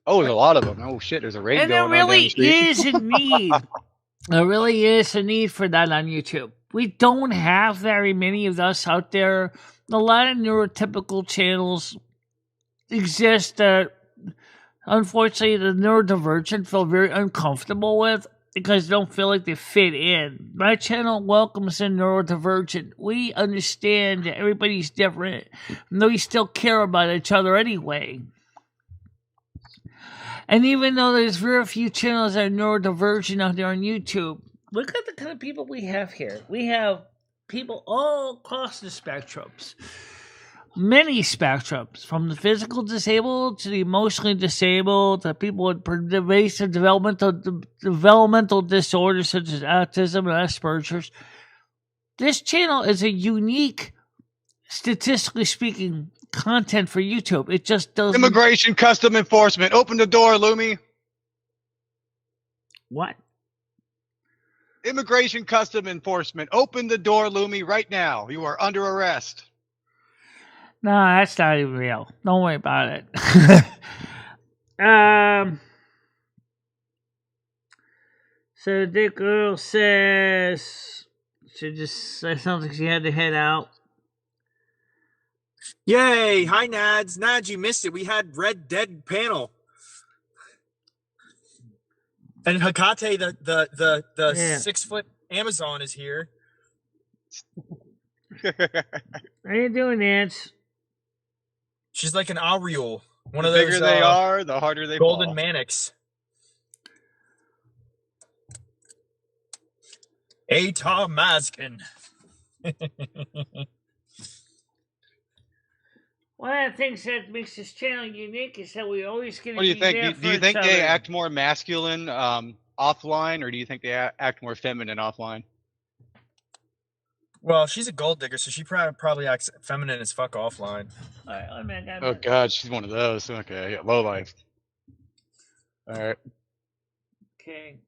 Oh, there's a lot of them. Oh shit, there's a raid And going there on down really the street. is a need. There really is a need for that on YouTube. We don't have very many of us out there. A lot of neurotypical channels exist that, unfortunately, the neurodivergent feel very uncomfortable with because they don't feel like they fit in. My channel welcomes the neurodivergent. We understand that everybody's different, and we still care about each other anyway. And even though there's very few channels that are neurodivergent out there on YouTube, look at the kind of people we have here. We have people all across the spectrums. Many spectrums, from the physical disabled to the emotionally disabled, to people with pervasive developmental disorders such as autism and Asperger's. This channel is a unique, statistically speaking, content for YouTube. It just doesn't. Immigration Custom Enforcement. Open the door, Lumi. What? Immigration Custom Enforcement. Open the door, Lumi, right now. You are under arrest. No, that's not even real. Don't worry about it. So Dick Earl says that sounds like she had to head out. Yay! Hi, Nads. Nads, you missed it. We had Red Dead panel. And Hecate, the 6-foot Amazon is here. How you doing, Nance? She's like an aureole. One The of those bigger they are, the harder they golden fall. Mannix. Atar Mazkin. One of the things that makes this channel unique is that we're always going to What do you be think? there Do you for think each they other. act more masculine offline, or do you think they act more feminine offline? Well, she's a gold digger, so she probably acts feminine as fuck offline. All right, I mean, Oh God, she's one of those. Okay, yeah, low life. All right. Okay.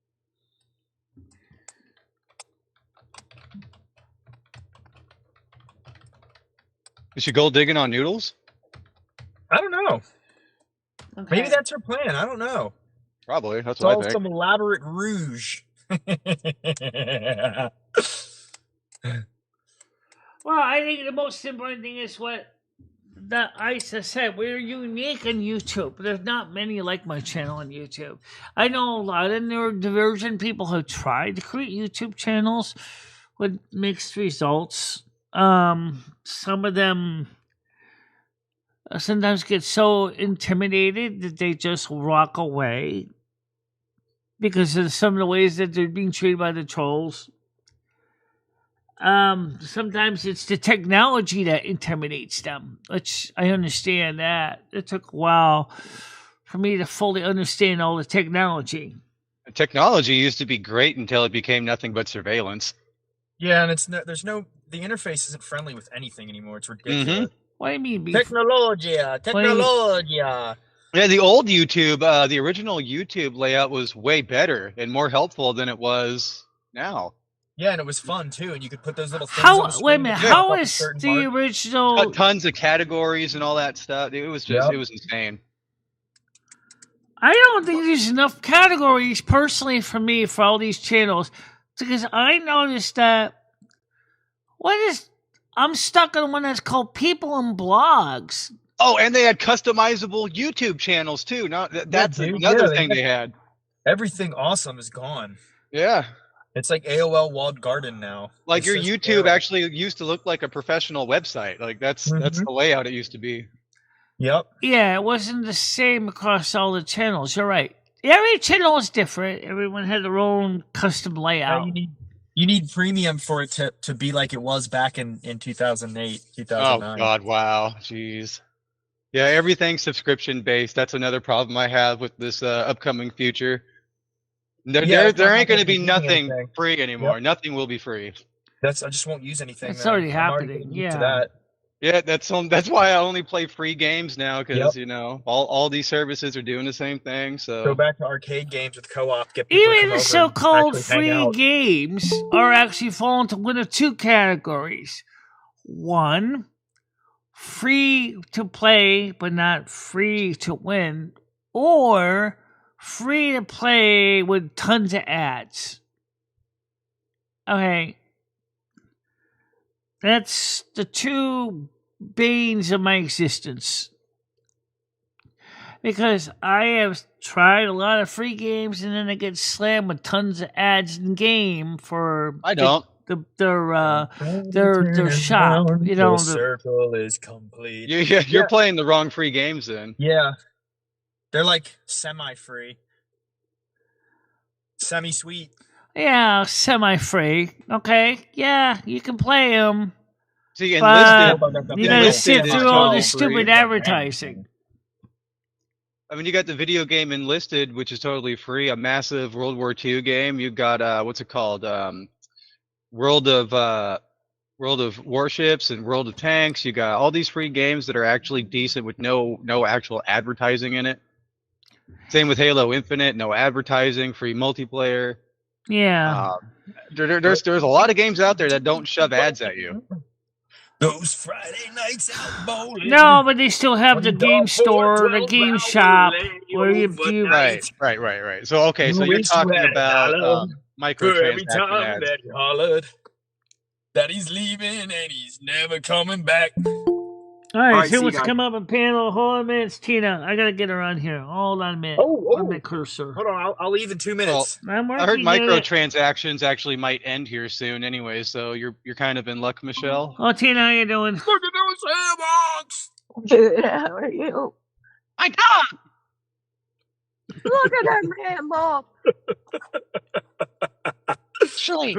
Is she gold digging on noodles? I don't know. Okay. Maybe that's her plan. I don't know. Probably. That's It's what I all think. some elaborate rouge. Well, I think the most important thing is what the Isa said. We're unique on YouTube. There's not many like my channel on YouTube. I know a lot of neurodivergent people have tried to create YouTube channels with mixed results. Some of them sometimes get so intimidated that they just walk away because of some of the ways that they're being treated by the trolls. Sometimes it's the technology that intimidates them, which I understand that. It took a while for me to fully understand all the technology. Technology used to be great until it became nothing but surveillance. Yeah, and the interface isn't friendly with anything anymore. It's ridiculous. What do you mean? Technologia. Yeah, the old YouTube, the original YouTube layout was way better and more helpful than it was now. Yeah, and it was fun too, and you could put those little things on the screen. Wait a minute, to how pop up a is certain the mark. original... Tons of categories and all that stuff. It was just, it was insane. I don't think there's enough categories personally for me for all these channels because I noticed that I'm stuck on one that's called People and Blogs. Oh, and they had customizable YouTube channels too. No, that's another thing they had. Everything awesome is gone. Yeah. It's like AOL walled garden now. Like your YouTube actually used to look like a professional website. Like that's the layout it used to be. Yep. Yeah, it wasn't the same across all the channels. You're right. Every channel is different. Everyone had their own custom layout. You need premium for it to be like it was back in 2008, 2009. Oh God, wow. Jeez. Yeah, everything's subscription based. That's another problem I have with this upcoming future. There ain't going to be nothing free anymore. Yep. Nothing will be free. I just won't use anything. That's already happening. Yeah. Yeah, that's why I only play free games now because you know all these services are doing the same thing. So go back to arcade games with co-op. Get people even the so-called free games are actually fall into one of two categories. One, free to play but not free to win, or free to play with tons of ads. Okay. That's the two banes of my existence. Because I have tried a lot of free games and then I get slammed with tons of ads in game for their shop. You know, the circle is complete. You're playing the wrong free games then. Yeah. They're like semi-free. Semi-sweet. Yeah, semi-free. Okay, yeah, you can play them. See, Enlisted, you gotta sit through all this stupid advertising. I mean, you got the video game Enlisted, which is totally free, a massive World War II game. You've got what's it called? World of Warships and World of Tanks. You got all these free games that are actually decent with no actual advertising in it. Same with Halo Infinite, no advertising, free multiplayer. Yeah. There's a lot of games out there that don't shove ads at you. Those Friday nights out bowling. No, but they still have the game store, the game shop, where you right. So okay, so you're talking about microtransaction every time ads. that he hollered that he's leaving and he's never coming back. All right, who wants to come up and panel? Hold on a minute, it's Tina. I gotta get her on here. Hold on a minute. Oh. My cursor. Hold on, I'll leave in 2 minutes. Well, I heard microtransactions actually might end here soon anyway, so you're kind of in luck, Michelle. Oh, Tina, how you doing? Look at those hambox! Good, how are you? My dog! Look at that hambox! Chili.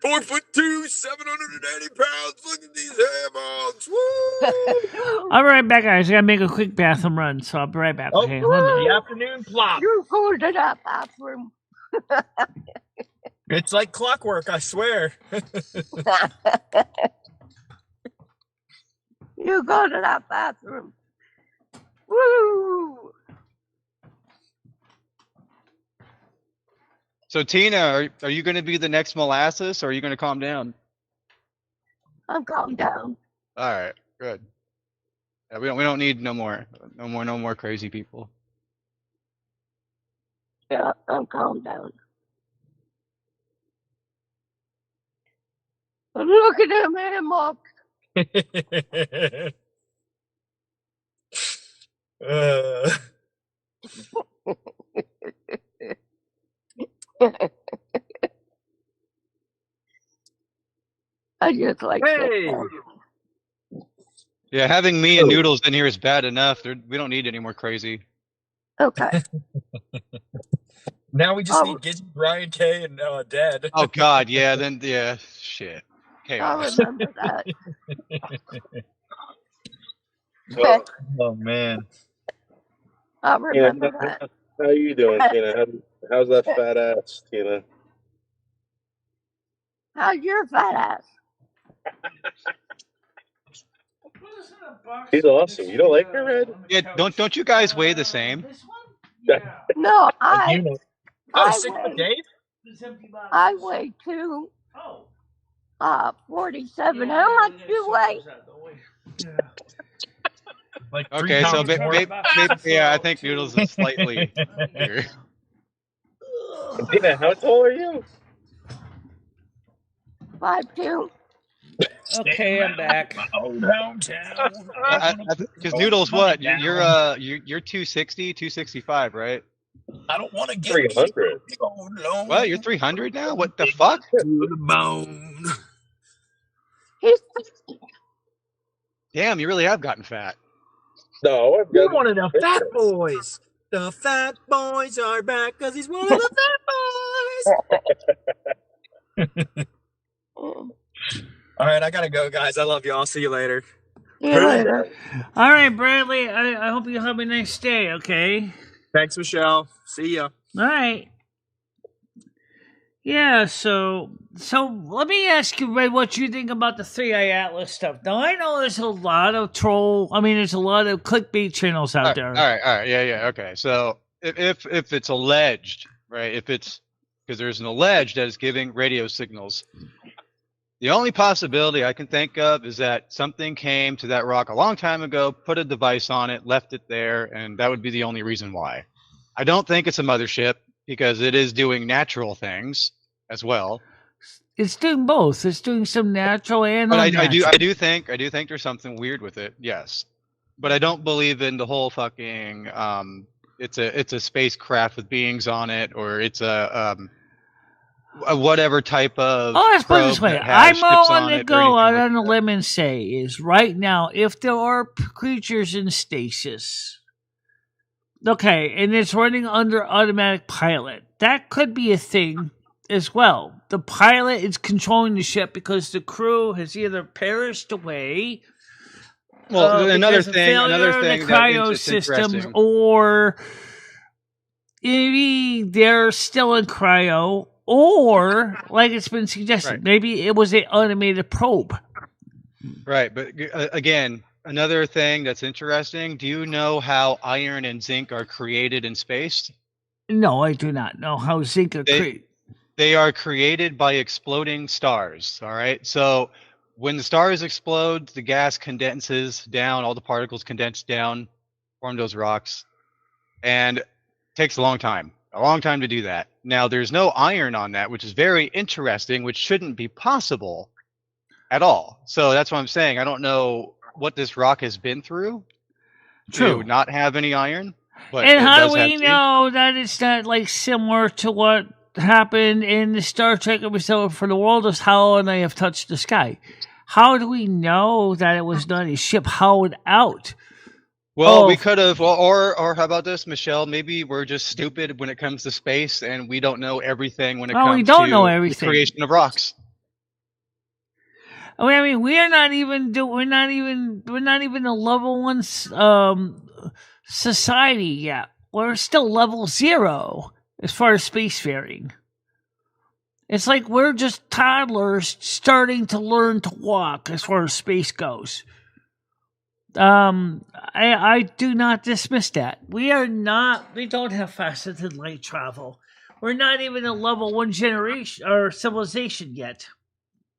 4'2", 780 pounds. Look at these hambox! Woo! I'll be right back, guys. I gotta make a quick bathroom run, so I'll be right back. Okay, hold on. The afternoon plop. You're going to that bathroom. It's like clockwork, I swear. You go to that bathroom. Woo! So Tina, are you going to be the next Molasses, or are you going to calm down? I'm calmed down. All right, good. Yeah, we don't need no more crazy people. Yeah, I'm calmed down. But look at him hammock. I just like Yeah, having me and Noodles in here is bad enough. We don't need any more crazy. Okay. Now we just need Gidget, Brian K, and Dad. Oh God, yeah. Then shit. Chaos. I remember that. Oh man. I remember that. How you doing, Tina? How's that fat ass, Tina? How's your fat ass? She's awesome. You don't like her, Red? Yeah, don't you guys weigh the same? No, I weigh 47. How much do you weigh? Like 3 Okay, so pounds more. yeah, I think Noodles is slightly bigger. Dana, how tall are you? 5'2". Okay, I'm back. Because Noodles, what? You're 260, 265, right? I don't want to get 300. What? You're 300 now? What the fuck? To the bone. He's Damn, you really have gotten fat. No, I've You're got one of the fat boys. The fat boys are back because he's one of the fat boys. All right, I gotta go, guys. I love you. I'll see you later. See you later. All right, Bradley. I hope you have a nice day. Okay. Thanks, Michelle. See ya. All right. Yeah. So let me ask you, Red, what you think about the 3i Atlas stuff. Now I know there's a lot of there's a lot of clickbait channels out there. All right. Yeah. Okay. So if it's alleged, right? If it's because there's an alleged that is giving radio signals. The only possibility I can think of is that something came to that rock a long time ago, put a device on it, left it there, and that would be the only reason why. I don't think it's a mothership because it is doing natural things as well. It's doing both. It's doing some natural and but unnatural. I do think there's something weird with it. Yes, but I don't believe in the whole fucking it's a spacecraft with beings on it, or it's a whatever type of. Oh, let's put it this way. I'm willing to go out on a like limb and say is right now, if there are creatures in stasis, okay, and it's running under automatic pilot, that could be a thing as well. The pilot is controlling the ship because the crew has either perished away. Well, another thing, the cryo systems, or maybe they're still in cryo. Or, like it's been suggested, maybe it was an automated probe. Right, but again, another thing that's interesting, do you know how iron and zinc are created in space? No, I do not know how zinc are created. They are created by exploding stars, all right? So when the stars explode, the gas condenses down, all the particles condense down, form those rocks, and it takes a long time to do that. Now, there's no iron on that, which is very interesting, which shouldn't be possible at all. So that's what I'm saying. I don't know what this rock has been through to not have any iron. But and how do we know that it's not like similar to what happened in the Star Trek episode "For the World Is Hollow and I Have Touched the Sky"? How do we know that it was not a ship hollowed out? Well, we could have, or how about this, Michelle? Maybe we're just stupid when it comes to space, and we don't know everything when it comes to the creation of rocks. I mean, we're not even a level 1 society yet. We're still level 0 as far as spacefaring. It's like we're just toddlers starting to learn to walk as far as space goes. I do not dismiss that. We don't have faster than light travel. We're not even a level 1 generation or civilization yet,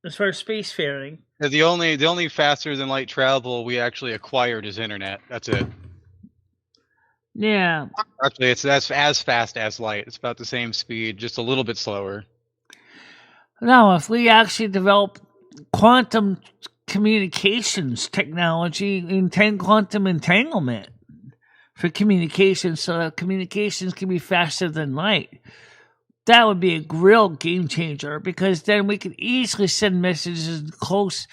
as far as spacefaring. The only faster than light travel we actually acquired is internet. That's it. Yeah. Actually, that's as fast as light. It's about the same speed, just a little bit slower. No, if we actually develop quantum communications technology, quantum entanglement for communications, so that communications can be faster than light, that would be a real game changer, because then we could easily send messages close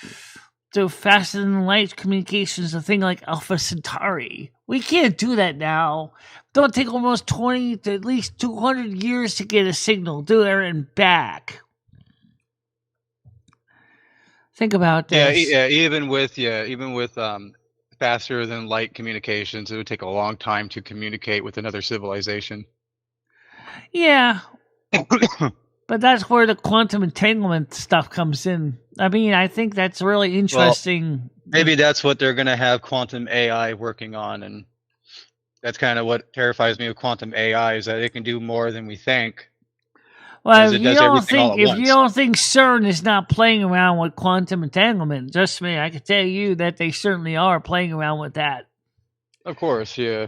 to faster than light communications, a thing like Alpha Centauri. We can't do that now. It'll take almost 20 to at least 200 years to get a signal there and back. Think about this. Yeah, even with faster than light communications, it would take a long time to communicate with another civilization. Yeah. But that's where the quantum entanglement stuff comes in. I mean, I think that's really interesting. Well, maybe that's what they're going to have quantum AI working on, and that's kind of what terrifies me with quantum AI, is that it can do more than we think. Well, if you don't think CERN is not playing around with quantum entanglement, trust me, I can tell you that they certainly are playing around with that. Of course, yeah.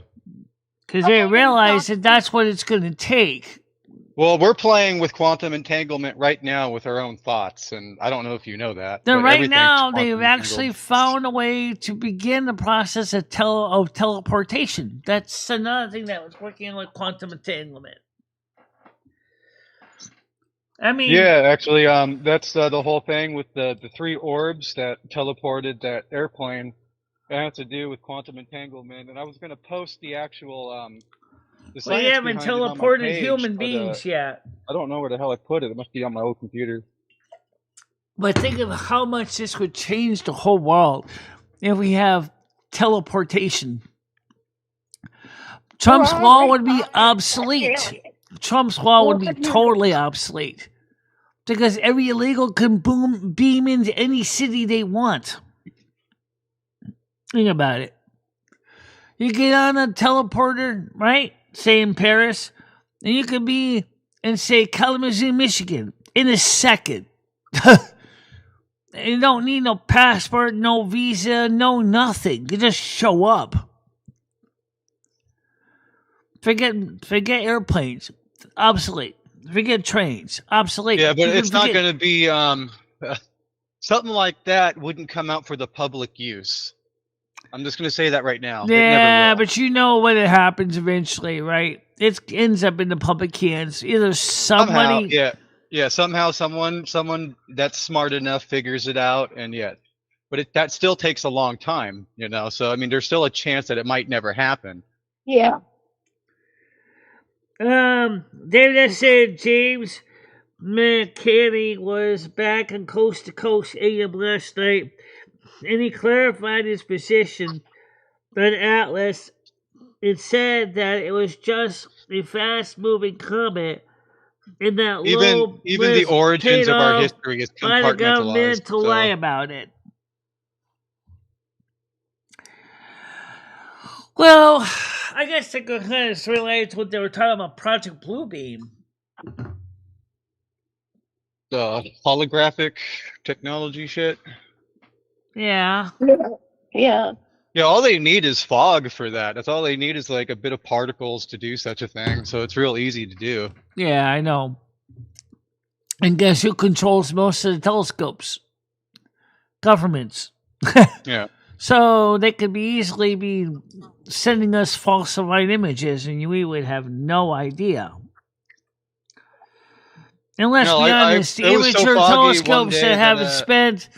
Because they realize that that's what it's going to take. Well, we're playing with quantum entanglement right now with our own thoughts, and I don't know if you know that. Then but right now, everything's they've quantum actually entangled. found a way to begin the process of teleportation. That's another thing that was working with quantum entanglement. I mean, Yeah, actually, that's the whole thing with the 3 orbs that teleported that airplane. That has to do with quantum entanglement, and I was going to post the actual the well, you science haven't behind it on my teleported page, human but, beings yet. I don't know where the hell I put it. It must be on my old computer. But think of how much this would change the whole world if we have teleportation. Trump's law would be obsolete. Trump's law would be totally obsolete. Because every illegal can beam into any city they want. Think about it. You get on a teleporter, right? Say in Paris, and you could be in, say, Kalamazoo, Michigan in a second. You don't need no passport, no visa, no nothing. You just show up. Forget airplanes, obsolete. Forget trains, obsolete. Yeah, but it's not going to be something like that. Wouldn't come out for the public use. I'm just going to say that right now. Yeah, but you know when it happens eventually, right? It ends up in the public hands. Either somebody, somehow someone that's smart enough figures it out, and but that still takes a long time, you know. So I mean, there's still a chance that it might never happen. Yeah. David said James McCanny was back on Coast to Coast AM last night, and he clarified his position on Atlas. It said that it was just a fast-moving comet, and that Even the origins of our history is by the government compartmentalized. to lie about it. Well, I guess it kind of relates to what they were talking about, Project Bluebeam. The holographic technology shit. Yeah. Yeah. Yeah, all they need is fog for that. That's all they need is like a bit of particles to do such a thing. So it's real easy to do. Yeah, I know. And guess who controls most of the telescopes? Governments. Yeah. So they could easily be sending us falsified images, and we would have no idea. And let's be honest, the amateur telescopes that have spent,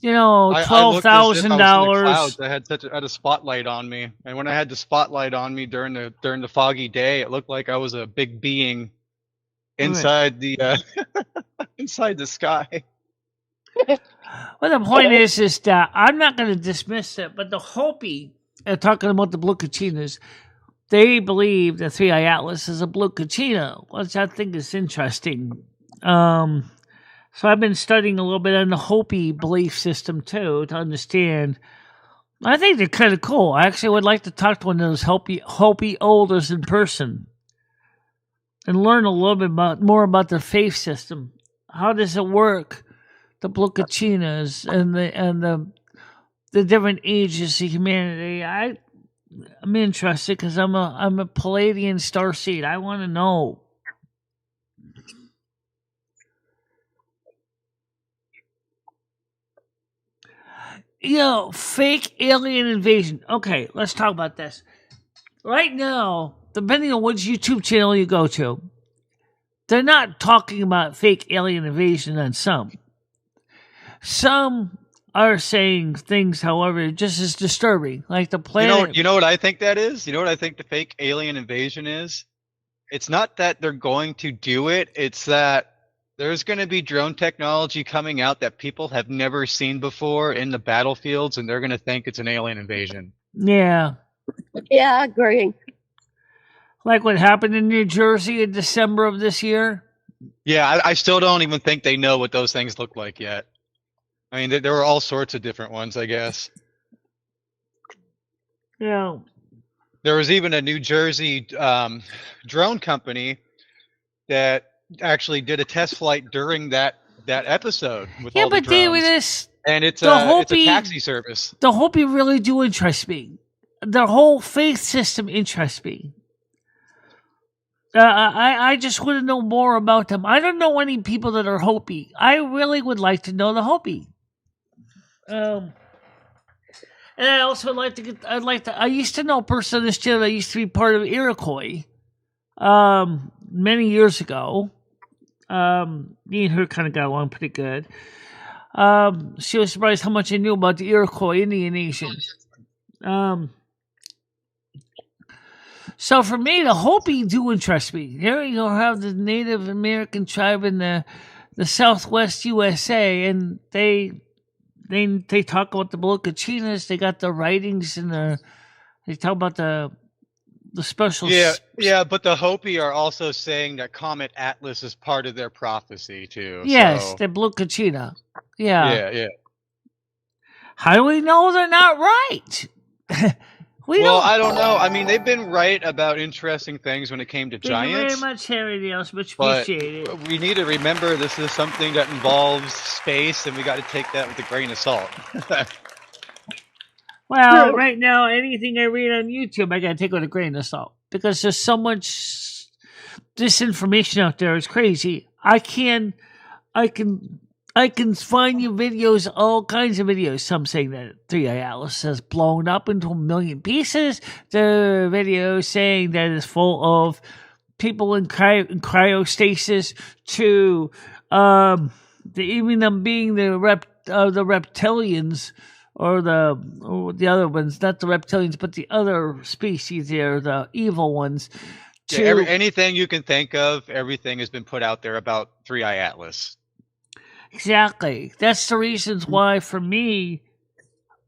$12,000. I had a spotlight on me, and when I had the spotlight on me during the foggy day, it looked like I was a big being inside the inside the sky. Well, the point is that I'm not going to dismiss it, but the Hopi, talking about the blue kachinas, they believe the 3-eye Atlas is a blue kachina, which I think is interesting. So I've been studying a little bit on the Hopi belief system too to understand. I think they're kind of cool. I actually would like to talk to one of those Hopi elders in person and learn a little bit more about their faith system. How does it work? The blue kachinas and the different ages of humanity. I'm interested because I'm a Palladian starseed. I want to know. Fake alien invasion. Okay, let's talk about this. Right now, depending on which YouTube channel you go to, they're not talking about fake alien invasion on some. Some are saying things, however, just as disturbing, like the planet. You know what I think that is? You know what I think the fake alien invasion is? It's not that they're going to do it. It's that there's going to be drone technology coming out that people have never seen before in the battlefields, and they're going to think it's an alien invasion. Yeah. Yeah, I agree. Like what happened in New Jersey in December of this year? Yeah, I still don't even think they know what those things look like yet. I mean, there were all sorts of different ones, I guess. Yeah. There was even a New Jersey drone company that actually did a test flight during that episode with all the drones. David, and it's a taxi service. The Hopi really do interest me. their whole faith system interests me. I just want to know more about them. I don't know any people that are Hopi. I really would like to know the Hopi. And I also would like to get. I used to know a person on this channel that used to be part of Iroquois. Many years ago. Me and her kind of got along pretty good. She was surprised how much I knew about the Iroquois Indian Nation. So for me, the Hopi do interest me. Here you have the Native American tribe in the Southwest USA, and they talk about the Blocachinas. They got the writings and they talk about the special. Yeah, but the Hopi are also saying that Comet Atlas is part of their prophecy too. Yes, so. the Bloocachina. Yeah. Yeah. How do we know they're not right? I don't know. I mean, they've been right about interesting things when it came to giants. Thank you very much, Harry Dales. Much appreciated. But we need to remember this is something that involves space, and we got to take that with a grain of salt. Well, right now, anything I read on YouTube, I got to take with a grain of salt because there's so much disinformation out there. It's crazy. I can find you videos, all kinds of videos. Some saying that 3i Atlas has blown up into 1 million pieces. There are videos saying that it's full of people in cryostasis. To even them being the reptilians or the other ones, not the reptilians, but the other species there, the evil ones. Anything you can think of, everything has been put out there about 3i Atlas. Exactly. That's the reasons why, for me,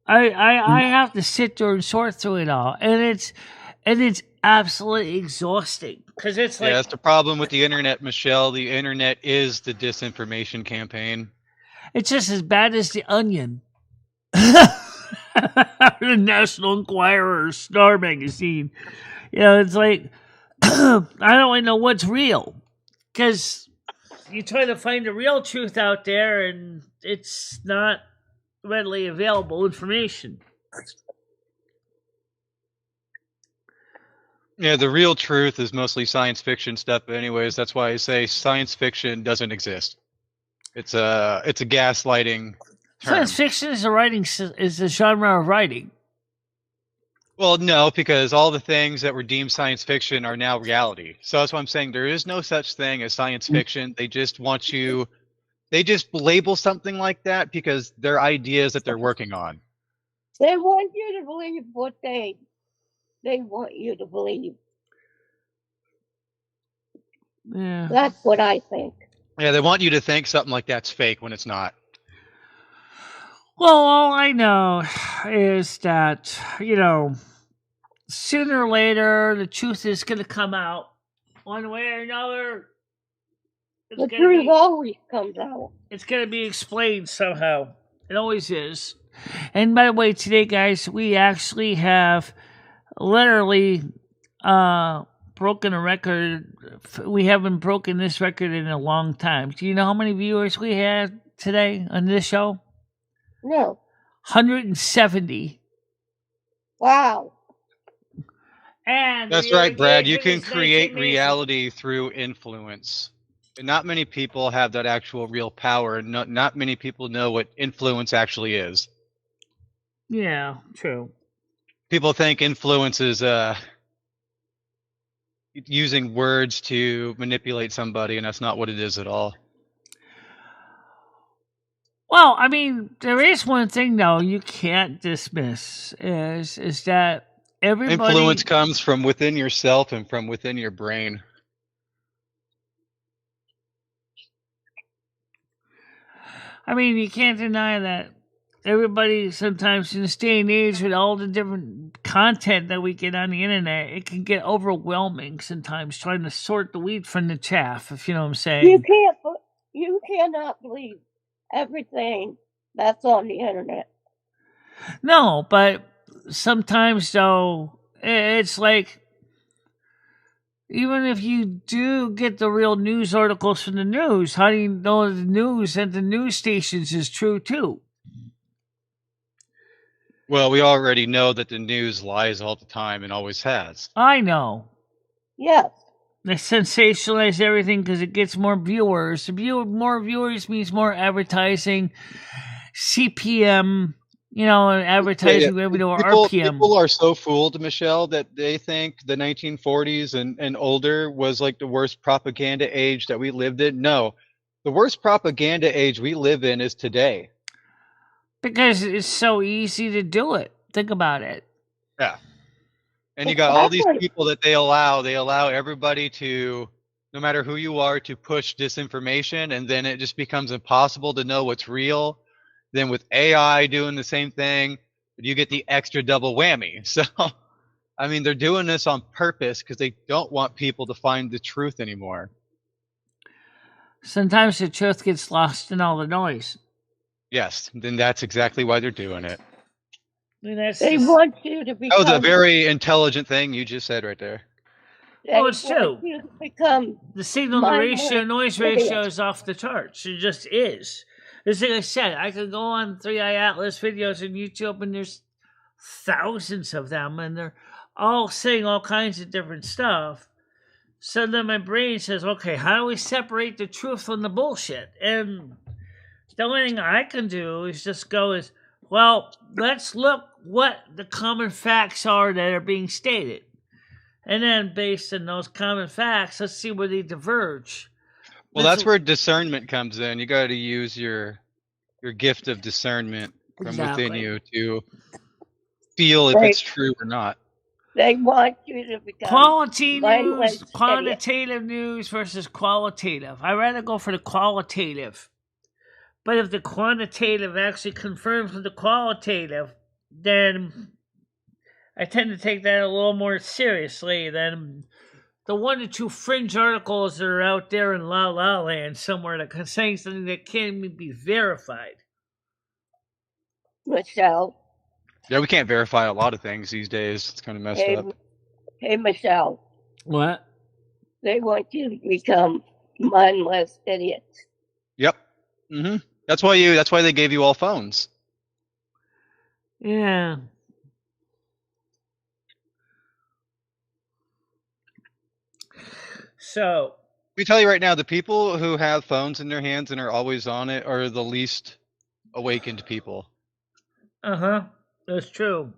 I have to sit there and sort through it all, and it's absolutely exhausting because it's like that's the problem with the internet, Michelle. The internet is the disinformation campaign. It's just as bad as the Onion, the National Enquirer, Star Magazine. It's like I don't really know what's real because. You try to find the real truth out there, and it's not readily available information. Yeah, the real truth is mostly science fiction stuff. But anyways, that's why I say science fiction doesn't exist. It's a gaslighting term. Science fiction is a genre of writing. Well, no, because all the things that were deemed science fiction are now reality. So that's why I'm saying there is no such thing as science fiction. They just they just label something like that because they're ideas that they're working on. They want you to believe what they want you to believe. Yeah. That's what I think. Yeah, they want you to think something like that's fake when it's not. Well, all I know is that, sooner or later, the truth is going to come out one way or another. The truth always comes out. It's going to be explained somehow. It always is. And by the way, today, guys, we actually have literally broken a record. We haven't broken this record in a long time. Do you know how many viewers we had today on this show? No. 170. Wow. And that's right, Brad. You can create reality through influence. And not many people have that actual real power. Not many people know what influence actually is. Yeah, true. People think influence is using words to manipulate somebody, and that's not what it is at all. Well, I mean, there is one thing, though, you can't dismiss, is that everybody... Influence comes from within yourself and from within your brain. I mean, you can't deny that everybody sometimes in this day and age with all the different content that we get on the internet, it can get overwhelming sometimes trying to sort the wheat from the chaff, if you know what I'm saying. You cannot believe everything that's on the internet. No, but sometimes, though, it's like, even if you do get the real news articles from the news, how do you know the news at the news stations is true, too? Well, we already know that the news lies all the time and always has. I know. Yes. They sensationalize everything because it gets more viewers. More viewers means more advertising, CPM, advertising revenue or RPM. People are so fooled, Michelle, that they think the 1940s and older was like the worst propaganda age that we lived in. No, the worst propaganda age we live in is today. Because it's so easy to do it. Think about it. Yeah. And you got all these people that they allow everybody to, no matter who you are, to push disinformation, and then it just becomes impossible to know what's real. Then with AI doing the same thing, you get the extra double whammy. So, I mean, they're doing this on purpose because they don't want people to find the truth anymore. Sometimes the truth gets lost in all the noise. Yes, then that's exactly why they're doing it. They want you to become... Oh, the very intelligent thing you just said right there. It's true. You to become the signal to ratio, noise ratio is off the charts. It just is. As I said, I could go on 3i Atlas videos on YouTube, and there's thousands of them, and they're all saying all kinds of different stuff. So then my brain says, okay, how do we separate the truth from the bullshit? And the only thing I can do is just go well, let's look what the common facts are that are being stated. And then based on those common facts, let's see where they diverge. Well, that's where discernment comes in. You got to use your gift of discernment from within you to feel if it's true or not. They want you to become quality news, quantitative news versus qualitative. I'd rather go for the qualitative. But if the quantitative actually confirms with the qualitative, then I tend to take that a little more seriously than the 1 to 2 fringe articles that are out there in La La Land somewhere that can say something that can't even be verified. Michelle. Yeah, we can't verify a lot of things these days. It's kind of messed up. Hey, Michelle. What? They want you to become mindless idiots. Yep. Mm-hmm. That's why they gave you all phones. Yeah. So, let me tell you right now, the people who have phones in their hands and are always on it are the least awakened people. Uh-huh. That's true.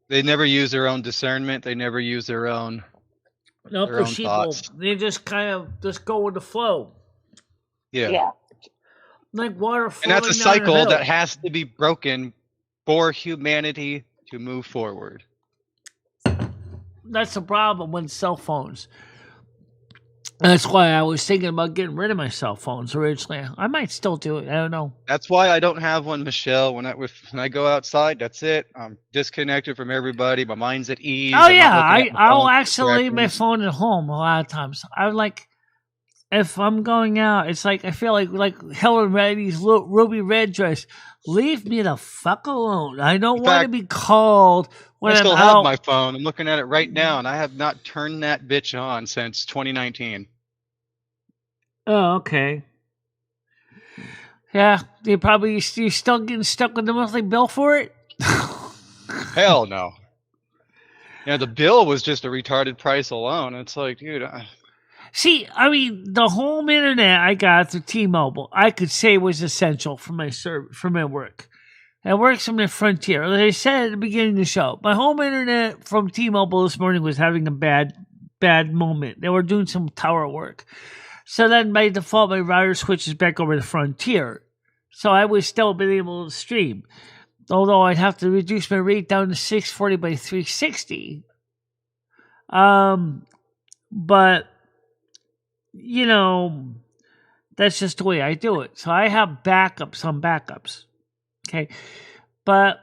They never use their own discernment. They never use their own thoughts. They just kind of just go with the flow. Yeah. Like water flowing. And that's a cycle that has to be broken for humanity to move forward. That's the problem with cell phones. That's why I was thinking about getting rid of my cell phones originally. I might still do it. I don't know. That's why I don't have one, Michelle. When I go outside, that's it. I'm disconnected from everybody. My mind's at ease. Oh yeah, I'll actually leave my phone at home a lot of times. I like if I'm going out, it's like I feel like Helen Reddy's Ruby Red dress. Leave me the fuck alone. I don't want to be called when I still I'm have out. my phone. I'm looking at it right now, and I have not turned that bitch on since 2019. Oh, okay. Yeah, you still getting stuck with the monthly bill for it? Hell no. Yeah, the bill was just a retarded price alone. It's like, dude. See, I mean, the home internet I got through T-Mobile, I could say was essential for my work. I work from the frontier. As I said at the beginning of the show, my home internet from T-Mobile this morning was having a bad moment. They were doing some tower work. So then by default, my router switches back over to Frontier. So I was still been able to stream. Although I'd have to reduce my rate down to 640 by 360. But, you know, that's just the way I do it. So I have backups on backups. Okay. But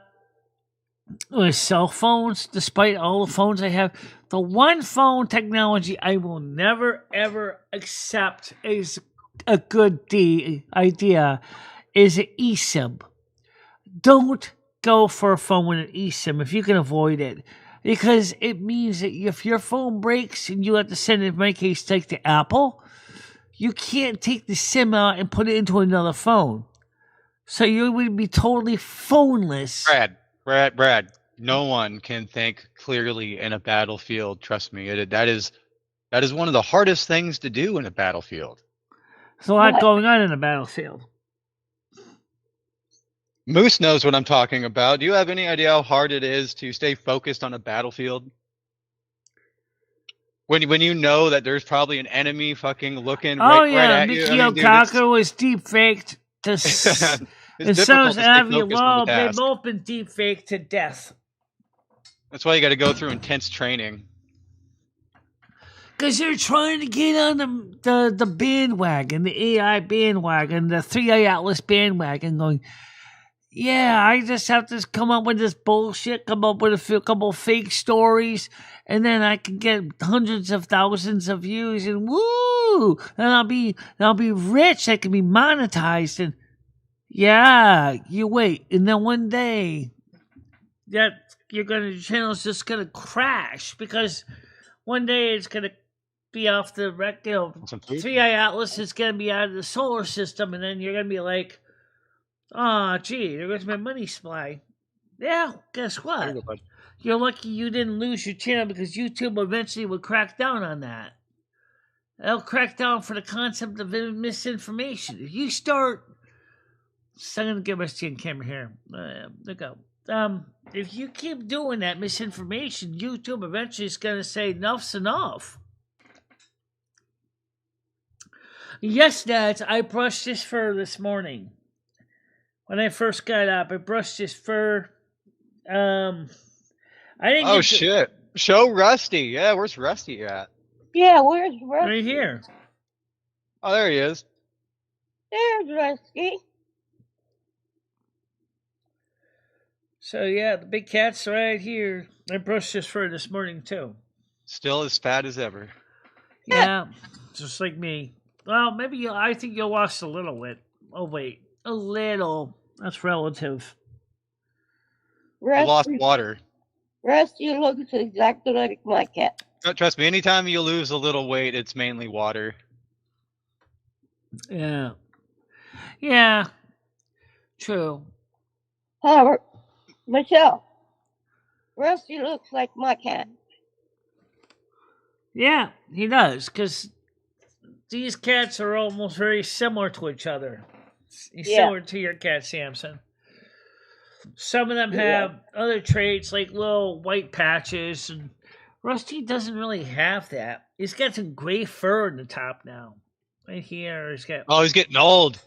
with cell phones, despite all the phones I have, the one phone technology I will never, ever accept as a good idea is an eSIM. Don't go for a phone with an eSIM if you can avoid it. Because it means that if your phone breaks and you have to send it, in my case, take to Apple, you can't take the SIM out and put it into another phone. So you would be totally phoneless. Brad. No one can think clearly in a battlefield. Trust me. That is one of the hardest things to do in a battlefield. There's a lot going on in a battlefield. Moose knows what I'm talking about. Do you have any idea how hard it is to stay focused on a battlefield? When you know that there's probably an enemy fucking looking right at you. Mickey O'Cocker was deep faked to and so's Avi Loeb. They've both been deep faked to death. That's why you got to go through intense training. Because they're trying to get on the bandwagon, the AI bandwagon, the 3i Atlas bandwagon, going, yeah, I just have to come up with this bullshit, come up with a couple fake stories, and then I can get hundreds of thousands of views, and woo! And I'll be rich. I can be monetized, and yeah, you wait, and then one day, your channel's just gonna crash because one day it's gonna be off the wreck. 3i Atlas is gonna be out of the solar system, and then you're gonna be like, oh, gee, there goes my money supply. Yeah, guess what? You're lucky you didn't lose your channel because YouTube eventually will crack down on that. They'll crack down for the concept of misinformation. If you start... So I'm going to get my on camera here. There we go. If you keep doing that misinformation, YouTube eventually is going to say enough's enough. Yes, Dad, I brushed his fur this morning. When I first got up, I brushed his fur. I didn't. Shit! Show Rusty. Yeah, where's Rusty at? Yeah, where's Rusty? Right here. Oh, there he is. There's Rusty. So yeah, the big cat's right here. I brushed his fur this morning too. Still as fat as ever. Yeah, just like me. Well, maybe I think you lost a little bit. Oh wait. A little. That's relative. Rusty, you lost water. Rusty looks exactly like my cat. Trust me, anytime you lose a little weight, it's mainly water. Yeah. Yeah. True. However, Michelle, Rusty looks like my cat. Yeah, he does, because these cats are almost very similar to each other. Similar to your cat, Samson. Some of them have other traits like little white patches, and Rusty doesn't really have that. He's got some gray fur in the top now. Right here, he's got. Oh, he's getting old.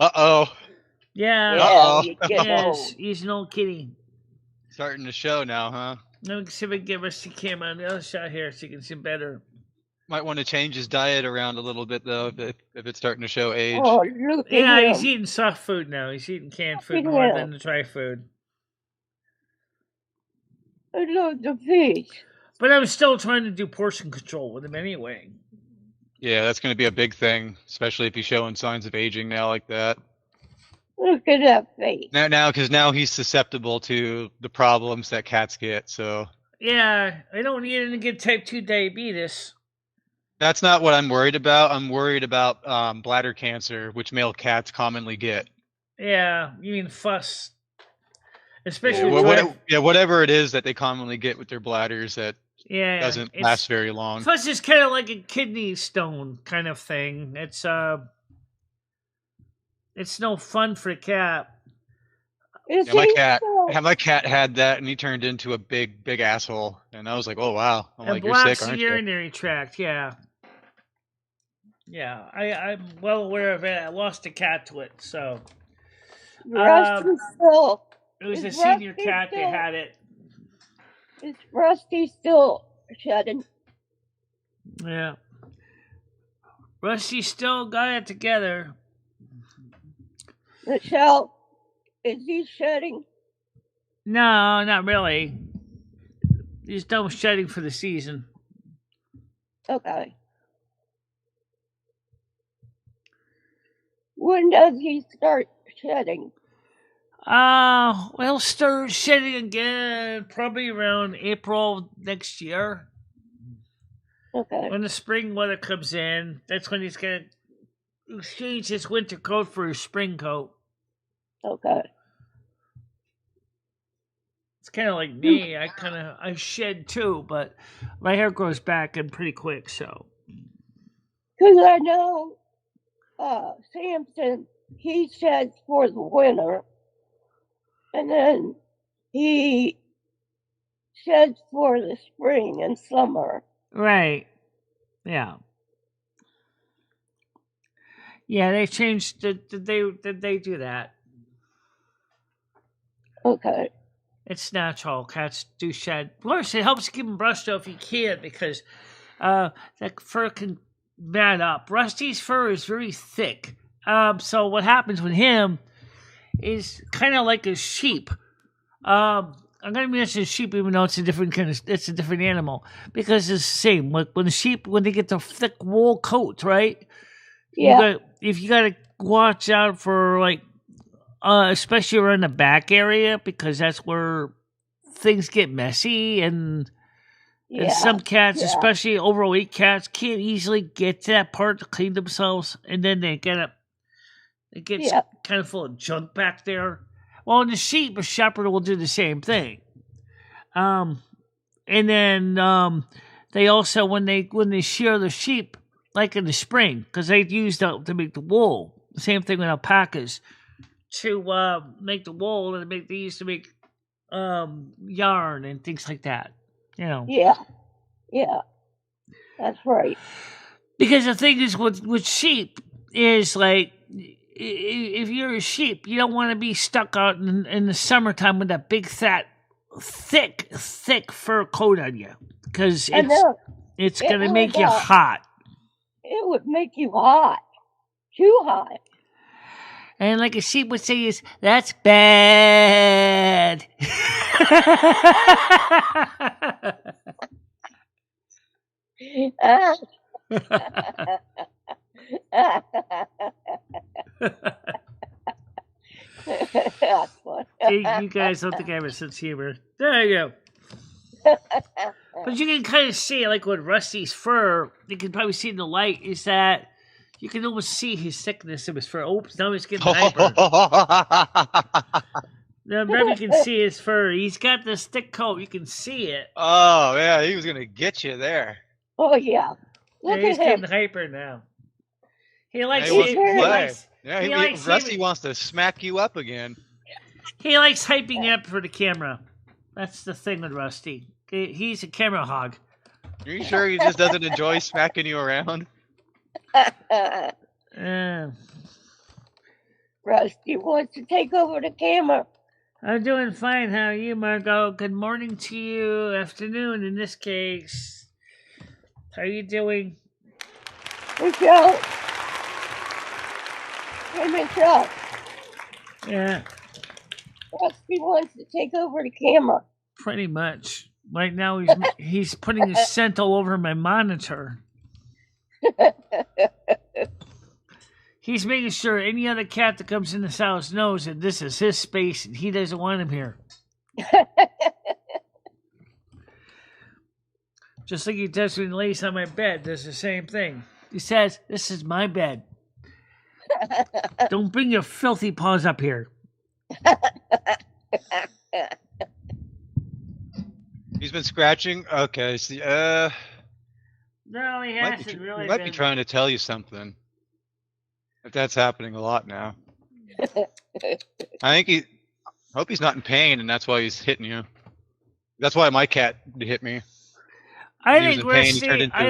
Yeah. Yes, he's an old kitty. Starting to show now, huh? Let me see if I can get Rusty camera on the other shot here so you can see better. Might want to change his diet around a little bit, though, if it's starting to show age. Oh, look at yeah, him. He's eating soft food now. He's eating canned food more than the dry food. I love the fish. But I'm still trying to do portion control with him anyway. Yeah, that's going to be a big thing, especially if he's showing signs of aging now like that. Look at that face. Now, because now he's susceptible to the problems that cats get, so... Yeah, I don't need him to get type 2 diabetes. That's not what I'm worried about. I'm worried about bladder cancer, which male cats commonly get. Yeah, you mean fuss. Especially whatever it is that they commonly get with their bladders that doesn't last very long. Fuss is kind of like a kidney stone kind of thing. It's no fun for a cat. My cat had that, and he turned into a big asshole. And I was like, oh wow, I'm like, you're sick, aren't you? Urinary tract, yeah. Yeah, I'm well aware of it. I lost a cat to it, so. It was a senior cat that had it. Is Rusty still shedding? Yeah. Rusty still got it together. Michelle, is he shedding? No, not really. He's done shedding for the season. Okay. When does he start shedding? We'll start shedding again probably around April next year. Okay. When the spring weather comes in, that's when he's going to exchange his winter coat for his spring coat. Okay. It's kind of like me. I shed too, but my hair grows back and pretty quick. So. Because I know Samson, he sheds for the winter, and then he sheds for the spring and summer. Right. Yeah. Yeah, they changed. Did they do that? Okay. It's natural. Cats do shed. Plus, it helps keep them brushed though if you can, because that fur can mat up. Rusty's fur is very thick. So what happens with him is kind of like a sheep. I'm gonna mention sheep, even though it's a different animal, because it's the same. Like when they get the thick wool coat, right? Yeah. You gotta watch out for like, especially around the back area, because that's where things get messy, and some cats, especially overweight cats, can't easily get to that part to clean themselves, and then it gets kind of full of junk back there. Well, in the sheep, a shepherd will do the same thing. And then they also, when they shear the sheep, like in the spring, because they use that to make the wool. The same thing with alpacas, to make the wool, and they used to make yarn and things like that. You know. Yeah, that's right. Because the thing is with sheep is like, if you're a sheep, you don't want to be stuck out in the summertime with that big, fat, thick fur coat on you, because it's going to make you hot. It would make you hot. Too hot. And like a sheep would say is, that's bad. That's funny. You guys don't think I have a sense of humor. There you go. But you can kind of see, like with Rusty's fur, you can probably see in the light, is that you can almost see his thickness of his fur. Oops, now he's getting hyper. Now maybe you can see his fur. He's got this thick coat. You can see it. Oh, yeah, he was going to get you there. Oh, yeah. Look he's at him. getting hyper now. He likes Rusty wants to smack you up again. He likes hyping up for the camera. That's the thing with Rusty. He's a camera hog. Are you sure he just doesn't enjoy smacking you around? Rusty wants to take over the camera. I'm doing fine. How are you, Margot? Good morning to you. Afternoon, in this case. How are you doing? Michelle. Hey, Michelle. Yeah. Rusty wants to take over the camera. Pretty much. Right now, he's putting his scent all over my monitor. He's making sure any other cat that comes in this house knows that this is his space and he doesn't want him here. Just like he does when he lays on my bed, does the same thing. He says, "This is my bed. Don't bring your filthy paws up here." He's been scratching? Okay, see, no, he hasn't really. He might be trying to tell you something. If that's happening a lot now. I hope he's not in pain, and that's why he's hitting you. That's why my cat hit me. I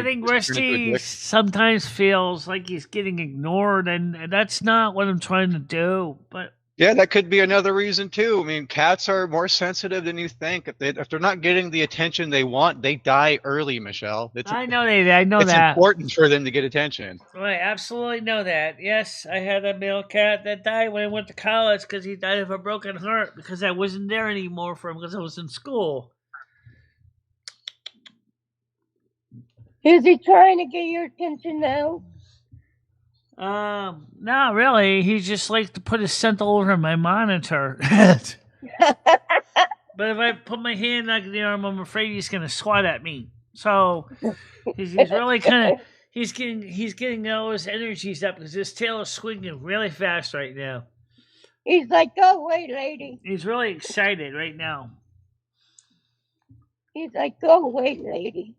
think Rusty sometimes feels like he's getting ignored, and that's not what I'm trying to do. But yeah, that could be another reason too. I mean, cats are more sensitive than you think. If they're not getting the attention they want, they die early, Michelle. I know that. It's important for them to get attention. I absolutely know that. Yes, I had a male cat that died when I went to college because he died of a broken heart because I wasn't there anymore for him because I was in school. Is he trying to get your attention now? Not really. He just likes to put his scent all over my monitor. But if I put my hand on the arm, I'm afraid he's going to swat at me. So he's really kind of he's getting all his energies up because his tail is swinging really fast right now. He's like, go away, lady. He's really excited right now. He's like, go away, lady.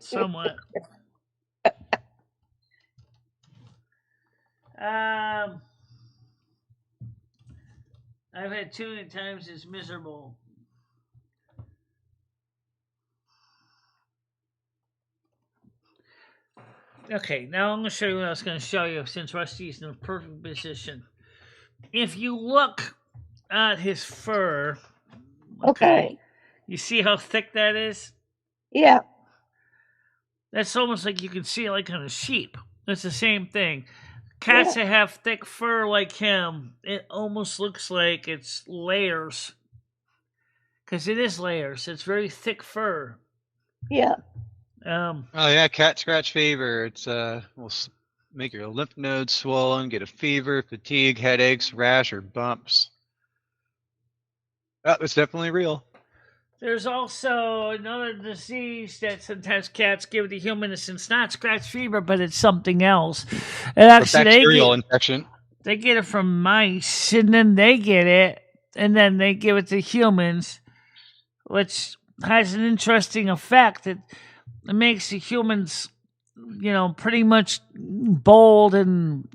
Somewhat. I've had too many times it's miserable. Okay, now I'm going to show you what I was going to show you since Rusty's in a perfect position. If you look at his fur, Okay. you see how thick that is? Yeah. That's almost like you can see it like on a sheep. It's the same thing. Cats that have thick fur like him, it almost looks like it's layers. Because it is layers. It's very thick fur. Yeah. Oh yeah, cat scratch fever. It's will make your lymph nodes swollen, get a fever, fatigue, headaches, rash, or bumps. Oh, it's definitely real. There's also another disease that sometimes cats give to humans. It's not scratch fever, but it's something else. And actually, bacterial infection. They get it from mice, and then they get it, and then they give it to humans, which has an interesting effect. It makes the humans, pretty much bold and,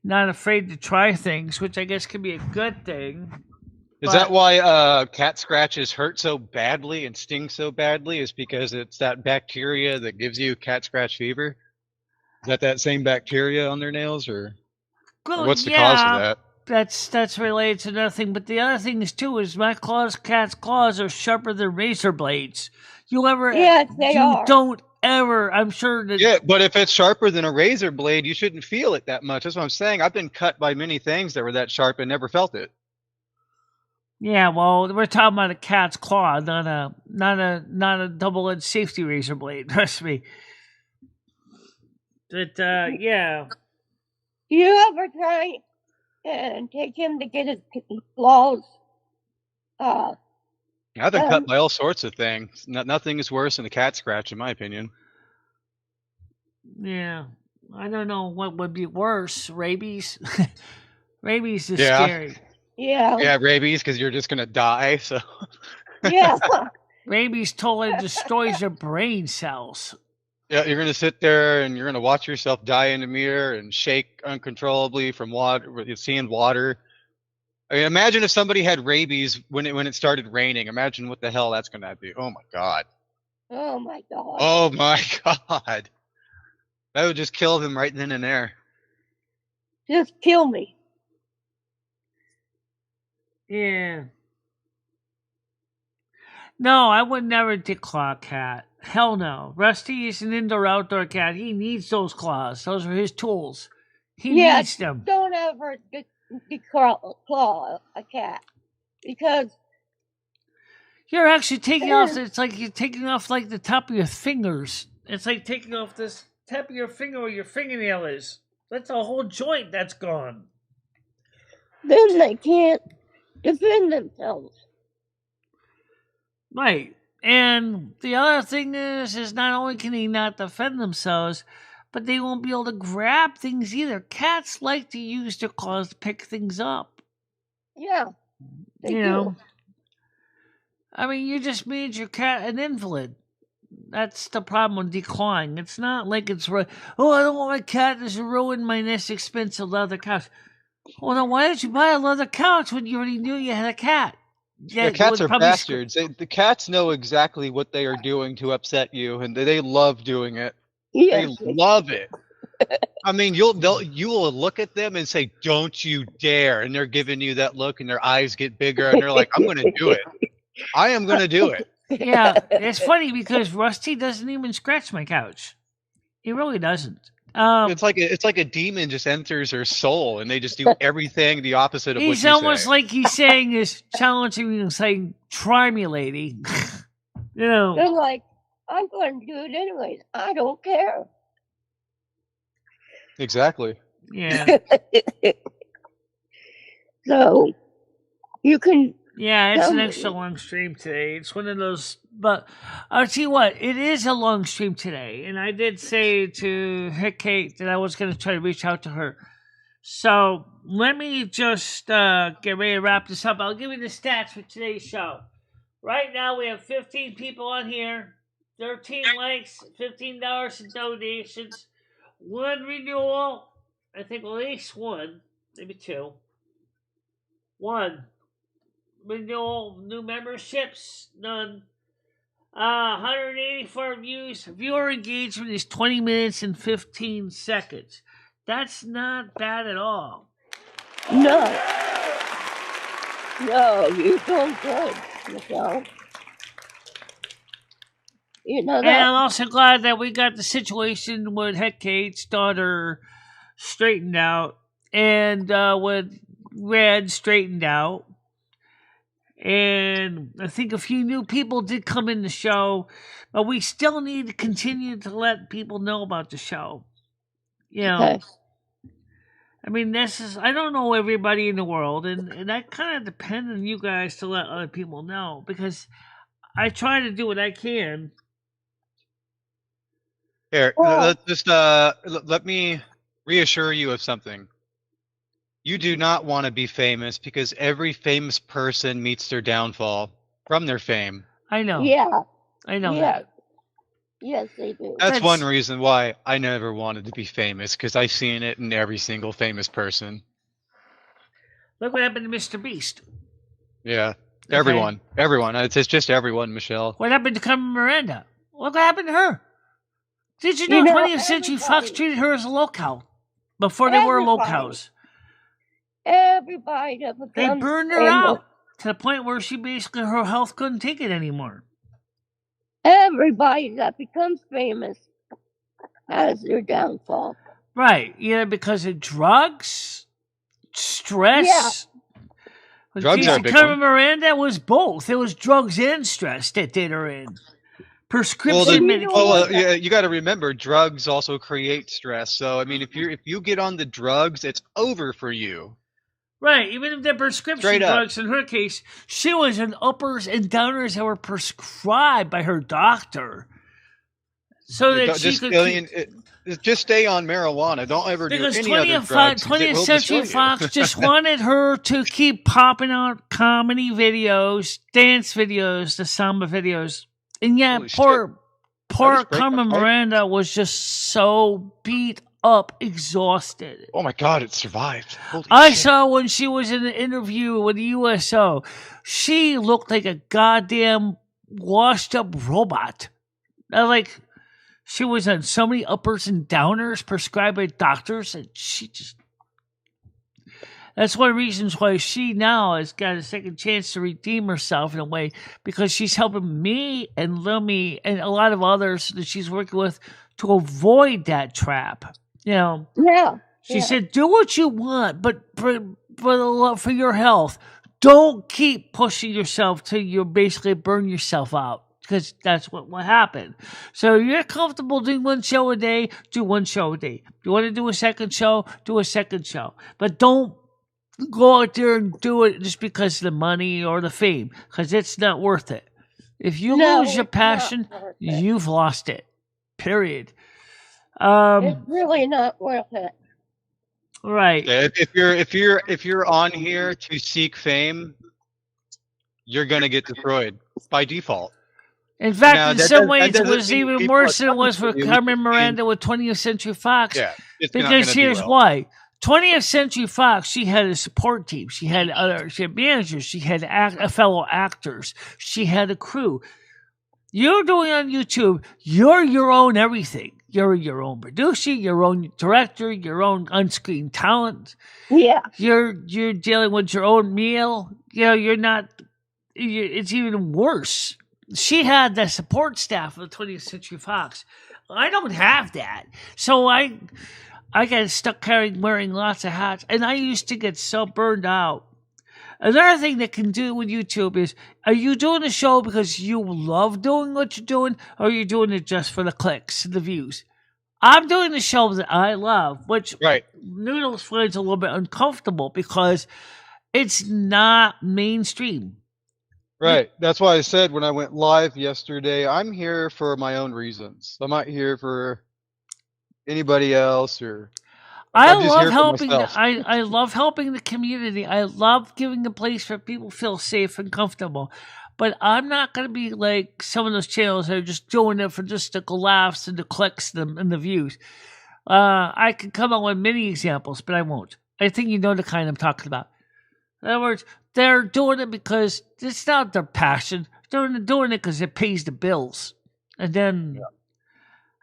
not afraid to try things, which I guess could be a good thing. Is that why cat scratches hurt so badly and sting so badly? Is because it's that bacteria that gives you cat scratch fever? Is that same bacteria on their nails, or what's the cause of that? That's related to nothing. But the other thing is too is my cat's claws are sharper than razor blades. Yes, they are. Don't ever. I'm sure that. Yeah, but if it's sharper than a razor blade, you shouldn't feel it that much. That's what I'm saying. I've been cut by many things that were that sharp and never felt it. Yeah, well, we're talking about a cat's claw, not a double-edged safety razor blade. Trust me. But yeah. Do you ever try and take him to get his claws? I've been cut by all sorts of things. Nothing is worse than a cat scratch, in my opinion. Yeah, I don't know what would be worse. Rabies. Rabies is scary. Yeah, rabies, because you're just gonna die. So yeah, rabies totally destroys your brain cells. Yeah, you're gonna sit there and you're gonna watch yourself die in the mirror and shake uncontrollably from water, seeing water. I mean, imagine if somebody had rabies when it started raining. Imagine what the hell that's gonna do. Oh my god. Oh my god. Oh my god. That would just kill them right then and there. Just kill me. Yeah. No, I would never declaw a cat. Hell no. Rusty is an indoor-outdoor cat. He needs those claws. Those are his tools. He needs them. Don't ever declaw a cat. Because you're actually taking off, it's like you're taking off like the top of your fingers. It's like taking off this tip of your finger where your fingernail is. That's a whole joint that's gone. Then they can't defend themselves. Right. And the other thing is not only can they not defend themselves, but they won't be able to grab things either. Cats like to use their claws to pick things up. Yeah. They do. I mean, you just made your cat an invalid. That's the problem with declawing. It's not like it's, I don't want my cat to ruin my nice expensive leather couch. Well, then why did you buy a leather couch when you already knew you had a cat? Yeah, cats are bastards. The cats know exactly what they are doing to upset you, and they love doing it. Yes. They love it. I mean, you will look at them and say, "Don't you dare!" And they're giving you that look, and their eyes get bigger, and they're like, "I'm going to do it. I am going to do it." Yeah, it's funny because Rusty doesn't even scratch my couch. He really doesn't. It's like a demon just enters her soul, and they just do everything the opposite of what you say. He's almost like he's saying is challenging me and saying, "Try me, lady." They're like, "I'm going to do it anyways. I don't care." Exactly. Yeah. So you can. Yeah, it's an extra long stream today. It's one of those, but I'll tell you what, it is a long stream today. And I did say to Kate that I was going to try to reach out to her. So let me just get ready to wrap this up. I'll give you the stats for today's show. Right now we have 15 people on here, 13 likes, $15 in donations, 1 renewal. I think at least 1, maybe 2. 1 renewal, new memberships, none. 184 views. Viewer engagement is 20 minutes and 15 seconds. That's not bad at all. No, you're doing good, Michelle. You know that. And I'm also glad that we got the situation with Hecate's daughter straightened out, and with Red straightened out. And I think a few new people did come in the show, but we still need to continue to let people know about the show. You know, Okay. I mean, I don't know everybody in the world, and I kind of depend on you guys to let other people know, because I try to do what I can. Here, Well- let me reassure you of something. You do not want to be famous, because every famous person meets their downfall from their fame. I know. Yeah. I know Yeah. that. Yes, they do. That's one reason why I never wanted to be famous, because I've seen it in every single famous person. Look what happened to Mr. Beast. Yeah, Okay. everyone. It's just everyone, Michelle. What happened to Carmen Miranda? Look what happened to her. Did you know, 20th Century Fox treated her as a locale before they were locales? Everybody that becomes They burned her out to the point where her health couldn't take it anymore. Everybody that becomes famous has their downfall. Right, either because of drugs, stress. Yeah. Drugs are a big Carmen one. Miranda was both. It was drugs and stress that did her in. Prescription medication. Yeah, you got to remember, drugs also create stress. So I mean, if you get on the drugs, it's over for you. Right, even if they're prescription drugs, in her case, she was in uppers and downers that were prescribed by her doctor. So that just stay on marijuana. Don't ever do any other drugs. 20th Century Fox just wanted her to keep popping out comedy videos, dance videos, the samba videos. And yet, poor Carmen Miranda was just so beat up, exhausted. Oh my God, it survived. I saw when she was in an interview with the USO, she looked like a goddamn washed up robot. Like, she was on so many uppers and downers prescribed by doctors, and that's one of the reasons why she now has got a second chance to redeem herself in a way, because she's helping me and Lumi and a lot of others that she's working with to avoid that trap. You know, she said, "Do what you want, but for your health, don't keep pushing yourself till you basically burn yourself out, because that's what will happen. So you're comfortable doing one show a day, do one show a day. If you want to do a second show, do a second show, but don't go out there and do it just because of the money or the fame, because it's not worth it. If you lose your passion, you've lost it. Period." It's really not worth it. Right. If you're on here to seek fame, you're gonna get destroyed by default. In fact, in some ways, it was even worse than it was for Carmen Miranda with 20th Century Fox. Yeah, because here's why. 20th Century Fox, she had a support team. She had managers. She had fellow actors. She had a crew. You're doing on YouTube, you're your own everything. You're your own producer, your own director, your own on-screen talent. Yeah. You're dealing with your own meal. You know, you're not. It's even worse. She had the support staff of the 20th Century Fox. I don't have that, so I got stuck wearing lots of hats, and I used to get so burned out. Another thing that can do with YouTube is, are you doing the show because you love doing what you're doing, or are you doing it just for the clicks, the views? I'm doing the show that I love, which Noodles finds a little bit uncomfortable because it's not mainstream. Right. That's why I said when I went live yesterday, I'm here for my own reasons. I'm not here for anybody else or I I'm just love here for helping. myself. I love helping the community. I love giving a place where people feel safe and comfortable. But I'm not going to be like some of those channels that are just doing it for just the laughs and the clicks and the views. I could come up with many examples, but I won't. I think you know the kind I'm talking about. In other words, they're doing it because it's not their passion. They're doing it because it pays the bills. And then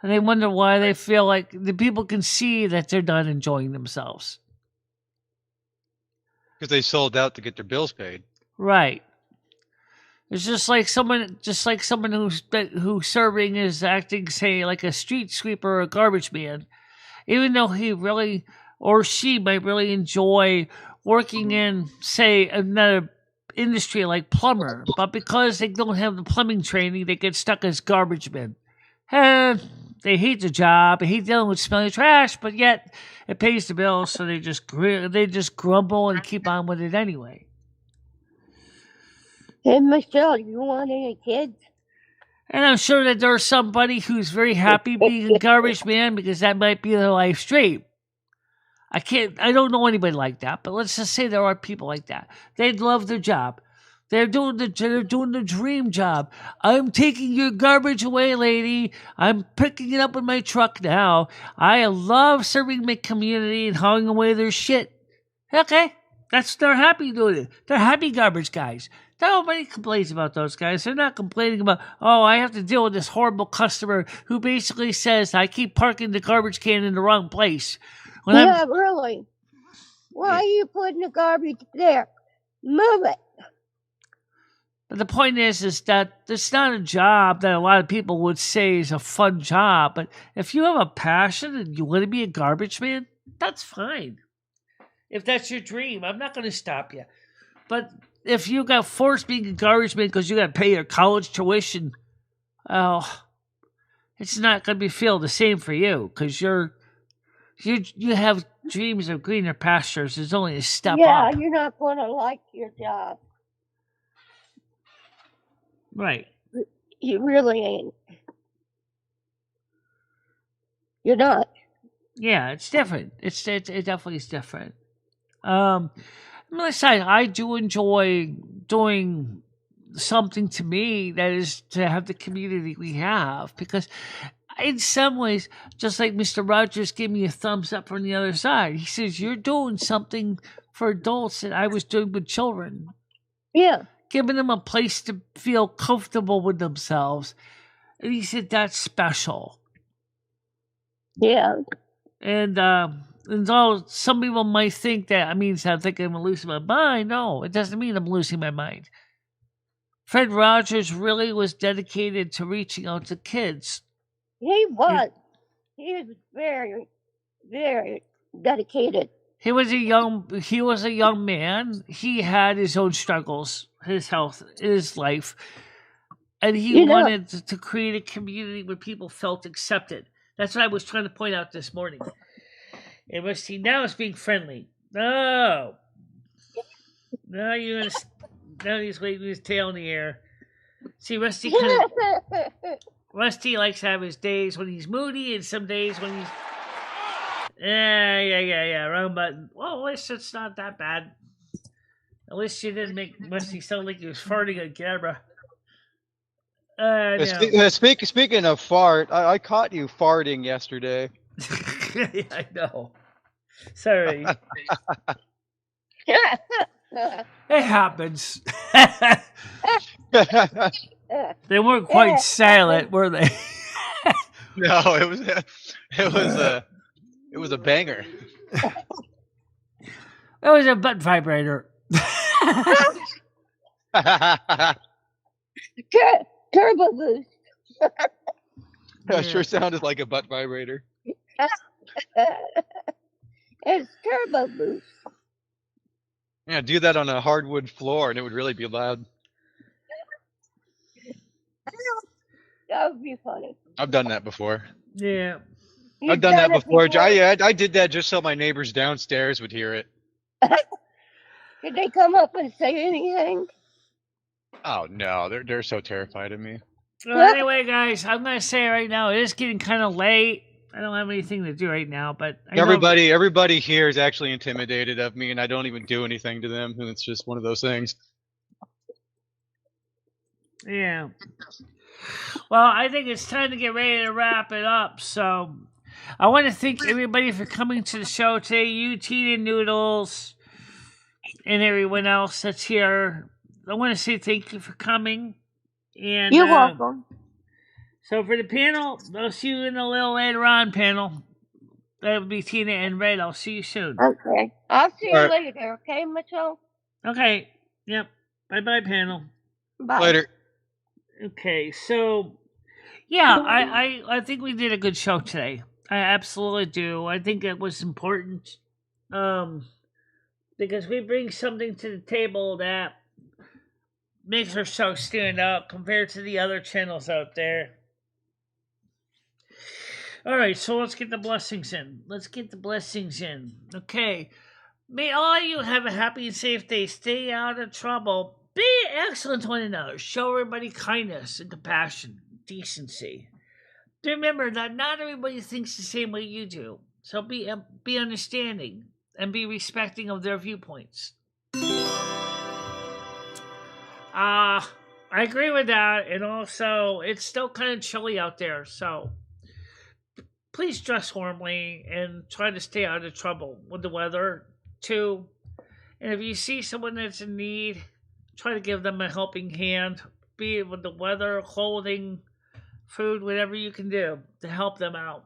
and they wonder why they feel like the people can see that they're not enjoying themselves. Because they sold out to get their bills paid. Right. It's just like someone who's serving is acting, say, like a street sweeper or a garbage man, even though he really or she might really enjoy working in, say, another industry like plumber, but because they don't have the plumbing training, they get stuck as garbage men. And they hate the job, they hate dealing with smelly trash, but yet it pays the bills, so they just grumble and keep on with it anyway. Hey, Michelle, you want any kids? And I'm sure that there's somebody who's very happy being a garbage man because that might be their life stream. I don't know anybody like that, but let's just say there are people like that. They love their job. They're doing the dream job. I'm taking your garbage away, lady. I'm picking it up in my truck now. I love serving my community and hauling away their shit. Okay, they're happy doing it. They're happy garbage guys. Nobody complains about those guys. They're not complaining about, oh, I have to deal with this horrible customer who basically says I keep parking the garbage can in the wrong place. Really. Why are you putting the garbage there? Move it. But the point is that it's not a job that a lot of people would say is a fun job. But if you have a passion and you want to be a garbage man, that's fine. If that's your dream, I'm not going to stop you. But if you got forced being a garbage man because you got to pay your college tuition, it's not going to feel the same for you because you have dreams of greener pastures. It's only a step up. Yeah, you're not going to like your job. Right. You really ain't. You're not. Yeah, it's different. It definitely is different. On the side, I do enjoy doing something to me that is to have the community we have because in some ways, just like Mr. Rogers gave me a thumbs up from the other side, he says, you're doing something for adults that I was doing with children. Yeah. Giving them a place to feel comfortable with themselves. And he said, that's special. Yeah. And though some people might think that means I think I'm losing my mind, no, it doesn't mean I'm losing my mind. Fred Rogers really was dedicated to reaching out to kids. He was. He was very, very dedicated. He was a young man. He had his own struggles, his health, his life. And he wanted to create a community where people felt accepted. That's what I was trying to point out this morning. And Rusty now is being friendly. No. Now he's waving his tail in the air. See, Rusty likes to have his days when he's moody and some days when he's... Yeah. Wrong button. Well, at least it's not that bad. At least you didn't make Rusty sound like he was farting on camera. Speaking of fart, I caught you farting yesterday. Yeah, I know. Sorry. It happens. They weren't quite silent, were they? No, it was a banger. It was a butt vibrator. Turbo boost. That sure sounded like a butt vibrator. It's turbo boost. Yeah, do that on a hardwood floor and it would really be loud. That would be funny. I've done that before. Yeah. I've done that before. I did that just so my neighbors downstairs would hear it. Did they come up and say anything? Oh no, they're so terrified of me. Well, anyway, guys, I'm gonna say right now it is getting kind of late. I don't have anything to do right now, but everybody here is actually intimidated of me, and I don't even do anything to them, and it's just one of those things. Yeah. Well, I think it's time to get ready to wrap it up. So, I want to thank everybody for coming to the show today. You, Tina Noodles, and everyone else that's here. I want to say thank you for coming. And you're welcome. So for the panel, I'll see you in a little later on, panel. That would be Tina and Red. I'll see you soon. Okay. I'll see you later, okay, Michelle? Okay. Yep. Bye-bye, panel. Bye. Later. Okay, so yeah, I think we did a good show today. I absolutely do. I think it was important. Because we bring something to the table that makes our show stand out compared to the other channels out there. All right, so let's get the blessings in. Okay. May all of you have a happy and safe day. Stay out of trouble. Be excellent to one another. Show everybody kindness and compassion, decency. Remember that not everybody thinks the same way you do. So be understanding and be respecting of their viewpoints. I agree with that, and also it's still kind of chilly out there, so please dress warmly and try to stay out of trouble with the weather too. And if you see someone that's in need, try to give them a helping hand, be it with the weather, clothing, food, whatever you can do to help them out.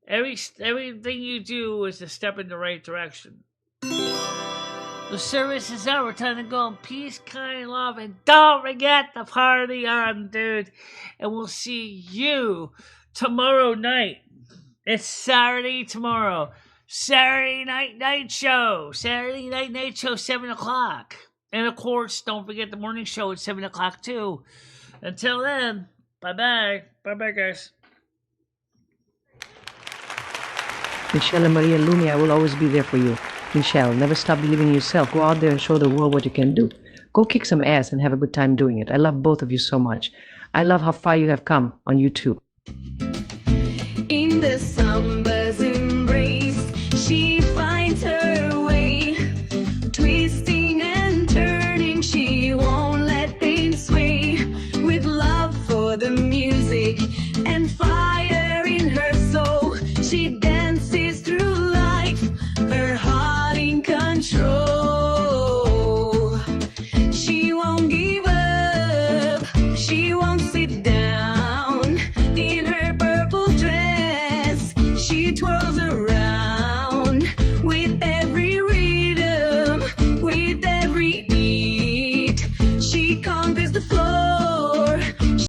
Everything you do is a step in the right direction. The service is over. Time to go in peace, kind, love, and don't forget the party on, dude. And we'll see you tomorrow night. It's Saturday tomorrow. Saturday night show. 7 o'clock. And of course, don't forget the morning show at 7 o'clock too. Until then, bye-bye. Bye-bye, guys. Michele Marie Dalene, I will always be there for you. Michelle, never stop believing in yourself. Go out there and show the world what you can do. Go kick some ass and have a good time doing it. I love both of you so much. I love how far you have come on YouTube.